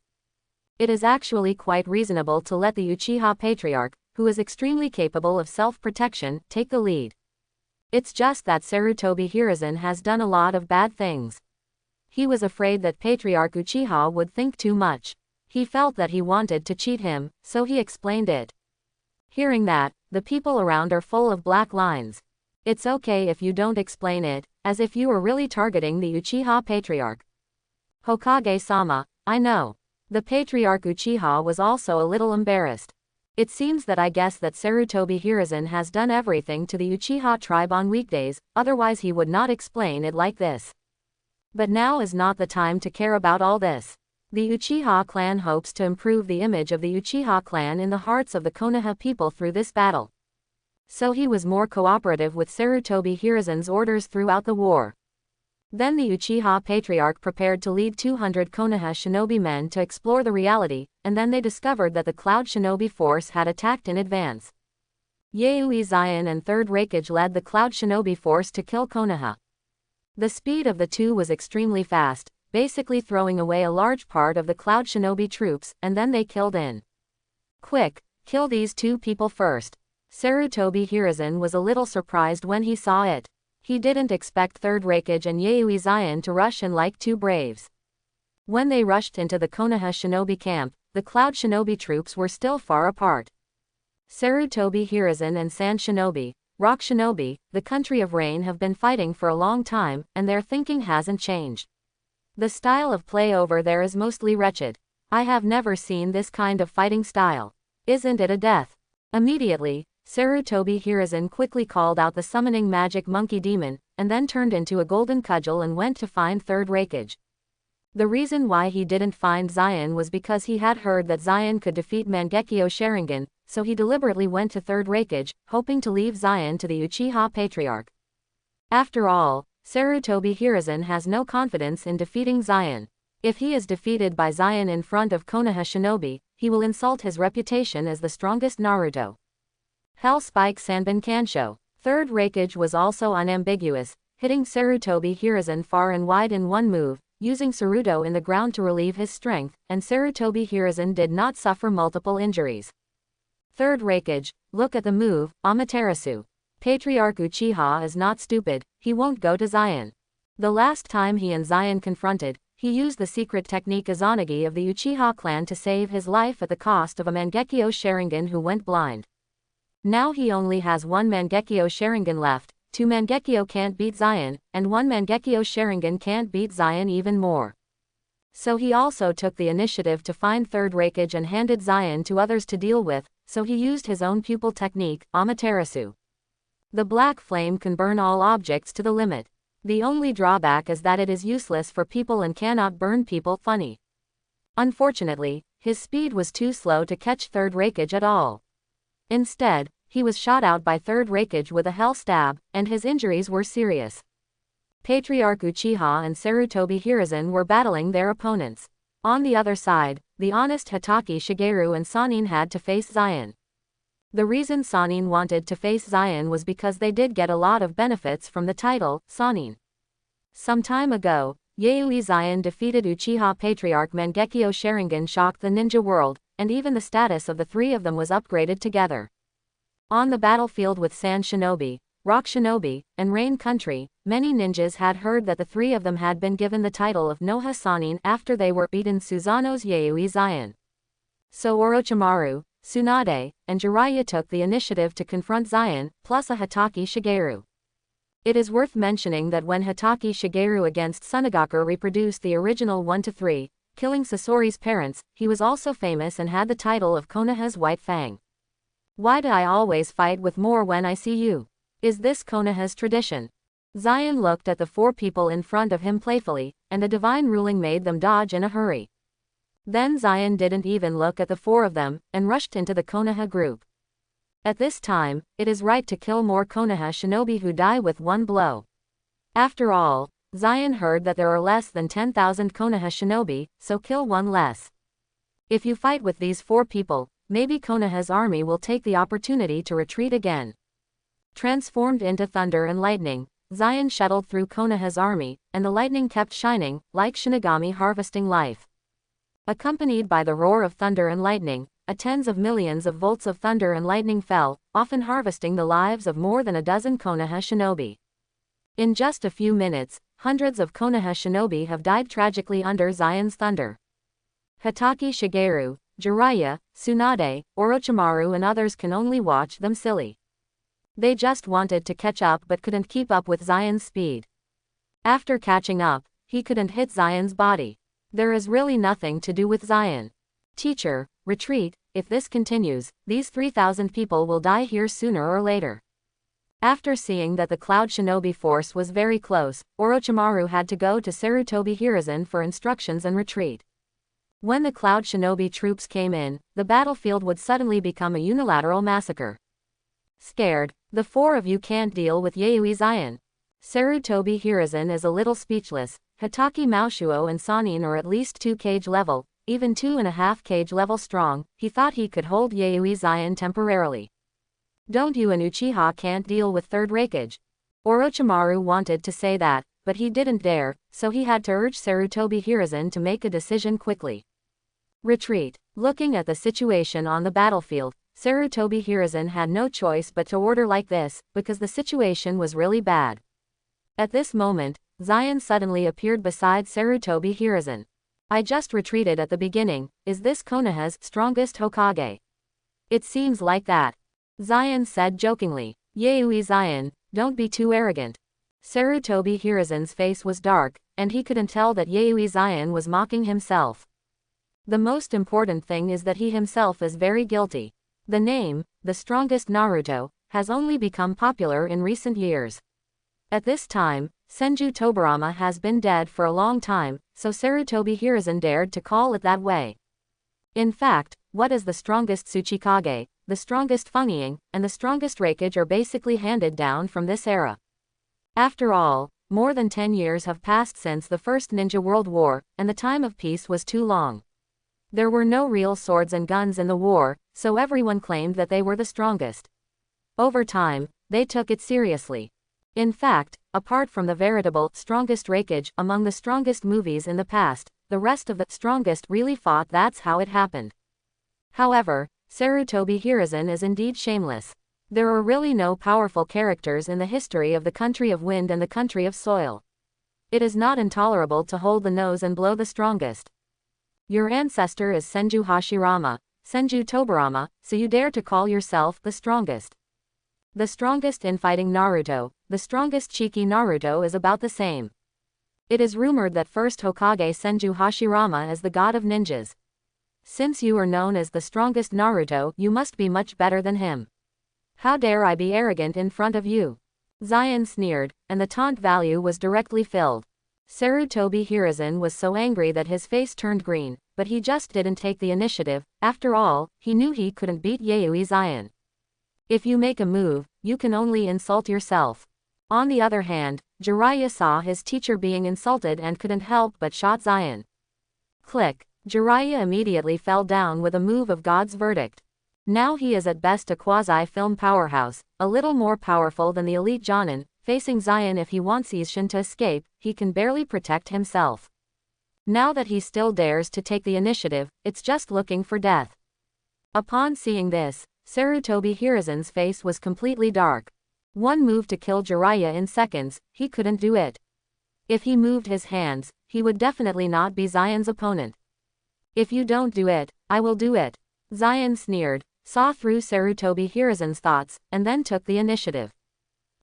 It is actually quite reasonable to let the Uchiha Patriarch, who is extremely capable of self-protection, take the lead. It's just that Sarutobi Hiruzen has done a lot of bad things. He was afraid that Patriarch Uchiha would think too much. He felt that he wanted to cheat him, so he explained it. Hearing that, the people around are full of black lines. It's okay if you don't explain it, as if you were really targeting the Uchiha Patriarch. Hokage-sama, I know. The Patriarch Uchiha was also a little embarrassed. It seems that I guess that Sarutobi Hiruzen has done everything to the Uchiha tribe on weekdays, otherwise he would not explain it like this. But now is not the time to care about all this. The Uchiha clan hopes to improve the image of the Uchiha clan in the hearts of the Konoha people through this battle. So he was more cooperative with Sarutobi Hiruzen's orders throughout the war. Then the Uchiha Patriarch prepared to lead 200 Konoha shinobi men to explore the reality, and then they discovered that the Cloud Shinobi force had attacked in advance. Yaoi Zion and 3rd Raikage led the Cloud Shinobi force to kill Konoha. The speed of the two was extremely fast, basically throwing away a large part of the Cloud Shinobi troops, and then they killed in. Quick, kill these two people first. Sarutobi Hiruzen was a little surprised when he saw it. He didn't expect 3rd Raikage and Yaoi Zion to rush in like two braves. When they rushed into the Konoha shinobi camp, the Cloud Shinobi troops were still far apart. Sarutobi Hiruzen and Sand Shinobi, Rock Shinobi, the country of rain have been fighting for a long time, and their thinking hasn't changed. The style of play over there is mostly wretched. I have never seen this kind of fighting style. Isn't it a death? Immediately, Sarutobi Hiruzen quickly called out the summoning magic monkey demon, and then turned into a golden cudgel and went to find 3rd Raikage. The reason why he didn't find Zion was because he had heard that Zion could defeat Mangekyo Sharingan, so he deliberately went to 3rd Raikage, hoping to leave Zion to the Uchiha Patriarch. After all, Sarutobi Hiruzen has no confidence in defeating Zion. If he is defeated by Zion in front of Konoha Shinobi, he will insult his reputation as the strongest Naruto. Hell Spike Sanbin Kansho. 3rd Raikage was also unambiguous, hitting Sarutobi Hiruzen far and wide in one move, using Saruto in the ground to relieve his strength, and Sarutobi Hiruzen did not suffer multiple injuries. 3rd Raikage, look at the move, Amaterasu. Patriarch Uchiha is not stupid, he won't go to Zion. The last time he and Zion confronted, he used the secret technique Izanagi of the Uchiha clan to save his life at the cost of a Mangekyo Sharingan who went blind. Now he only has one Mangekyo Sharingan left, 2 Mangekyo can't beat Zion, and 1 Mangekyo Sharingan can't beat Zion even more. So he also took the initiative to find 3rd Raikage and handed Zion to others to deal with, so he used his own pupil technique, Amaterasu. The black flame can burn all objects to the limit. The only drawback is that it is useless for people and cannot burn people funny. Unfortunately, his speed was too slow to catch 3rd Raikage at all. Instead, he was shot out by 3rd Raikage with a hell stab, and his injuries were serious. Patriarch Uchiha and Sarutobi Hiruzen were battling their opponents. On the other side, the honest Hitaki Shigeru and Sannin had to face Zion. The reason Sannin wanted to face Zion was because they did get a lot of benefits from the title, Sannin. Some time ago, Yaoi Zion defeated Uchiha Patriarch Mangekyo Sharingan shocked the ninja world, and even the status of the three of them was upgraded together. On the battlefield with Sand Shinobi, Rock Shinobi, and Rain Country, many ninjas had heard that the three of them had been given the title of Noha Sannin after they were beaten Susanoo's Yaoi Zion. So Orochimaru, Tsunade, and Jiraiya took the initiative to confront Zion, plus a Hitaki Shigeru. It is worth mentioning that when Hitaki Shigeru against Tsunagaku reproduced the original 1-3, killing Sasori's parents, he was also famous and had the title of Konoha's White Fang. Why do I always fight with more when I see you? Is this Konoha's tradition? Zion looked at the 4 people in front of him playfully, and the divine ruling made them dodge in a hurry. Then Zion didn't even look at the 4 of them, and rushed into the Konoha group. At this time, it is right to kill more Konoha shinobi who die with one blow. After all, Zion heard that there are less than 10,000 Konoha shinobi, so kill one less. If you fight with these 4 people, maybe Konoha's army will take the opportunity to retreat again. Transformed into thunder and lightning, Zion shuttled through Konoha's army, and the lightning kept shining, like Shinigami harvesting life. Accompanied by the roar of thunder and lightning, tens of millions of volts of thunder and lightning fell, often harvesting the lives of more than a dozen Konoha shinobi. In just a few minutes, hundreds of Konoha shinobi have died tragically under Zion's thunder. Hitaki Shigeru, Jiraiya, Tsunade, Orochimaru and others can only watch them silly. They just wanted to catch up but couldn't keep up with Zion's speed. After catching up, he couldn't hit Zion's body. There is really nothing to do with Zion. Teacher, retreat, if this continues, these 3,000 people will die here sooner or later. After seeing that the Cloud Shinobi force was very close, Orochimaru had to go to Sarutobi Hiruzen for instructions and retreat. When the Cloud Shinobi troops came in, the battlefield would suddenly become a unilateral massacre. Scared, the four of you can't deal with Yayoi Zion. Sarutobi Hiruzen is a little speechless. Hitaki Maoshuo and Sannin are at least 2 cage level, even 2.5 cage level strong. He thought he could hold Yayoi Zion temporarily. Don't you and Uchiha can't deal with third Raikage? Orochimaru wanted to say that, but he didn't dare, so he had to urge Sarutobi Hiruzen to make a decision quickly. Retreat. Looking at the situation on the battlefield, Sarutobi Hiruzen had no choice but to order like this, because the situation was really bad. At this moment, Zion suddenly appeared beside Sarutobi Hiruzen. I just retreated at the beginning. Is this Konoha's strongest Hokage? It seems like that. Zion said jokingly. Yayoi Zion, don't be too arrogant. Sarutobi Hiruzen's face was dark, and he couldn't tell that Yayoi Zion was mocking himself. The most important thing is that he himself is very guilty. The name, the strongest Naruto, has only become popular in recent years. At this time, Senju Tobirama has been dead for a long time, so Sarutobi Hiruzen dared to call it that way. In fact, what is the strongest Tsuchikage, the strongest Funying, and the strongest Raikage are basically handed down from this era. After all, more than 10 years have passed since the First Ninja World War, and the time of peace was too long. There were no real swords and guns in the war, so everyone claimed that they were the strongest. Over time, they took it seriously. In fact, apart from the veritable strongest Raikage among the strongest movies in the past, the rest of the strongest really fought. That's how it happened. However, Sarutobi Hiruzen is indeed shameless. There are really no powerful characters in the history of the country of wind and the country of soil. It is not intolerable to hold the nose and blow the strongest. Your ancestor is Senju Hashirama, Senju Tobirama, so you dare to call yourself the strongest. The strongest in fighting Naruto, the strongest cheeky Naruto is about the same. It is rumored that first Hokage Senju Hashirama is the god of ninjas. Since you are known as the strongest Naruto, you must be much better than him. How dare I be arrogant in front of you? Zion sneered, and the taunt value was directly filled. Sarutobi Hiruzen was so angry that his face turned green, but he just didn't take the initiative. After all, he knew he couldn't beat Yayoi Zion. If you make a move, you can only insult yourself. On the other hand, Jiraiya saw his teacher being insulted and couldn't help but shot Zion. Click. Jiraiya immediately fell down with a move of God's verdict. Now he is at best a quasi-film powerhouse, a little more powerful than the elite Jonin. Facing Zion, if he wants Isshin to escape, he can barely protect himself. Now that he still dares to take the initiative, it's just looking for death. Upon seeing this, Sarutobi Hiruzen's face was completely dark. One move to kill Jiraiya in seconds, he couldn't do it. If he moved his hands, he would definitely not be Zion's opponent. If you don't do it, I will do it. Zion sneered, saw through Sarutobi Hiruzen's thoughts, and then took the initiative.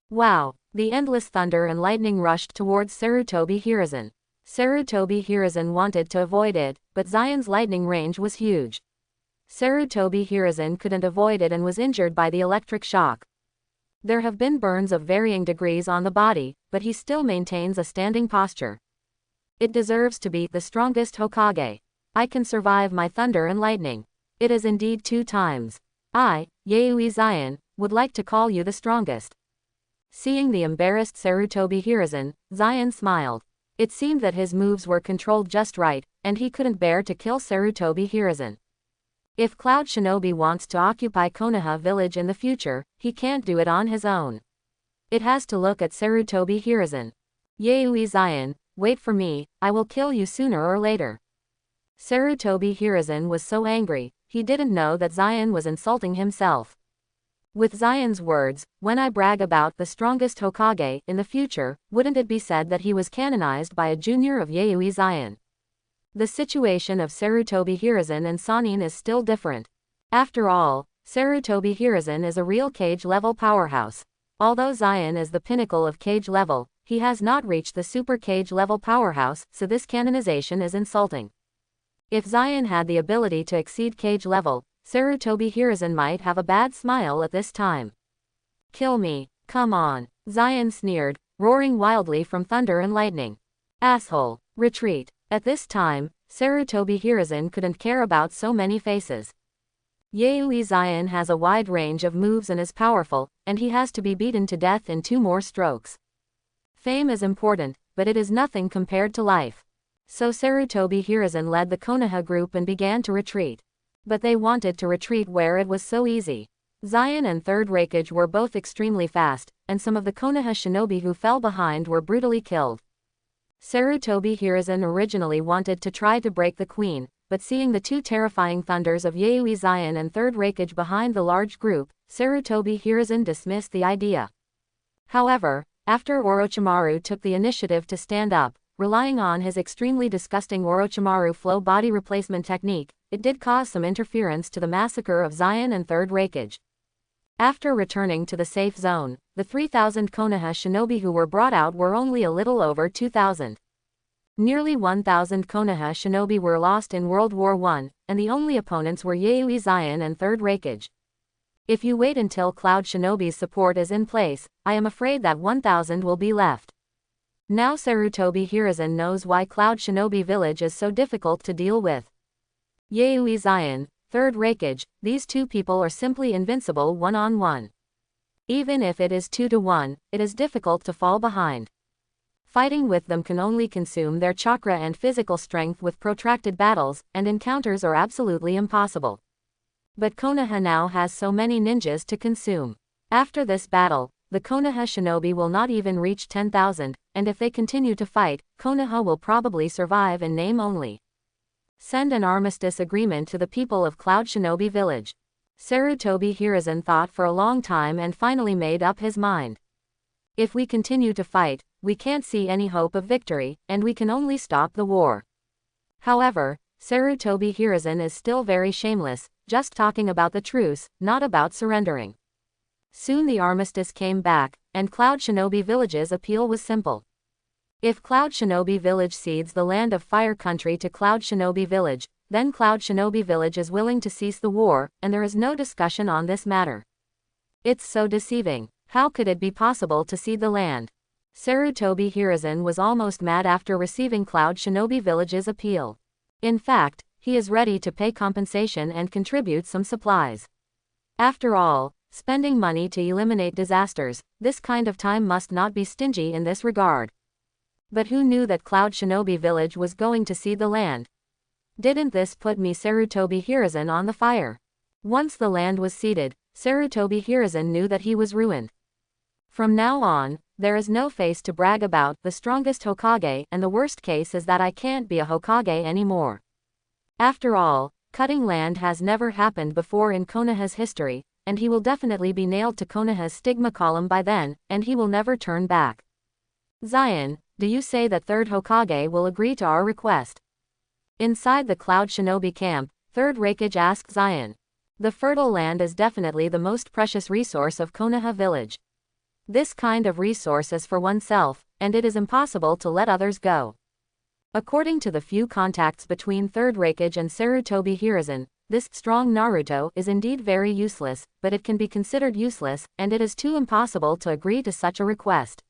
Wow! The endless thunder and lightning rushed towards Sarutobi Hiruzen. Sarutobi Hiruzen wanted to avoid it, but Zion's lightning range was huge. Sarutobi Hiruzen couldn't avoid it and was injured by the electric shock. There have been burns of varying degrees on the body, but he still maintains a standing posture. It deserves to be the strongest Hokage. I can survive my thunder and lightning. It is indeed 2 times. I, Yayoi Zion, would like to call you the strongest. Seeing the embarrassed Sarutobi Hiruzen, Zion smiled. It seemed that his moves were controlled just right, and he couldn't bear to kill Sarutobi Hiruzen. If Cloud Shinobi wants to occupy Konoha village in the future, he can't do it on his own. It has to look at Sarutobi Hiruzen. Yayoi Zion, wait for me, I will kill you sooner or later. Sarutobi Hiruzen was so angry, he didn't know that Zion was insulting himself. With Zion's words, when I brag about the strongest Hokage in the future, wouldn't it be said that he was canonized by a junior of Yayoi Zion? The situation of Sarutobi Hiruzen and Sannin is still different. After all, Sarutobi Hiruzen is a real cage level powerhouse. Although Zion is the pinnacle of cage level, he has not reached the super cage level powerhouse, so this canonization is insulting. If Zion had the ability to exceed cage level, Sarutobi Hiruzen might have a bad smile at this time. Kill me, come on, Zion sneered, roaring wildly from thunder and lightning. Asshole, retreat. At this time, Sarutobi Hiruzen couldn't care about so many faces. Yaoi Zion has a wide range of moves and is powerful, and he has to be beaten to death in 2 more strokes. Fame is important, but it is nothing compared to life. So Sarutobi Hiruzen led the Konoha group and began to retreat. But they wanted to retreat where it was so easy. Zion and Third Raikage were both extremely fast, and some of the Konoha shinobi who fell behind were brutally killed. Sarutobi Hiruzen originally wanted to try to break the queen, but seeing the 2 terrifying thunders of Yaoi Zion and Third Raikage behind the large group, Sarutobi Hiruzen dismissed the idea. However, after Orochimaru took the initiative to stand up, relying on his extremely disgusting Orochimaru flow body replacement technique, it did cause some interference to the massacre of Zion and Third Raikage. After returning to the safe zone, the 3,000 Konoha shinobi who were brought out were only a little over 2,000. Nearly 1,000 Konoha shinobi were lost in World War I, and the only opponents were Yaoi Zion and Third Raikage. If you wait until Cloud Shinobi's support is in place, I am afraid that 1,000 will be left. Now Sarutobi Hiruzen knows why Cloud Shinobi Village is so difficult to deal with. Yaoi Zion, Third Raikage, these 2 people are simply invincible one-on-one. Even if it is 2-to-1, it is difficult to fall behind. Fighting with them can only consume their chakra and physical strength with protracted battles, and encounters are absolutely impossible. But Konoha now has so many ninjas to consume. After this battle, the Konoha shinobi will not even reach 10,000, and if they continue to fight, Konoha will probably survive in name only. Send an armistice agreement to the people of Cloud Shinobi Village. Sarutobi Hiruzen thought for a long time and finally made up his mind. If we continue to fight, we can't see any hope of victory, and we can only stop the war. However, Sarutobi Hiruzen is still very shameless, just talking about the truce, not about surrendering. Soon the armistice came back, and Cloud Shinobi Village's appeal was simple. If Cloud Shinobi Village cedes the land of Fire Country to Cloud Shinobi Village, then Cloud Shinobi Village is willing to cease the war, and there is no discussion on this matter. It's so deceiving. How could it be possible to cede the land? Sarutobi Hiruzen was almost mad after receiving Cloud Shinobi Village's appeal. In fact, he is ready to pay compensation and contribute some supplies. After all, spending money to eliminate disasters, this kind of time must not be stingy in this regard. But who knew that Cloud Shinobi Village was going to cede the land? Didn't this put me Sarutobi Hiruzen on the fire? Once the land was ceded, Sarutobi Hiruzen knew that he was ruined. From now on, there is no face to brag about, the strongest Hokage, and the worst case is that I can't be a Hokage anymore. After all, cutting land has never happened before in Konoha's history, and he will definitely be nailed to Konoha's stigma column by then, and he will never turn back. Zion, do you say that Third Hokage will agree to our request? Inside the Cloud Shinobi camp, Third Raikage asked Zion. The fertile land is definitely the most precious resource of Konoha village. This kind of resource is for oneself, and it is impossible to let others go. According to the few contacts between Third Raikage and Sarutobi Hiruzen, this strong Naruto is indeed very useless, but it can be considered useless, and it is too impossible to agree to such a request.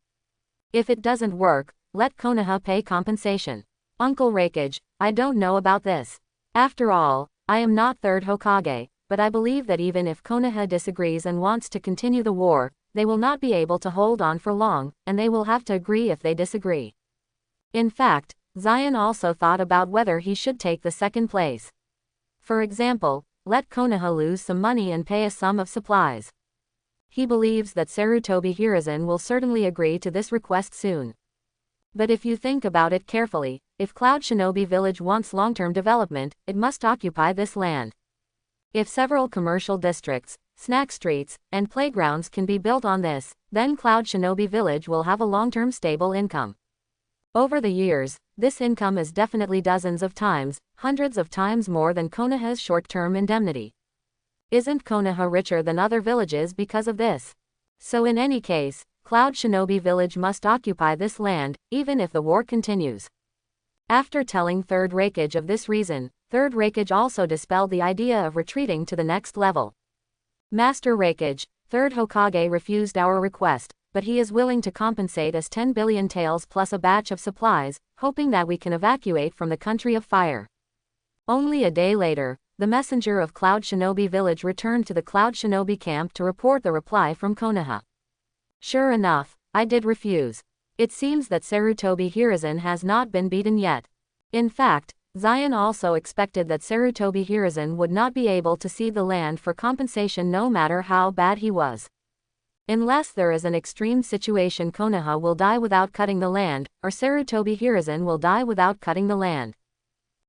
If it doesn't work, let Konoha pay compensation. Uncle Raikage, I don't know about this. After all, I am not Third Hokage, but I believe that even if Konoha disagrees and wants to continue the war, they will not be able to hold on for long, and they will have to agree if they disagree. In fact, Zion also thought about whether he should take the second place. For example, let Konoha lose some money and pay a sum of supplies. He believes that Sarutobi Hiruzen will certainly agree to this request soon. But if you think about it carefully, if Cloud Shinobi Village wants long-term development, it must occupy this land. If several commercial districts, snack streets, and playgrounds can be built on this, then Cloud Shinobi Village will have a long-term stable income. Over the years, this income is definitely dozens of times, hundreds of times more than Konoha's short-term indemnity. Isn't Konoha richer than other villages because of this? So in any case, Cloud Shinobi Village must occupy this land, even if the war continues. After telling Third Raikage of this reason, Third Raikage also dispelled the idea of retreating to the next level. Master Raikage, Third Hokage refused our request, but he is willing to compensate us 10 billion taels plus a batch of supplies, hoping that we can evacuate from the country of fire. Only a day later, the messenger of Cloud Shinobi Village returned to the Cloud Shinobi camp to report the reply from Konoha. Sure enough, I did refuse. It seems that Sarutobi Hiruzen has not been beaten yet. In fact, Zion also expected that Sarutobi Hiruzen would not be able to cede the land for compensation no matter how bad he was. Unless there is an extreme situation, Konoha will die without cutting the land, or Sarutobi Hiruzen will die without cutting the land.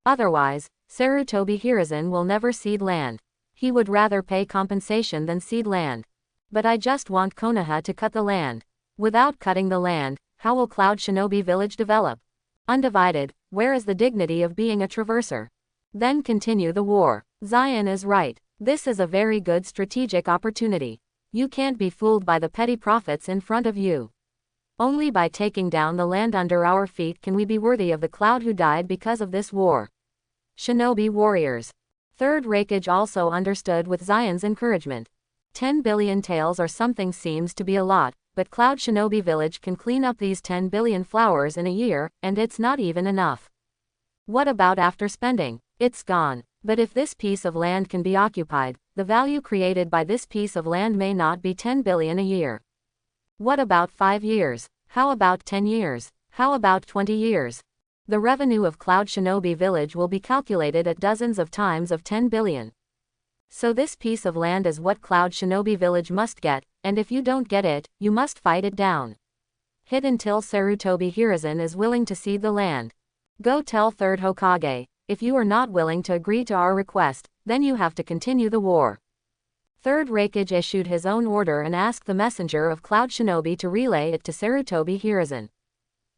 Otherwise, Sarutobi Hiruzen will never cede land. He would rather pay compensation than cede land. But I just want Konoha to cut the land. Without cutting the land, how will Cloud Shinobi Village develop? Undivided, where is the dignity of being a traverser? Then continue the war. Zion is right. This is a very good strategic opportunity. You can't be fooled by the petty profits in front of you. Only by taking down the land under our feet can we be worthy of the Cloud who died because of this war. Shinobi warriors. Third Raikage also understood with Zion's encouragement. 10 billion taels or something seems to be a lot, but Cloud Shinobi Village can clean up these 10 billion flowers in a year, and it's not even enough. What about after spending? It's gone. But if this piece of land can be occupied, the value created by this piece of land may not be 10 billion a year. What about 5 years? How about 10 years? How about 20 years? The revenue of Cloud Shinobi Village will be calculated at dozens of times of 10 billion. So this piece of land is what Cloud Shinobi Village must get, and if you don't get it, you must fight it down. Hit until Sarutobi Hiruzen is willing to cede the land. Go tell Third Hokage, if you are not willing to agree to our request, then you have to continue the war. Third Raikage issued his own order and asked the messenger of Cloud Shinobi to relay it to Sarutobi Hiruzen.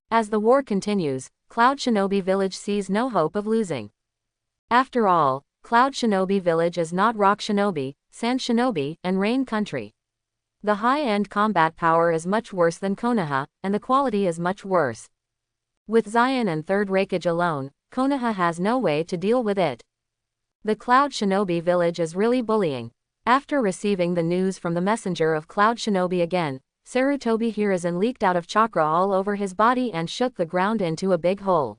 As the war continues, Cloud Shinobi Village sees no hope of losing. After all, Cloud Shinobi Village is not Rock Shinobi, Sand Shinobi, and Rain Country. The high-end combat power is much worse than Konoha, and the quality is much worse. With Zion and Third Raikage alone, Konoha has no way to deal with it. The Cloud Shinobi Village is really bullying. After receiving the news from the messenger of Cloud Shinobi again, Sarutobi Hiruzen leaked out of chakra all over his body and shook the ground into a big hole.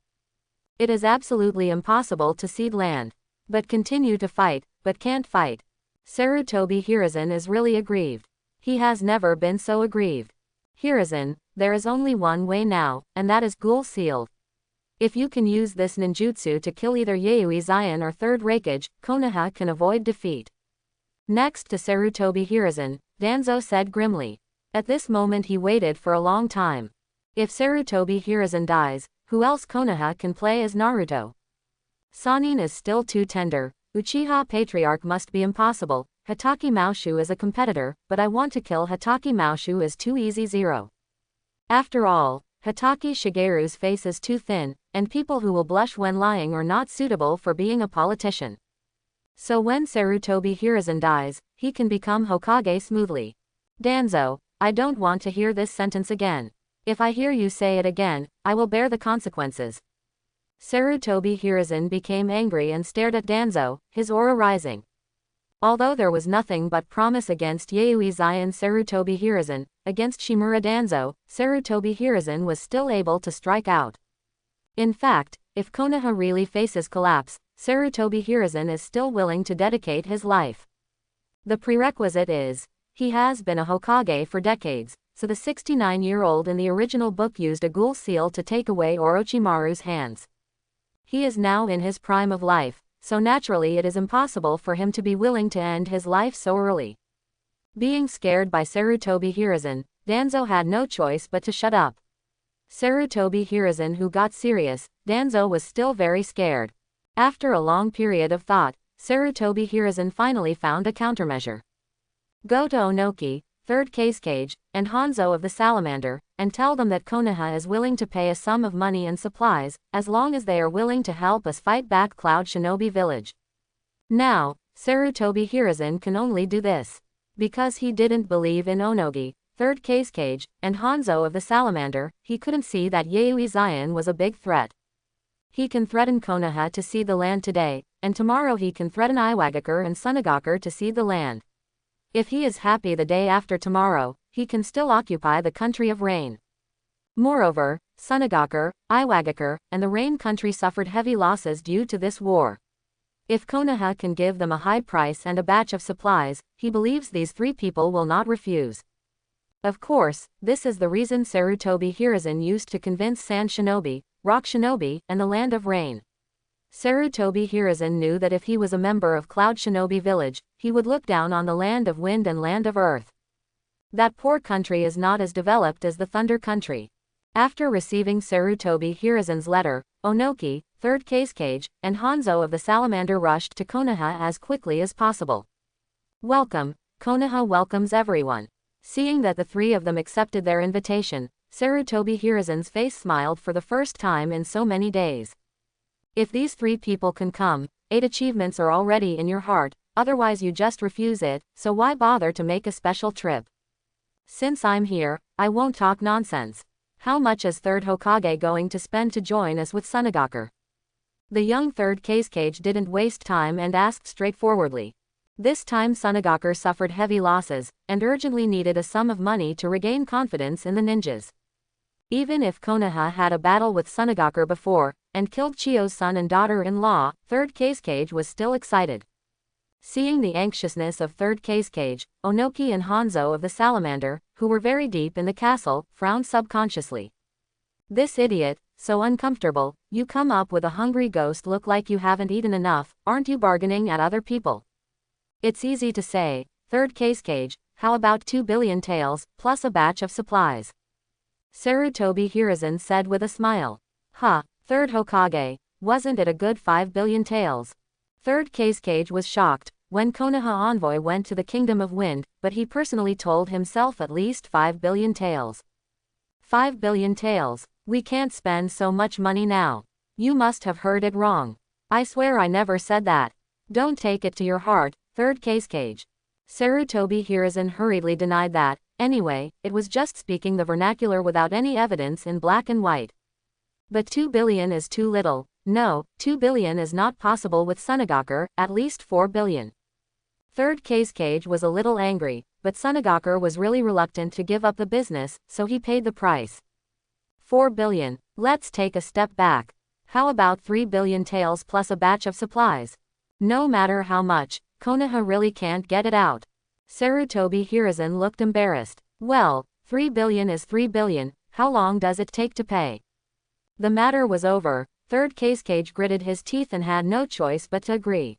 It is absolutely impossible to cede land. But continue to fight, but can't fight. Sarutobi Hiruzen is really aggrieved. He has never been so aggrieved. Hiruzen, there is only one way now, and that is Ghoul Sealed. If you can use this ninjutsu to kill either Yayoi Zion or Third Raikage, Konoha can avoid defeat. Next to Sarutobi Hiruzen, Danzo said grimly. At this moment he waited for a long time. If Sarutobi Hiruzen dies, who else Konoha can play as Naruto? Sannin is still too tender. Uchiha Patriarch must be impossible. Hatake Maoshu is a competitor, but I want to kill Hatake Maoshu is too easy. 0. After all, Hatake Shigeru's face is too thin, and people who will blush when lying are not suitable for being a politician. So when Sarutobi Hiruzen dies, he can become Hokage smoothly. Danzo, I don't want to hear this sentence again. If I hear you say it again, I will bear the consequences. Sarutobi Hiruzen became angry and stared at Danzo, his aura rising. Although there was nothing but promise against Yayoi Zion Sarutobi Hiruzen, against Shimura Danzo, Sarutobi Hiruzen was still able to strike out. In fact, if Konoha really faces collapse, Sarutobi Hiruzen is still willing to dedicate his life. The prerequisite is, he has been a Hokage for decades, so the 69-year-old in the original book used a ghoul seal to take away Orochimaru's hands. He is now in his prime of life, so naturally it is impossible for him to be willing to end his life so early. Being scared by Sarutobi Hiruzen, Danzo had no choice but to shut up. Sarutobi Hiruzen who got serious, Danzo was still very scared. After a long period of thought, Sarutobi Hiruzen finally found a countermeasure. Go to Onoki, Third Cage, and Hanzo of the Salamander, and tell them that Konoha is willing to pay a sum of money and supplies, as long as they are willing to help us fight back Cloud Shinobi Village. Now, Sarutobi Hiruzen can only do this. Because he didn't believe in Onogi, Third Cage, and Hanzo of the Salamander, he couldn't see that Yayoi Zion was a big threat. He can threaten Konoha to cede the land today, and tomorrow he can threaten Iwagakure and Sunagakure to cede the land. If he is happy the day after tomorrow, he can still occupy the country of rain. Moreover, Sunagakure, Iwagakure, and the rain country suffered heavy losses due to this war. If Konoha can give them a high price and a batch of supplies, he believes these three people will not refuse. Of course, this is the reason Sarutobi Hiruzen used to convince Sand Shinobi, Rock Shinobi, and the Land of Rain. Sarutobi Hiruzen knew that if he was a member of Cloud Shinobi Village, he would look down on the Land of Wind and Land of Earth. That poor country is not as developed as the Thunder Country. After receiving Sarutobi Hiruzen's letter, Onoki, 3rd Case, and Hanzo of the Salamander rushed to Konoha as quickly as possible. Welcome, Konoha welcomes everyone. Seeing that the three of them accepted their invitation, Sarutobi Hiruzen's face smiled for the first time in so many days. If these three people can come, 8 achievements are already in your heart, otherwise you just refuse it, so why bother to make a special trip? Since I'm here, I won't talk nonsense. How much is 3rd Hokage going to spend to join us with Sunagakure? The young 3rd Case didn't waste time and asked straightforwardly. This time Sunagakure suffered heavy losses, and urgently needed a sum of money to regain confidence in the ninjas. Even if Konoha had a battle with Sunagakure before, and killed Chiyo's son and daughter-in-law, 3rd Case was still excited. Seeing the anxiousness of 3rd Case, Onoki and Hanzo of the Salamander, who were very deep in the castle, frowned subconsciously. This idiot, so uncomfortable, you come up with a hungry ghost look like you haven't eaten enough, aren't you bargaining at other people? It's easy to say, 3rd Case, how about 2 billion taels, plus a batch of supplies? Sarutobi Hiruzen said with a smile. 3rd Hokage, wasn't it a good 5 billion taels? 3rd Case was shocked. When Konoha envoy went to the Kingdom of Wind, but he personally told himself at least 5 billion taels. 5 billion taels, we can't spend so much money now. You must have heard it wrong. I swear I never said that. Don't take it to your heart, 3rd Case. Sarutobi Hiruzen hurriedly denied that. Anyway, it was just speaking the vernacular without any evidence in black and white. But 2 billion is too little. No, 2 billion is not possible with Sunagakure, at least 4 billion. 3rd Case was a little angry, but Sunagakure was really reluctant to give up the business, so he paid the price. 4 billion, let's take a step back. How about 3 billion taels plus a batch of supplies? No matter how much, Konoha really can't get it out. Sarutobi Hiruzen looked embarrassed. Well, 3 billion is 3 billion, how long does it take to pay? The matter was over. 3rd Case gritted his teeth and had no choice but to agree.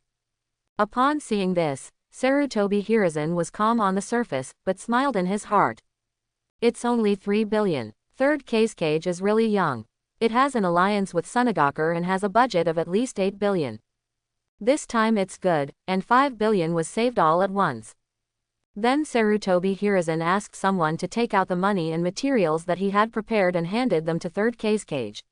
Upon seeing this, Sarutobi Hiruzen was calm on the surface, but smiled in his heart. It's only 3 billion. 3rd Case is really young. It has an alliance with Sunagakure and has a budget of at least 8 billion. This time it's good, and 5 billion was saved all at once. Then Sarutobi Hiruzen asked someone to take out the money and materials that he had prepared and handed them to 3rd Case.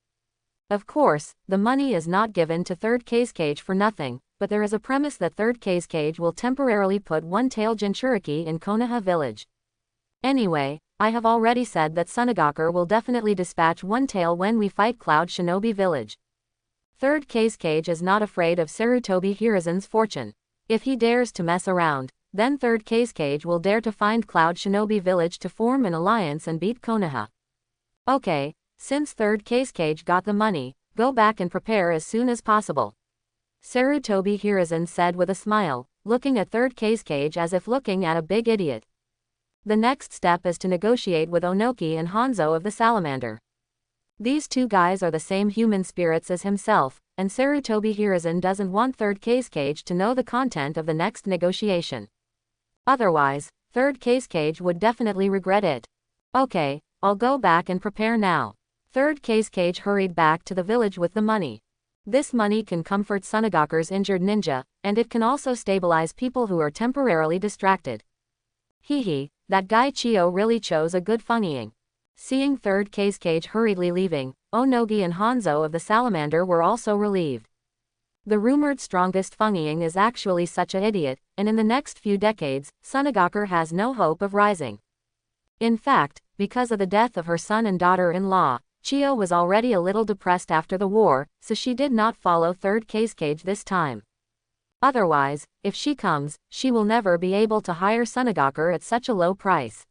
Of course, the money is not given to 3rd Case for nothing, but there is a premise that 3rd Case will temporarily put one tail Jinchuriki in Konoha village. Anyway, I have already said that Sunagakure will definitely dispatch one tail when we fight Cloud Shinobi village. 3rd Case is not afraid of Sarutobi Hiruzen's fortune. If he dares to mess around, then 3rd Case will dare to find Cloud Shinobi village to form an alliance and beat Konoha. Okay. Since 3rd Case got the money, go back and prepare as soon as possible. Sarutobi Hiruzen said with a smile, looking at 3rd Case as if looking at a big idiot. The next step is to negotiate with Onoki and Hanzo of the Salamander. These two guys are the same human spirits as himself, and Sarutobi Hiruzen doesn't want 3rd Case to know the content of the next negotiation. Otherwise, 3rd Case would definitely regret it. Okay, I'll go back and prepare now. 3rd Case hurried back to the village with the money. This money can comfort Sunagakure's injured ninja, and it can also stabilize people who are temporarily distracted. Hehe, that guy Chiyo really chose a good funnying. Seeing 3rd Case hurriedly leaving, Onogi and Hanzo of the Salamander were also relieved. The rumored strongest funnying is actually such an idiot, and in the next few decades, Sunagakure has no hope of rising. In fact, because of the death of her son and daughter-in-law, Chio was already a little depressed after the war, so she did not follow third cage this time. Otherwise, if she comes, she will never be able to hire Sunagaku at such a low price.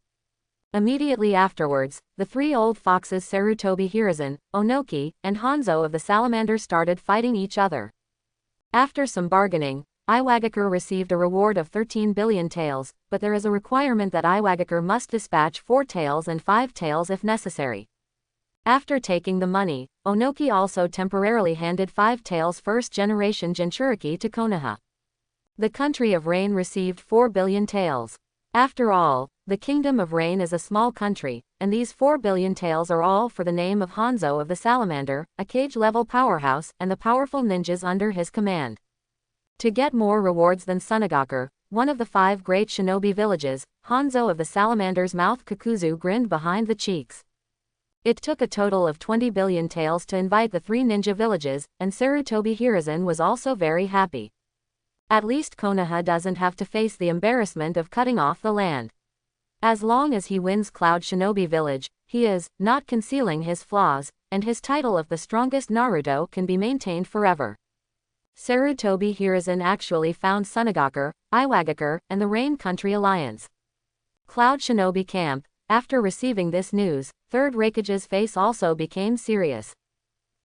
Immediately afterwards, the three old foxes Sarutobi Hiruzen, Onoki, and Hanzo of the Salamander started fighting each other. After some bargaining, Iwagakure received a reward of 13 billion taels, but there is a requirement that Iwagakure must dispatch 4 taels and 5 taels if necessary. After taking the money, Onoki also temporarily handed 5 taels first-generation Jinchuriki to Konoha. The country of Rain received 4 billion taels. After all, the Kingdom of Rain is a small country, and these 4 billion taels are all for the name of Hanzo of the Salamander, a cage-level powerhouse, and the powerful ninjas under his command. To get more rewards than Sunagaku, one of the 5 great shinobi villages, Hanzo of the Salamander's mouth Kakuzu grinned behind the cheeks. It took a total of 20 billion taels to invite the 3 ninja villages, and Sarutobi Hiruzen was also very happy. At least Konoha doesn't have to face the embarrassment of cutting off the land. As long as he wins Cloud Shinobi Village, he is not concealing his flaws, and his title of the strongest Naruto can be maintained forever. Sarutobi Hiruzen actually found Sunagaku, Iwagakure, and the Rain Country Alliance. Cloud Shinobi Camp. After receiving this news, Third Raikage's face also became serious.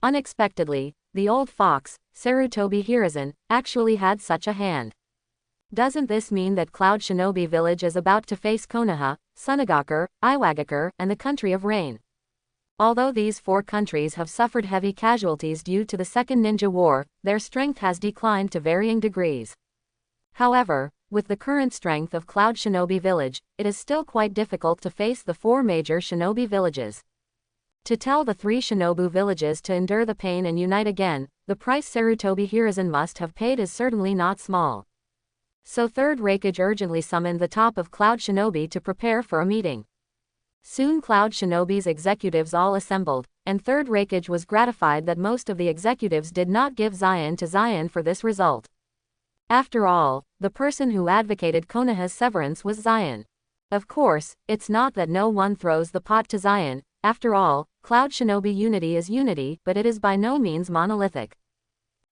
Unexpectedly, the old fox, Sarutobi Hiruzen, actually had such a hand. Doesn't this mean that Cloud Shinobi Village is about to face Konoha, Sunagaku, Iwagakure, and the country of Rain? Although these 4 countries have suffered heavy casualties due to the Second Ninja War, their strength has declined to varying degrees. However, with the current strength of Cloud Shinobi Village, it is still quite difficult to face the 4 major shinobi villages. To tell the 3 shinobu villages to endure the pain and unite again, the price Sarutobi Hiruzen must have paid is certainly not small. So Third Raikage urgently summoned the top of Cloud Shinobi to prepare for a meeting. Soon Cloud Shinobi's executives all assembled, and Third Raikage was gratified that most of the executives did not give Zion to Zion for this result. After all, the person who advocated Konoha's severance was Zion. Of course, it's not that no one throws the pot to Zion. After all, Cloud Shinobi unity is unity, but it is by no means monolithic.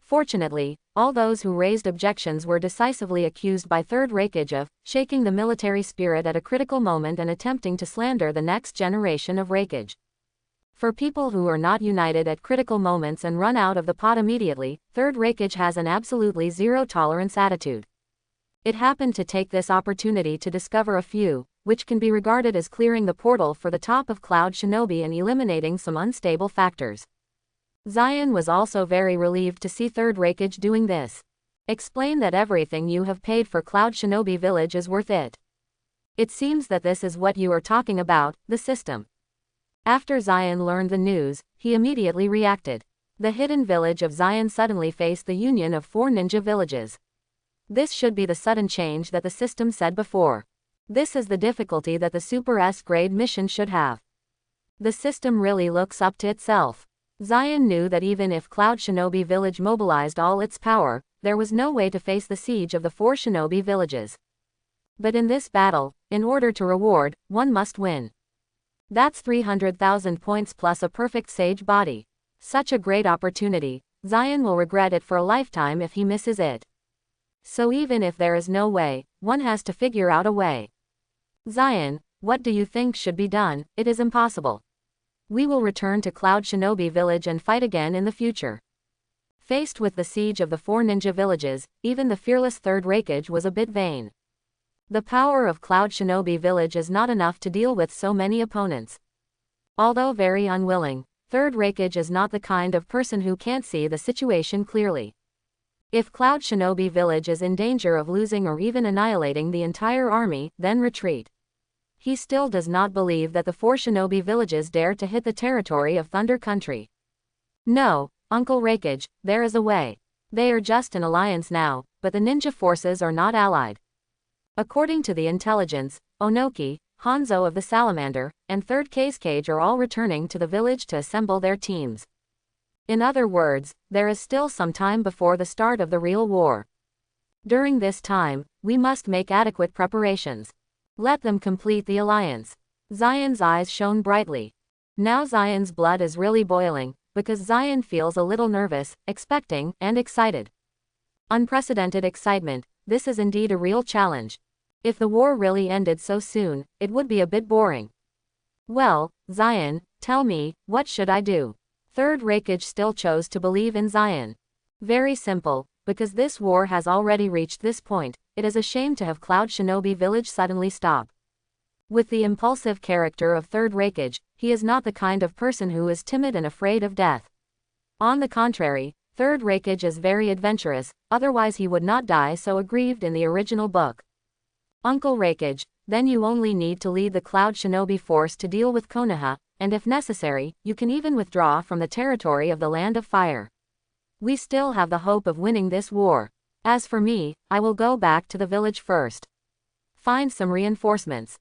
Fortunately, all those who raised objections were decisively accused by Third Raikage of shaking the military spirit at a critical moment and attempting to slander the next generation of Raikage. For people who are not united at critical moments and run out of the pot immediately, Third Raikage has an absolutely zero-tolerance attitude. It happened to take this opportunity to discover a few, which can be regarded as clearing the portal for the top of Cloud Shinobi and eliminating some unstable factors. Zion was also very relieved to see Third Raikage doing this. Explain that everything you have paid for Cloud Shinobi Village is worth it. It seems that this is what you are talking about, the system. After Zion learned the news, he immediately reacted. The hidden village of Zion suddenly faced the union of 4 ninja villages. This should be the sudden change that the system said before. This is the difficulty that the Super S-grade mission should have. The system really looks up to itself. Zion knew that even if Cloud Shinobi Village mobilized all its power, there was no way to face the siege of the 4 shinobi villages. But in this battle, in order to reward, one must win. That's 300,000 points plus a perfect sage body. Such a great opportunity, Zion will regret it for a lifetime if he misses it. So even if there is no way, one has to figure out a way. Zion, what do you think should be done? It is impossible. We will return to Cloud Shinobi Village and fight again in the future. Faced with the siege of the 4 ninja villages, even the fearless Third Raikage was a bit vain. The power of Cloud Shinobi Village is not enough to deal with so many opponents. Although very unwilling, Third Raikage is not the kind of person who can't see the situation clearly. If Cloud Shinobi Village is in danger of losing or even annihilating the entire army, then retreat. He still does not believe that the 4 shinobi villages dare to hit the territory of Thunder Country. No, Uncle Raikage, there is a way. They are just an alliance now, but the ninja forces are not allied. According to the intelligence, Onoki, Hanzo of the Salamander, and Third Cage are all returning to the village to assemble their teams. In other words, there is still some time before the start of the real war. During this time, we must make adequate preparations. Let them complete the alliance. Zion's eyes shone brightly. Now Zion's blood is really boiling, because Zion feels a little nervous, expecting, and excited. Unprecedented excitement, this is indeed a real challenge. If the war really ended so soon, it would be a bit boring. Well, Zion, tell me, what should I do? Third Reikage still chose to believe in Zion. Very simple, because this war has already reached this point, it is a shame to have Cloud Shinobi Village suddenly stop. With the impulsive character of Third Reikage, he is not the kind of person who is timid and afraid of death. On the contrary, Third Reikage is very adventurous, otherwise he would not die so aggrieved in the original book. Uncle Reikage, then you only need to lead the Cloud Shinobi force to deal with Konoha, and if necessary, you can even withdraw from the territory of the Land of Fire. We still have the hope of winning this war. As for me, I will go back to the village first. Find some reinforcements.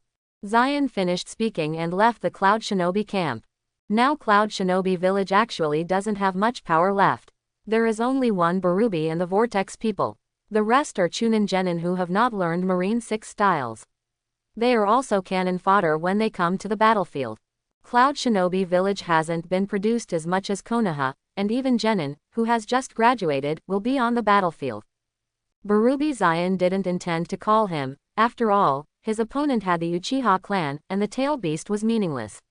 Zion finished speaking and left the Cloud Shinobi camp. Now Cloud Shinobi Village actually doesn't have much power left. There is only one Barubi and the Vortex people. The rest are Chunin Genin who have not learned Marine 6 styles. They are also cannon fodder when they come to the battlefield. Cloud Shinobi Village hasn't been produced as much as Konoha, and even Genin, who has just graduated, will be on the battlefield. Barubi Zion didn't intend to call him, after all, his opponent had the Uchiha clan, and the tail beast was meaningless.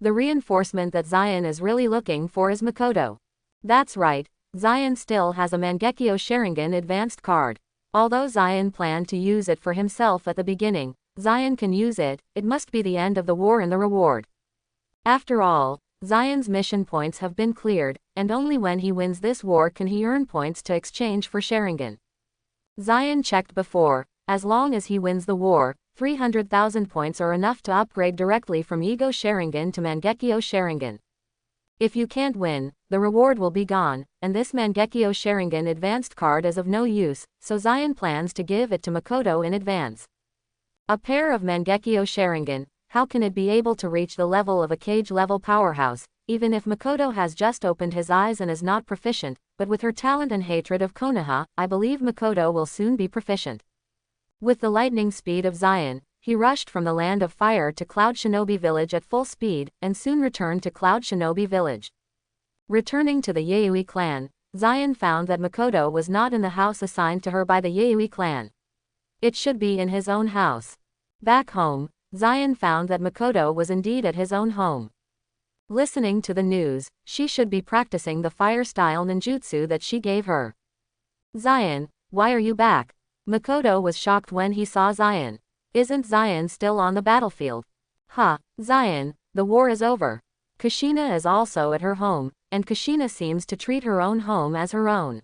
The reinforcement that Zion is really looking for is Makoto. That's right, Zion still has a Mangekyo Sharingan advanced card. Although Zion planned to use it for himself at the beginning, Zion can use it, it must be the end of the war and the reward. After all, Zion's mission points have been cleared, and only when he wins this war can he earn points to exchange for Sharingan. Zion checked before, as long as he wins the war, 300,000 points are enough to upgrade directly from Ego Sharingan to Mangekyo Sharingan. If you can't win, the reward will be gone, and this Mangekyo Sharingan advanced card is of no use, so Zion plans to give it to Makoto in advance. A pair of Mangekyo Sharingan, how can it be able to reach the level of a cage-level powerhouse, even if Makoto has just opened his eyes and is not proficient, but with her talent and hatred of Konoha, I believe Makoto will soon be proficient. With the lightning speed of Zion, he rushed from the Land of Fire to Cloud Shinobi Village at full speed, and soon returned to Cloud Shinobi Village. Returning to the Yayoi clan, Zion found that Makoto was not in the house assigned to her by the Yayoi clan. It should be in his own house. Back home, Zion found that Makoto was indeed at his own home. Listening to the news, she should be practicing the fire-style ninjutsu that she gave her. Zion, why are you back? Makoto was shocked when he saw Zion. Isn't Zion still on the battlefield? Zion, the war is over. Kushina is also at her home, and Kushina seems to treat her own home as her own.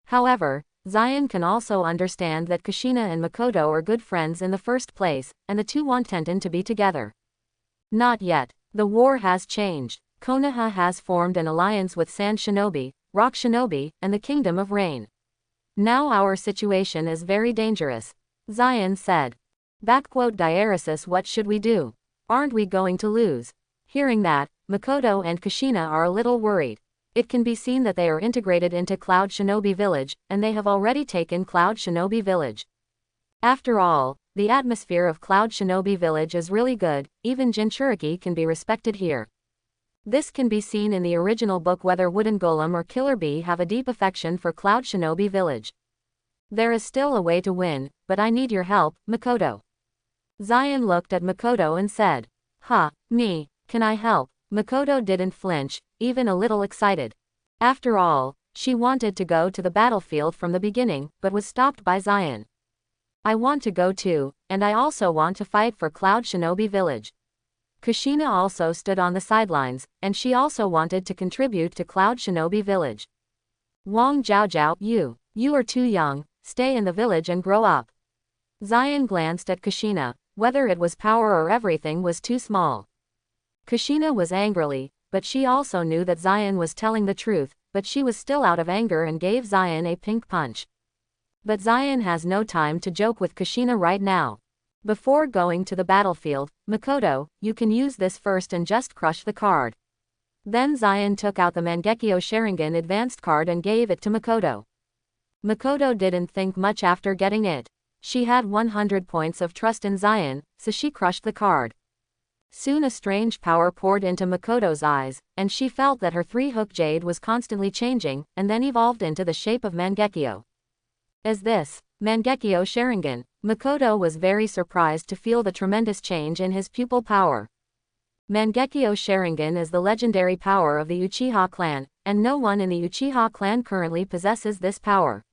However, Zion can also understand that Kushina and Makoto are good friends in the first place, and the two want Tenten to be together. Not yet. The war has changed. Konoha has formed an alliance with Sand Shinobi, Rock Shinobi, and the Kingdom of Rain. Now our situation is very dangerous. Zion said. Diaresis, what should we do? Aren't we going to lose? Hearing that, Makoto and Kushina are a little worried. It can be seen that they are integrated into Cloud Shinobi Village, and they have already taken Cloud Shinobi Village. After all, the atmosphere of Cloud Shinobi Village is really good, even Jinchuriki can be respected here. This can be seen in the original book whether Wooden Golem or Killer Bee have a deep affection for Cloud Shinobi Village. There is still a way to win, but I need your help, Makoto. Zion looked at Makoto and said, me, can I help? Makoto didn't flinch, even a little excited. After all, she wanted to go to the battlefield from the beginning, but was stopped by Zion. I want to go too, and I also want to fight for Cloud Shinobi Village. Kushina also stood on the sidelines, and she also wanted to contribute to Cloud Shinobi Village. Wang Jiaojiao, you are too young, stay in the village and grow up. Zion glanced at Kushina, whether it was power or everything was too small. Kushina was angrily, but she also knew that Zion was telling the truth, but she was still out of anger and gave Zion a pink punch. But Zion has no time to joke with Kushina right now. Before going to the battlefield, Makoto, you can use this first and just crush the card. Then Zion took out the Mangekyo Sharingan advanced card and gave it to Makoto. Makoto didn't think much after getting it. She had 100 points of trust in Zion, so she crushed the card. Soon a strange power poured into Makoto's eyes, and she felt that her three-hook jade was constantly changing, and then evolved into the shape of Mangekyo. As this, Mangekyo Sharingan, Makoto was very surprised to feel the tremendous change in his pupil power. Mangekyo Sharingan is the legendary power of the Uchiha clan, and no one in the Uchiha clan currently possesses this power.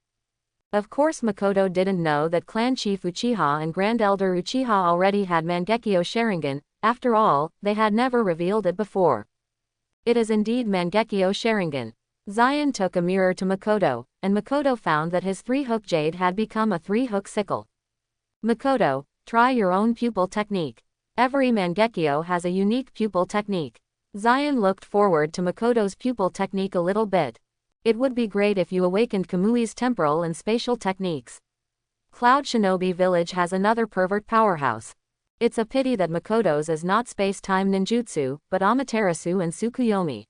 Of course Makoto didn't know that Clan Chief Uchiha and Grand Elder Uchiha already had Mangekyo Sharingan. After all, they had never revealed it before. It is indeed Mangekyo Sharingan. Zion took a mirror to Makoto, and Makoto found that his three-hook jade had become a three-hook sickle. Makoto, try your own pupil technique. Every Mangekyo has a unique pupil technique. Zion looked forward to Makoto's pupil technique a little bit. It would be great if you awakened Kamui's temporal and spatial techniques. Cloud Shinobi Village has another pervert powerhouse. It's a pity that Makoto's is not space-time ninjutsu, but Amaterasu and Tsukuyomi.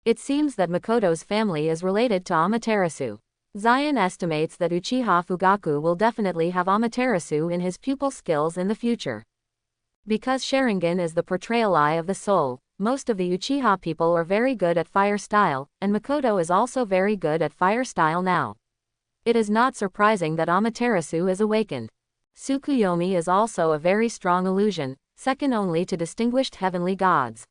It seems that Makoto's family is related to Amaterasu. Zion estimates that Uchiha Fugaku will definitely have Amaterasu in his pupil skills in the future. Because Sharingan is the portrayal eye of the soul, most of the Uchiha people are very good at fire style, and Makoto is also very good at fire style now. It is not surprising that Amaterasu is awakened. Tsukuyomi is also a very strong illusion, second only to distinguished heavenly gods.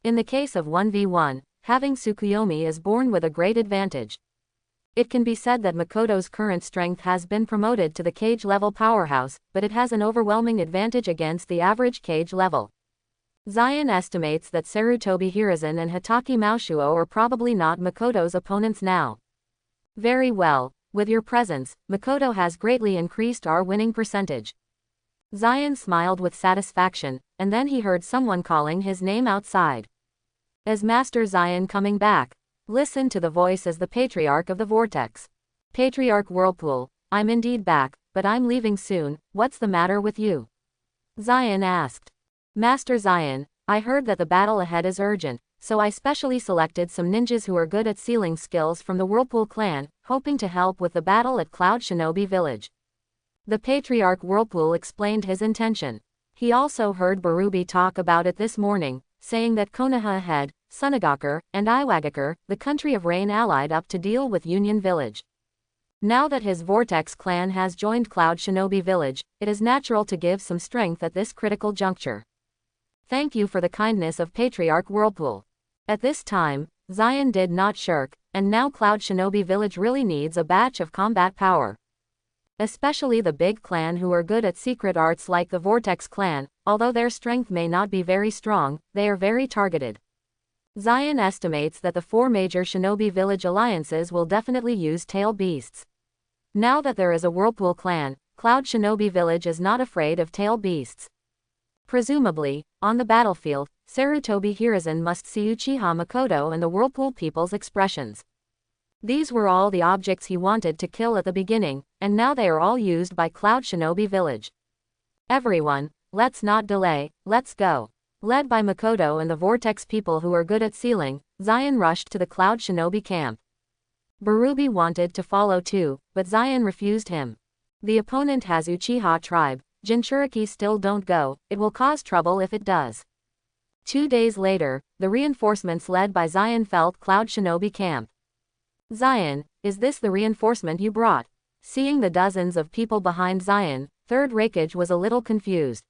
In the case of 1v1, having Tsukuyomi is born with a great advantage. It can be said that Makoto's current strength has been promoted to the cage level powerhouse, but it has an overwhelming advantage against the average cage level. Zion estimates that Sarutobi Hiruzen and Hitaki Maoshuo are probably not Makoto's opponents now. Very well. With your presence, Makoto has greatly increased our winning percentage. Zion smiled with satisfaction, and then he heard someone calling his name outside. Is Master Zion coming back? Listen to the voice as the Patriarch of the Vortex. Patriarch Whirlpool, I'm indeed back, but I'm leaving soon. What's the matter with you? Zion asked. Master Zion, I heard that the battle ahead is urgent, so I specially selected some ninjas who are good at sealing skills from the Whirlpool clan, hoping to help with the battle at Cloud Shinobi Village. The Patriarch Whirlpool explained his intention. He also heard Barubi talk about it this morning, saying that Konoha ahead, Sunagakur, and Iwagakure, the country of rain allied up to deal with Union Village. Now that his Vortex clan has joined Cloud Shinobi Village, it is natural to give some strength at this critical juncture. Thank you for the kindness of Patriarch Whirlpool. At this time, Zion did not shirk, and now Cloud Shinobi Village really needs a batch of combat power. Especially the big clan who are good at secret arts like the Vortex clan, although their strength may not be very strong, they are very targeted. Zion estimates that the 4 major Shinobi Village alliances will definitely use tail beasts. Now that there is a Whirlpool clan, Cloud Shinobi Village is not afraid of tail beasts. Presumably, on the battlefield, Sarutobi Hiruzen must see Uchiha Makoto and the Whirlpool people's expressions. These were all the objects he wanted to kill at the beginning, and now they are all used by Cloud Shinobi Village. Everyone, let's not delay, let's go. Led by Makoto and the Vortex people who are good at sealing, Zion rushed to the Cloud Shinobi camp. Barubi wanted to follow too, but Zion refused him. The opponent has Uchiha tribe. Jinchuriki still don't go, it will cause trouble if it does. 2 days later, the reinforcements led by Zion felt Cloud Shinobi camp. Zion, is this the reinforcement you brought? Seeing the dozens of people behind Zion, Third Raikage was a little confused.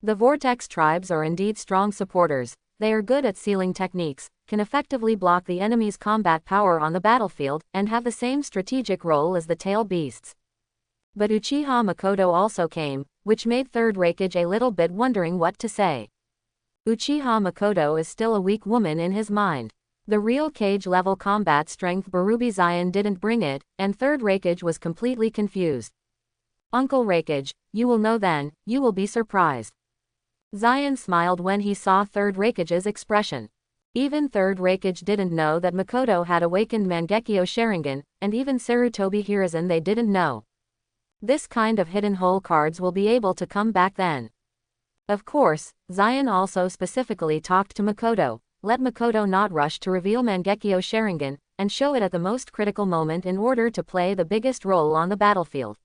The Vortex tribes are indeed strong supporters, they are good at sealing techniques, can effectively block the enemy's combat power on the battlefield, and have the same strategic role as the tail beasts. But Uchiha Makoto also came, which made Third Raikage a little bit wondering what to say. Uchiha Makoto is still a weak woman in his mind. The real cage-level combat strength Barubi Zion didn't bring it, and Third Raikage was completely confused. Uncle Raikage, you will know then, you will be surprised. Zion smiled when he saw Third Raikage's expression. Even Third Raikage didn't know that Makoto had awakened Mangekyo Sharingan, and even Sarutobi Hiruzen they didn't know. This kind of hidden hole cards will be able to come back then. Of course, Zion also specifically talked to Makoto, let Makoto not rush to reveal Mangekyo Sharingan, and show it at the most critical moment in order to play the biggest role on the battlefield.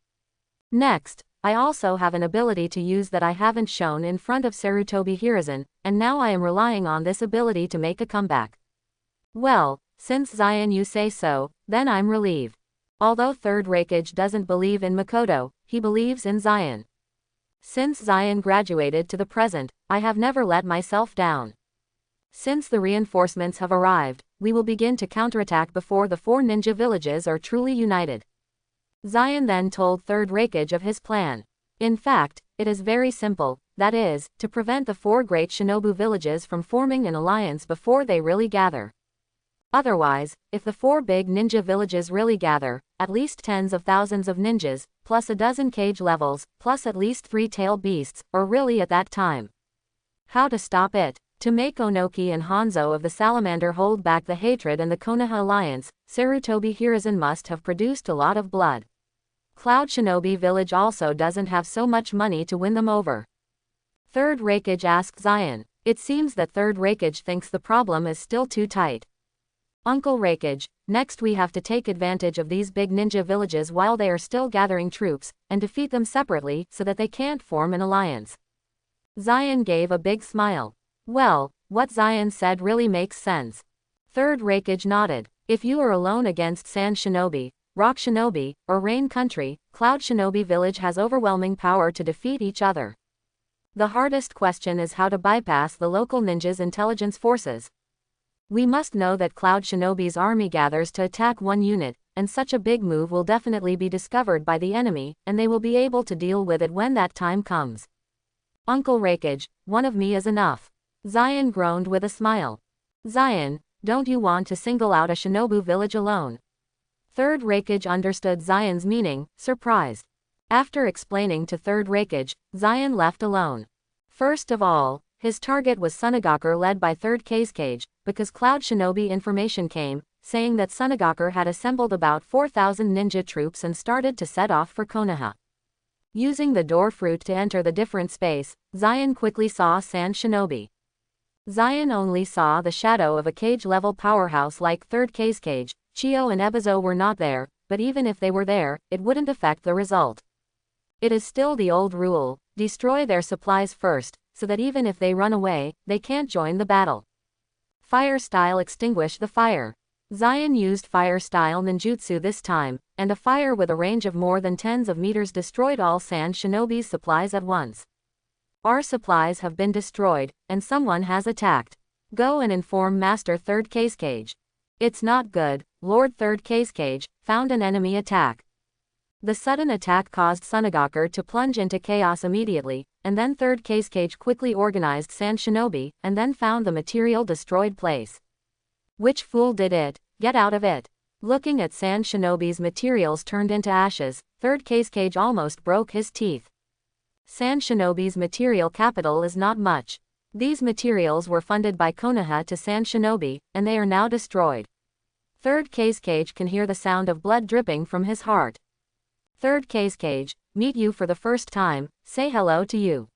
Next, I also have an ability to use that I haven't shown in front of Sarutobi Hiruzen, and now I am relying on this ability to make a comeback. Well, since Zion you say so, then I'm relieved. Although Third Raikage doesn't believe in Makoto, he believes in Zion. Since Zion graduated to the present, I have never let myself down. Since the reinforcements have arrived, we will begin to counterattack before the 4 ninja villages are truly united. Zion then told Third Raikage of his plan. In fact, it is very simple, that is, to prevent the 4 great shinobu villages from forming an alliance before they really gather. Otherwise, if the 4 big ninja villages really gather, at least tens of thousands of ninjas, plus a dozen cage levels, plus at least 3 tailed beasts, or really at that time. How to stop it? To make Onoki and Hanzo of the Salamander hold back the hatred and the Konoha alliance, Sarutobi Hiruzen must have produced a lot of blood. Cloud Shinobi Village also doesn't have so much money to win them over. Third Raikage asked Zion. It seems that Third Raikage thinks the problem is still too tight. Uncle Raikage, next we have to take advantage of these big ninja villages while they are still gathering troops, and defeat them separately so that they can't form an alliance. Zion gave a big smile. Well, what Zion said really makes sense. Third Raikage nodded. If you are alone against Sand Shinobi, Rock Shinobi, or Rain Country, Cloud Shinobi Village has overwhelming power to defeat each other. The hardest question is how to bypass the local ninjas' intelligence forces. We must know that Cloud Shinobi's army gathers to attack one unit, and such a big move will definitely be discovered by the enemy, and they will be able to deal with it when that time comes. Uncle Raikage, one of me is enough. Zion groaned with a smile. Zion, don't you want to single out a shinobu village alone? Third Raikage understood Zion's meaning, surprised. After explaining to Third Raikage, Zion left alone. First of all, his target was Sunagakur led by Third Kazekage, because Cloud Shinobi information came, saying that Sunagakur had assembled about 4,000 ninja troops and started to set off for Konoha. Using the door fruit to enter the different space, Zion quickly saw Sand Shinobi. Zion only saw the shadow of a cage-level powerhouse like Third Kazekage. Chio and Ebizo were not there, but even if they were there, it wouldn't affect the result. It is still the old rule, destroy their supplies first, so that even if they run away, they can't join the battle. Fire style extinguish the fire. Zion used fire style ninjutsu this time, and a fire with a range of more than tens of meters destroyed all Sand Shinobi's supplies at once. Our supplies have been destroyed, and someone has attacked. Go and inform Master Third Kazekage. It's not good, Lord Third Kazekage, found an enemy attack. The sudden attack caused Sunagakur to plunge into chaos immediately, and then Third Kazekage quickly organized Sand Shinobi, and then found the material destroyed place. Which fool did it? Get out of it. Looking at Sand Shinobi's materials turned into ashes, Third Kazekage almost broke his teeth. Sand Shinobi's material capital is not much. These materials were funded by Konoha to Sand Shinobi, and they are now destroyed. Third Kazekage can hear the sound of blood dripping from his heart. Third Kazekage, meet you for the first time, say hello to you.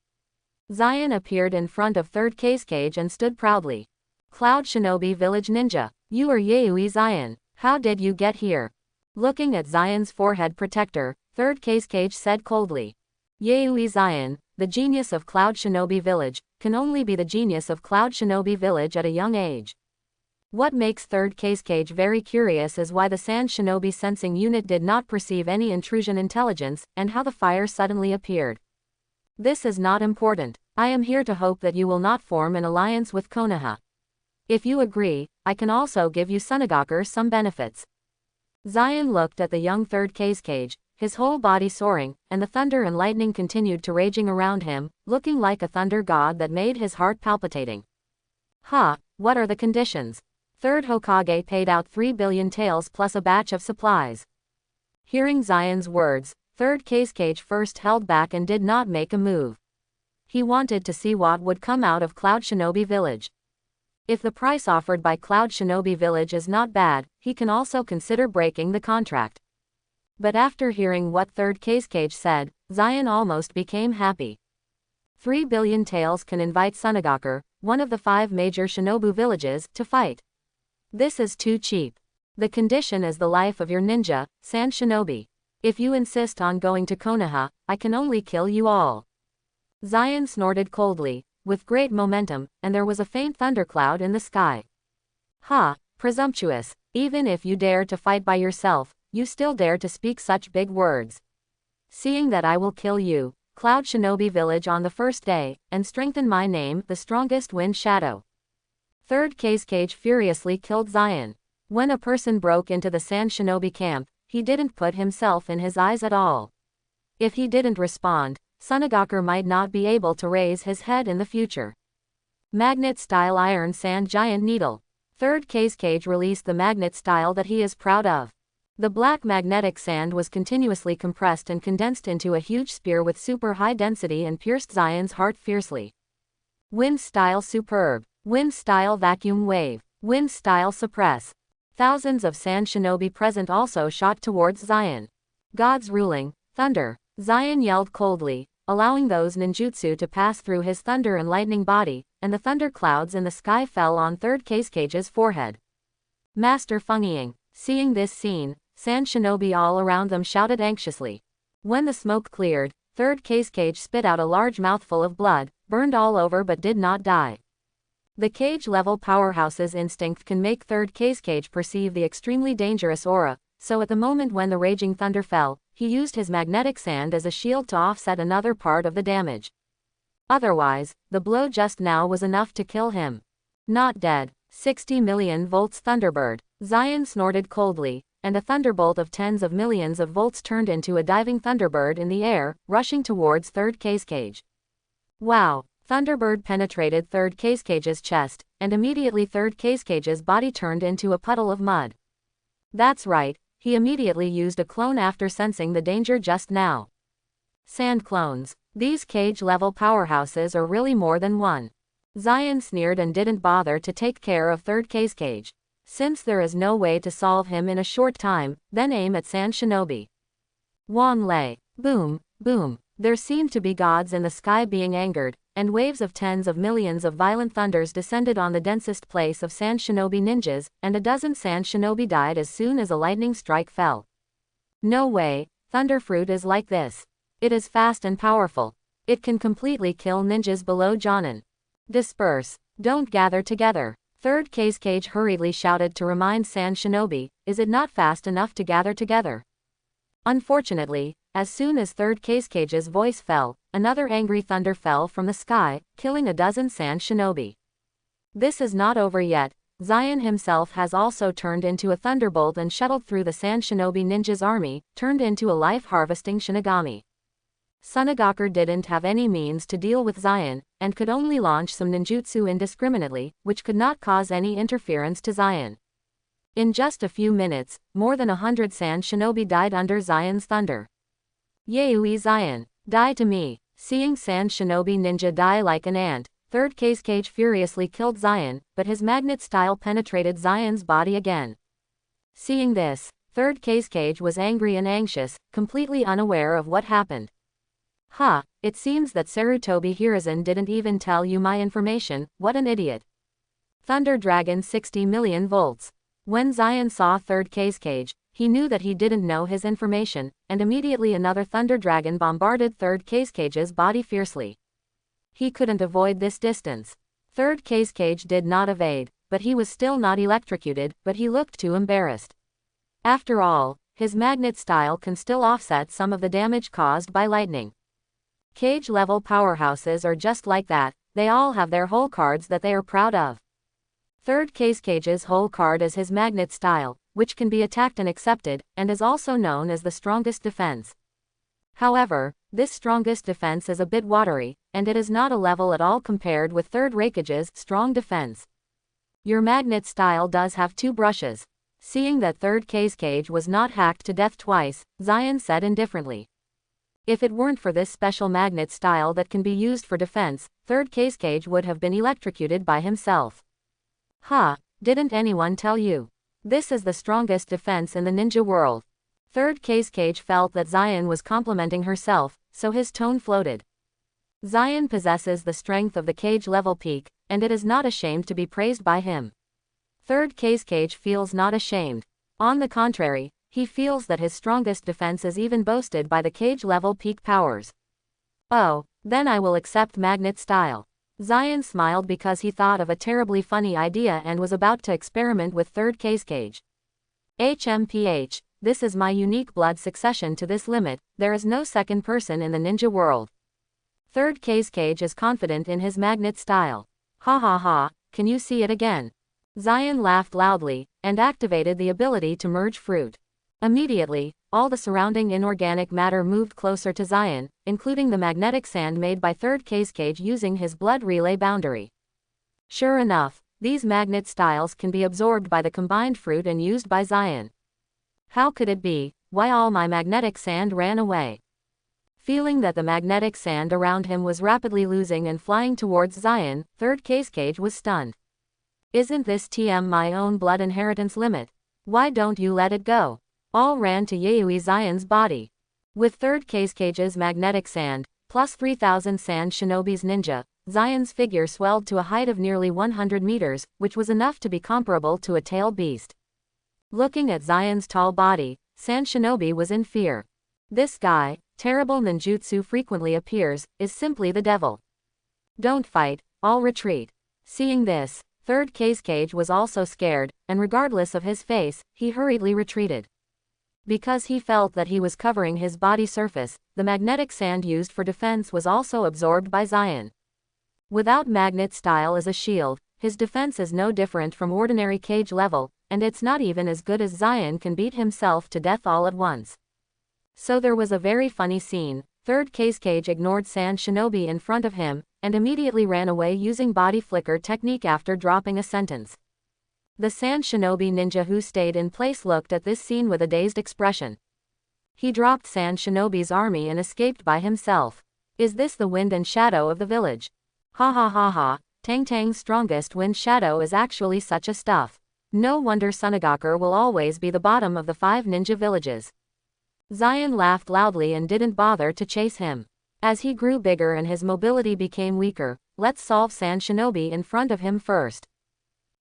Zion appeared in front of Third Kazekage and stood proudly. Cloud Shinobi Village Ninja, you are Yaoi Zion, how did you get here? Looking at Zion's forehead protector, Third Kazekage said coldly. Yaoi Zion, the genius of Cloud Shinobi Village, can only be the genius of Cloud Shinobi Village at a young age. What makes Third Kazekage very curious is why the Sand Shinobi sensing unit did not perceive any intrusion intelligence, and how the fire suddenly appeared. This is not important. I am here to hope that you will not form an alliance with Konoha. If you agree, I can also give you Sunagakur some benefits. Zion looked at the young Third Kazekage, his whole body soaring, and the thunder and lightning continued to raging around him, looking like a thunder god that made his heart palpitating. What are the conditions? Third Hokage paid out 3 billion taels plus a batch of supplies. Hearing Zion's words, Third Kazekage first held back and did not make a move. He wanted to see what would come out of Cloud Shinobi Village. If the price offered by Cloud Shinobi Village is not bad, he can also consider breaking the contract. But after hearing what Third Kazekage said, Zion almost became happy. 3 billion taels can invite Sunagakur, one of the 5 major shinobu villages, to fight. This is too cheap. The condition is the life of your ninja, Sand Shinobi. If you insist on going to Konoha, I can only kill you all. Zion snorted coldly, with great momentum, and there was a faint thundercloud in the sky. Ha, presumptuous, even if you dare to fight by yourself, you still dare to speak such big words. Seeing that I will kill you, Cloud Shinobi Village on the first day, and strengthen my name, the strongest wind shadow. Third Cage furiously killed Zion. When a person broke into the Sand Shinobi camp, he didn't put himself in his eyes at all. If he didn't respond, Sunagaku might not be able to raise his head in the future. Magnet-style Iron Sand Giant Needle. Third Cage released the magnet style that he is proud of. The black magnetic sand was continuously compressed and condensed into a huge spear with super high density and pierced Zion's heart fiercely. Wind style Superb. Wind style Vacuum Wave. Wind style Suppress. Thousands of Sand Shinobi present also shot towards Zion. Gods ruling, thunder. Zion yelled coldly, allowing those ninjutsu to pass through his thunder and lightning body, and the thunder clouds in the sky fell on Third Cage's forehead. Master Fengiying. Seeing this scene, Sand Shinobi all around them shouted anxiously. When the smoke cleared, Third Cage spit out a large mouthful of blood, burned all over but did not die. The cage-level powerhouse's instinct can make Third Cage perceive the extremely dangerous aura, so at the moment when the raging thunder fell, he used his magnetic sand as a shield to offset another part of the damage. Otherwise, the blow just now was enough to kill him. Not dead. 60 million volts Thunderbird. Zion snorted coldly, and a thunderbolt of tens of millions of volts turned into a diving Thunderbird in the air, rushing towards Third Cage. Wow! Thunderbird penetrated Third Cage's chest, and immediately Third Cage's body turned into a puddle of mud. That's right, he immediately used a clone after sensing the danger just now. Sand clones. These cage-level powerhouses are really more than one. Zion sneered and didn't bother to take care of Third Cage. Since there is no way to solve him in a short time, then aim at Sand Shinobi. Wan Lei. Boom, boom. There seemed to be gods in the sky being angered, and waves of tens of millions of violent thunders descended on the densest place of Sand Shinobi ninjas, and a dozen Sand Shinobi died as soon as a lightning strike fell. No way, Thunder Fruit is like this. It is fast and powerful. It can completely kill ninjas below Jonin. Disperse. Don't gather together. Third Cage hurriedly shouted to remind Sand Shinobi, is it not fast enough to gather together? Unfortunately, as soon as Third Cage's voice fell, another angry thunder fell from the sky, killing a dozen Sand Shinobi. This is not over yet. Zion himself has also turned into a thunderbolt and shuttled through the Sand Shinobi ninja's army, turned into a life-harvesting Shinigami. Sunagaku didn't have any means to deal with Zion, and could only launch some ninjutsu indiscriminately, which could not cause any interference to Zion. In just a few minutes, more than 100 Sand Shinobi died under Zion's thunder. Yaoi Zion, die to me. Seeing Sand Shinobi ninja die like an ant, Third Cage furiously killed Zion, but his magnet style penetrated Zion's body again. Seeing this, Third Cage was angry and anxious, completely unaware of what happened. Ha, it seems that Sarutobi Hiruzen didn't even tell you my information, what an idiot. Thunder Dragon 60 million volts. When Zion saw Third Cage, he knew that he didn't know his information, and immediately another Thunder Dragon bombarded Third Cage's body fiercely. He couldn't avoid this distance. Third Cage did not evade, but he was still not electrocuted, but he looked too embarrassed. After all, his magnet style can still offset some of the damage caused by lightning. Cage-level powerhouses are just like that, they all have their whole cards that they are proud of. Third Cage's whole card is his magnet style, which can be attacked and accepted, and is also known as the strongest defense. However, this strongest defense is a bit watery, and it is not a level at all compared with Third Cage's strong defense. Your magnet style does have two brushes. Seeing that Third Cage was not hacked to death twice, Zion said indifferently. If it weren't for this special magnet style that can be used for defense, Third Cage would have been electrocuted by himself. Ha, didn't anyone tell you? This is the strongest defense in the ninja world. Third Cage felt that Zion was complimenting herself, so his tone floated. Zion possesses the strength of the cage-level peak, and it is not ashamed to be praised by him. Third Cage feels not ashamed. On the contrary, He feels that his strongest defense is even boasted by the cage-level peak powers. Oh, then I will accept magnet style. Zion smiled because he thought of a terribly funny idea and was about to experiment with third cage. HMPH, this is my unique blood succession to this limit, there is no second person in the ninja world. Third cage is confident in his magnet style. Ha ha ha, can you see it again? Zion laughed loudly, and activated the ability to merge fruit. Immediately, all the surrounding inorganic matter moved closer to Zion, including the magnetic sand made by third cage using his blood relay boundary. Sure enough, these magnet styles can be absorbed by the combined fruit and used by Zion. How could it be? Why all my magnetic sand ran away? Feeling that the magnetic sand around him was rapidly losing and flying towards Zion, third cage was stunned. Isn't this my own blood inheritance limit? Why don't you let it go? All ran to Yayoi Zion's body. With third cage's magnetic sand, plus 3,000 sand shinobi's ninja, Zion's figure swelled to a height of nearly 100 meters, which was enough to be comparable to a tail beast. Looking at Zion's tall body, Sand Shinobi was in fear. This guy, terrible ninjutsu frequently appears, is simply the devil. Don't fight, all retreat. Seeing this, third cage was also scared, and regardless of his face, he hurriedly retreated. Because he felt that he was covering his body surface, the magnetic sand used for defense was also absorbed by Zion. Without magnet style as a shield, his defense is no different from ordinary cage level, and it's not even as good as Zion can beat himself to death all at once. So there was a very funny scene. Third cage ignored Sand Shinobi in front of him, and immediately ran away using body flicker technique after dropping a sentence. The Sand Shinobi ninja who stayed in place looked at this scene with a dazed expression. He dropped Sand Shinobi's army and escaped by himself. Is this the wind and shadow of the village? Ha ha ha ha, Tang's strongest wind shadow is actually such a stuff. No wonder Sunagakur will always be the bottom of the 5 ninja villages. Zion laughed loudly and didn't bother to chase him. As he grew bigger and his mobility became weaker, let's solve Sand Shinobi in front of him first.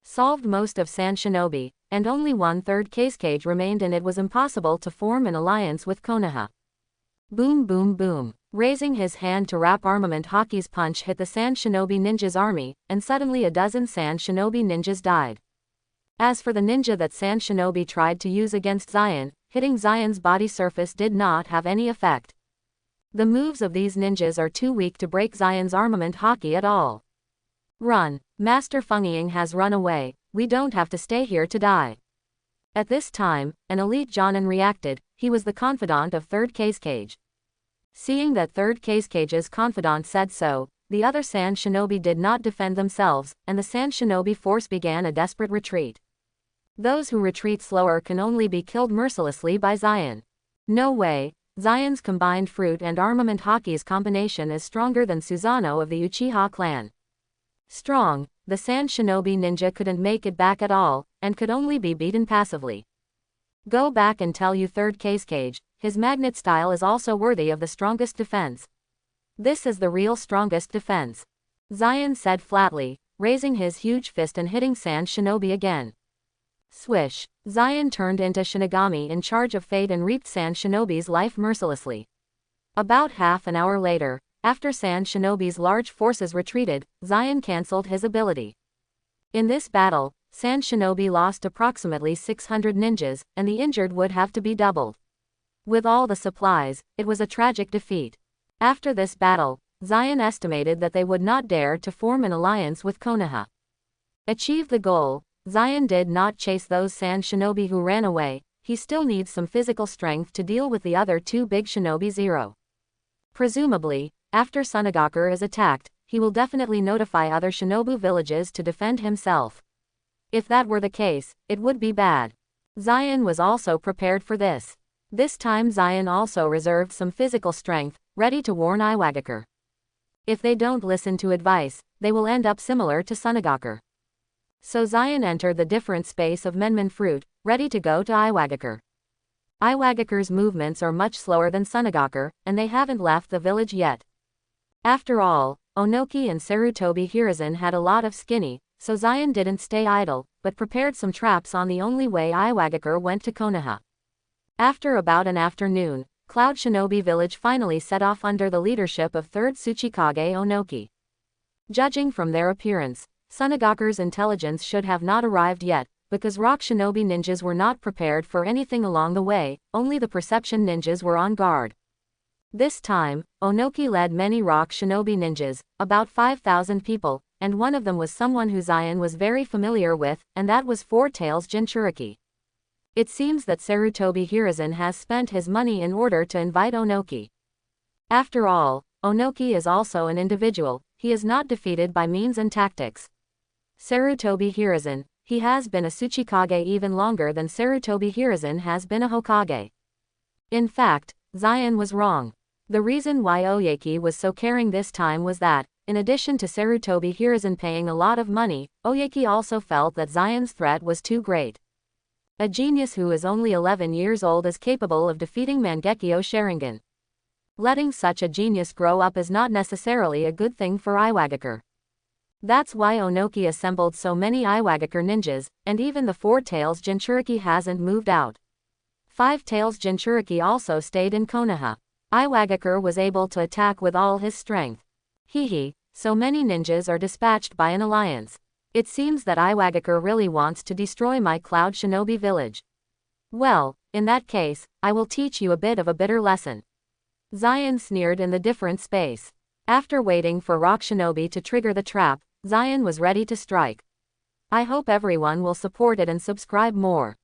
Solved most of Sand Shinobi, and only one third cage remained, and it was impossible to form an alliance with Konoha. Boom boom boom. Raising his hand to wrap armament, Haki's punch hit the Sand Shinobi ninja's army, and suddenly a dozen Sand Shinobi ninjas died. As for the ninja that Sand Shinobi tried to use against Zion, hitting Zion's body surface did not have any effect. The moves of these ninjas are too weak to break Zion's armament Haki at all. Run, Master Feng has run away, we don't have to stay here to die. At this time, an elite Jonin reacted. He was the confidant of third cage. Seeing that third cage's confidant said so, the other Sand Shinobi did not defend themselves, and the Sand Shinobi force began a desperate retreat. Those who retreat slower can only be killed mercilessly by Zion. No way, Zion's combined fruit and armament Haki's combination is stronger than Susanoo of the Uchiha clan. Strong, the Sand Shinobi ninja couldn't make it back at all, and could only be beaten passively. Go back and tell you third cage, his magnet style is also worthy of the strongest defense. This is the real strongest defense. Zion said flatly, raising his huge fist and hitting Sand Shinobi again. Swish, Zion turned into Shinigami in charge of fate and reaped Sand Shinobi's life mercilessly. About half an hour later, after Sand Shinobi's large forces retreated, Zion cancelled his ability. In this battle, Sand Shinobi lost approximately 600 ninjas, and the injured would have to be doubled. With all the supplies, it was a tragic defeat. After this battle, Zion estimated that they would not dare to form an alliance with Konoha. Achieve the goal, Zion did not chase those Sand Shinobi who ran away. He still needs some physical strength to deal with the other 2 big Shinobi Zero. Presumably, after Sunagakur is attacked, he will definitely notify other Shinobu villages to defend himself. If that were the case, it would be bad. Zion was also prepared for this. This time Zion also reserved some physical strength, ready to warn Iwagakure. If they don't listen to advice, they will end up similar to Sunagakur. So Zion entered the different space of Menmen fruit, ready to go to Iwagakure. Iwagakure's movements are much slower than Sunagakur, and they haven't left the village yet. After all, Onoki and Sarutobi Hiruzen had a lot of skinny, so Zion didn't stay idle, but prepared some traps on the only way Iwagakure went to Konoha. After about an afternoon, Cloud Shinobi Village finally set off under the leadership of 3rd Tsuchikage Onoki. Judging from their appearance, Sunagaku's intelligence should have not arrived yet, because rock shinobi ninjas were not prepared for anything along the way, only the perception ninjas were on guard. This time, Onoki led many rock shinobi ninjas, about 5,000 people, and one of them was someone who Zion was very familiar with, and that was Four Tails Jinchuriki. It seems that Sarutobi Hiruzen has spent his money in order to invite Onoki. After all, Onoki is also an individual, he is not defeated by means and tactics. Sarutobi Hiruzen, he has been a Tsuchikage even longer than Sarutobi Hiruzen has been a Hokage. In fact, Zion was wrong. The reason why Oyeki was so caring this time was that, in addition to Sarutobi Hiruzen paying a lot of money, Oyeki also felt that Zion's threat was too great. A genius who is only 11 years old is capable of defeating Mangekyo Sharingan. Letting such a genius grow up is not necessarily a good thing for Iwagakure. That's why Onoki assembled so many Iwagakure ninjas, and even the Four Tails Jinchuriki hasn't moved out. Five Tails Jinchuriki also stayed in Konoha. Iwagakure was able to attack with all his strength. Hehe, so many ninjas are dispatched by an alliance. It seems that Iwagakure really wants to destroy my Cloud Shinobi village. Well, in that case, I will teach you a bit of a bitter lesson. Zion sneered in the different space. After waiting for Rock Shinobi to trigger the trap, Zion was ready to strike. I hope everyone will support it and subscribe more.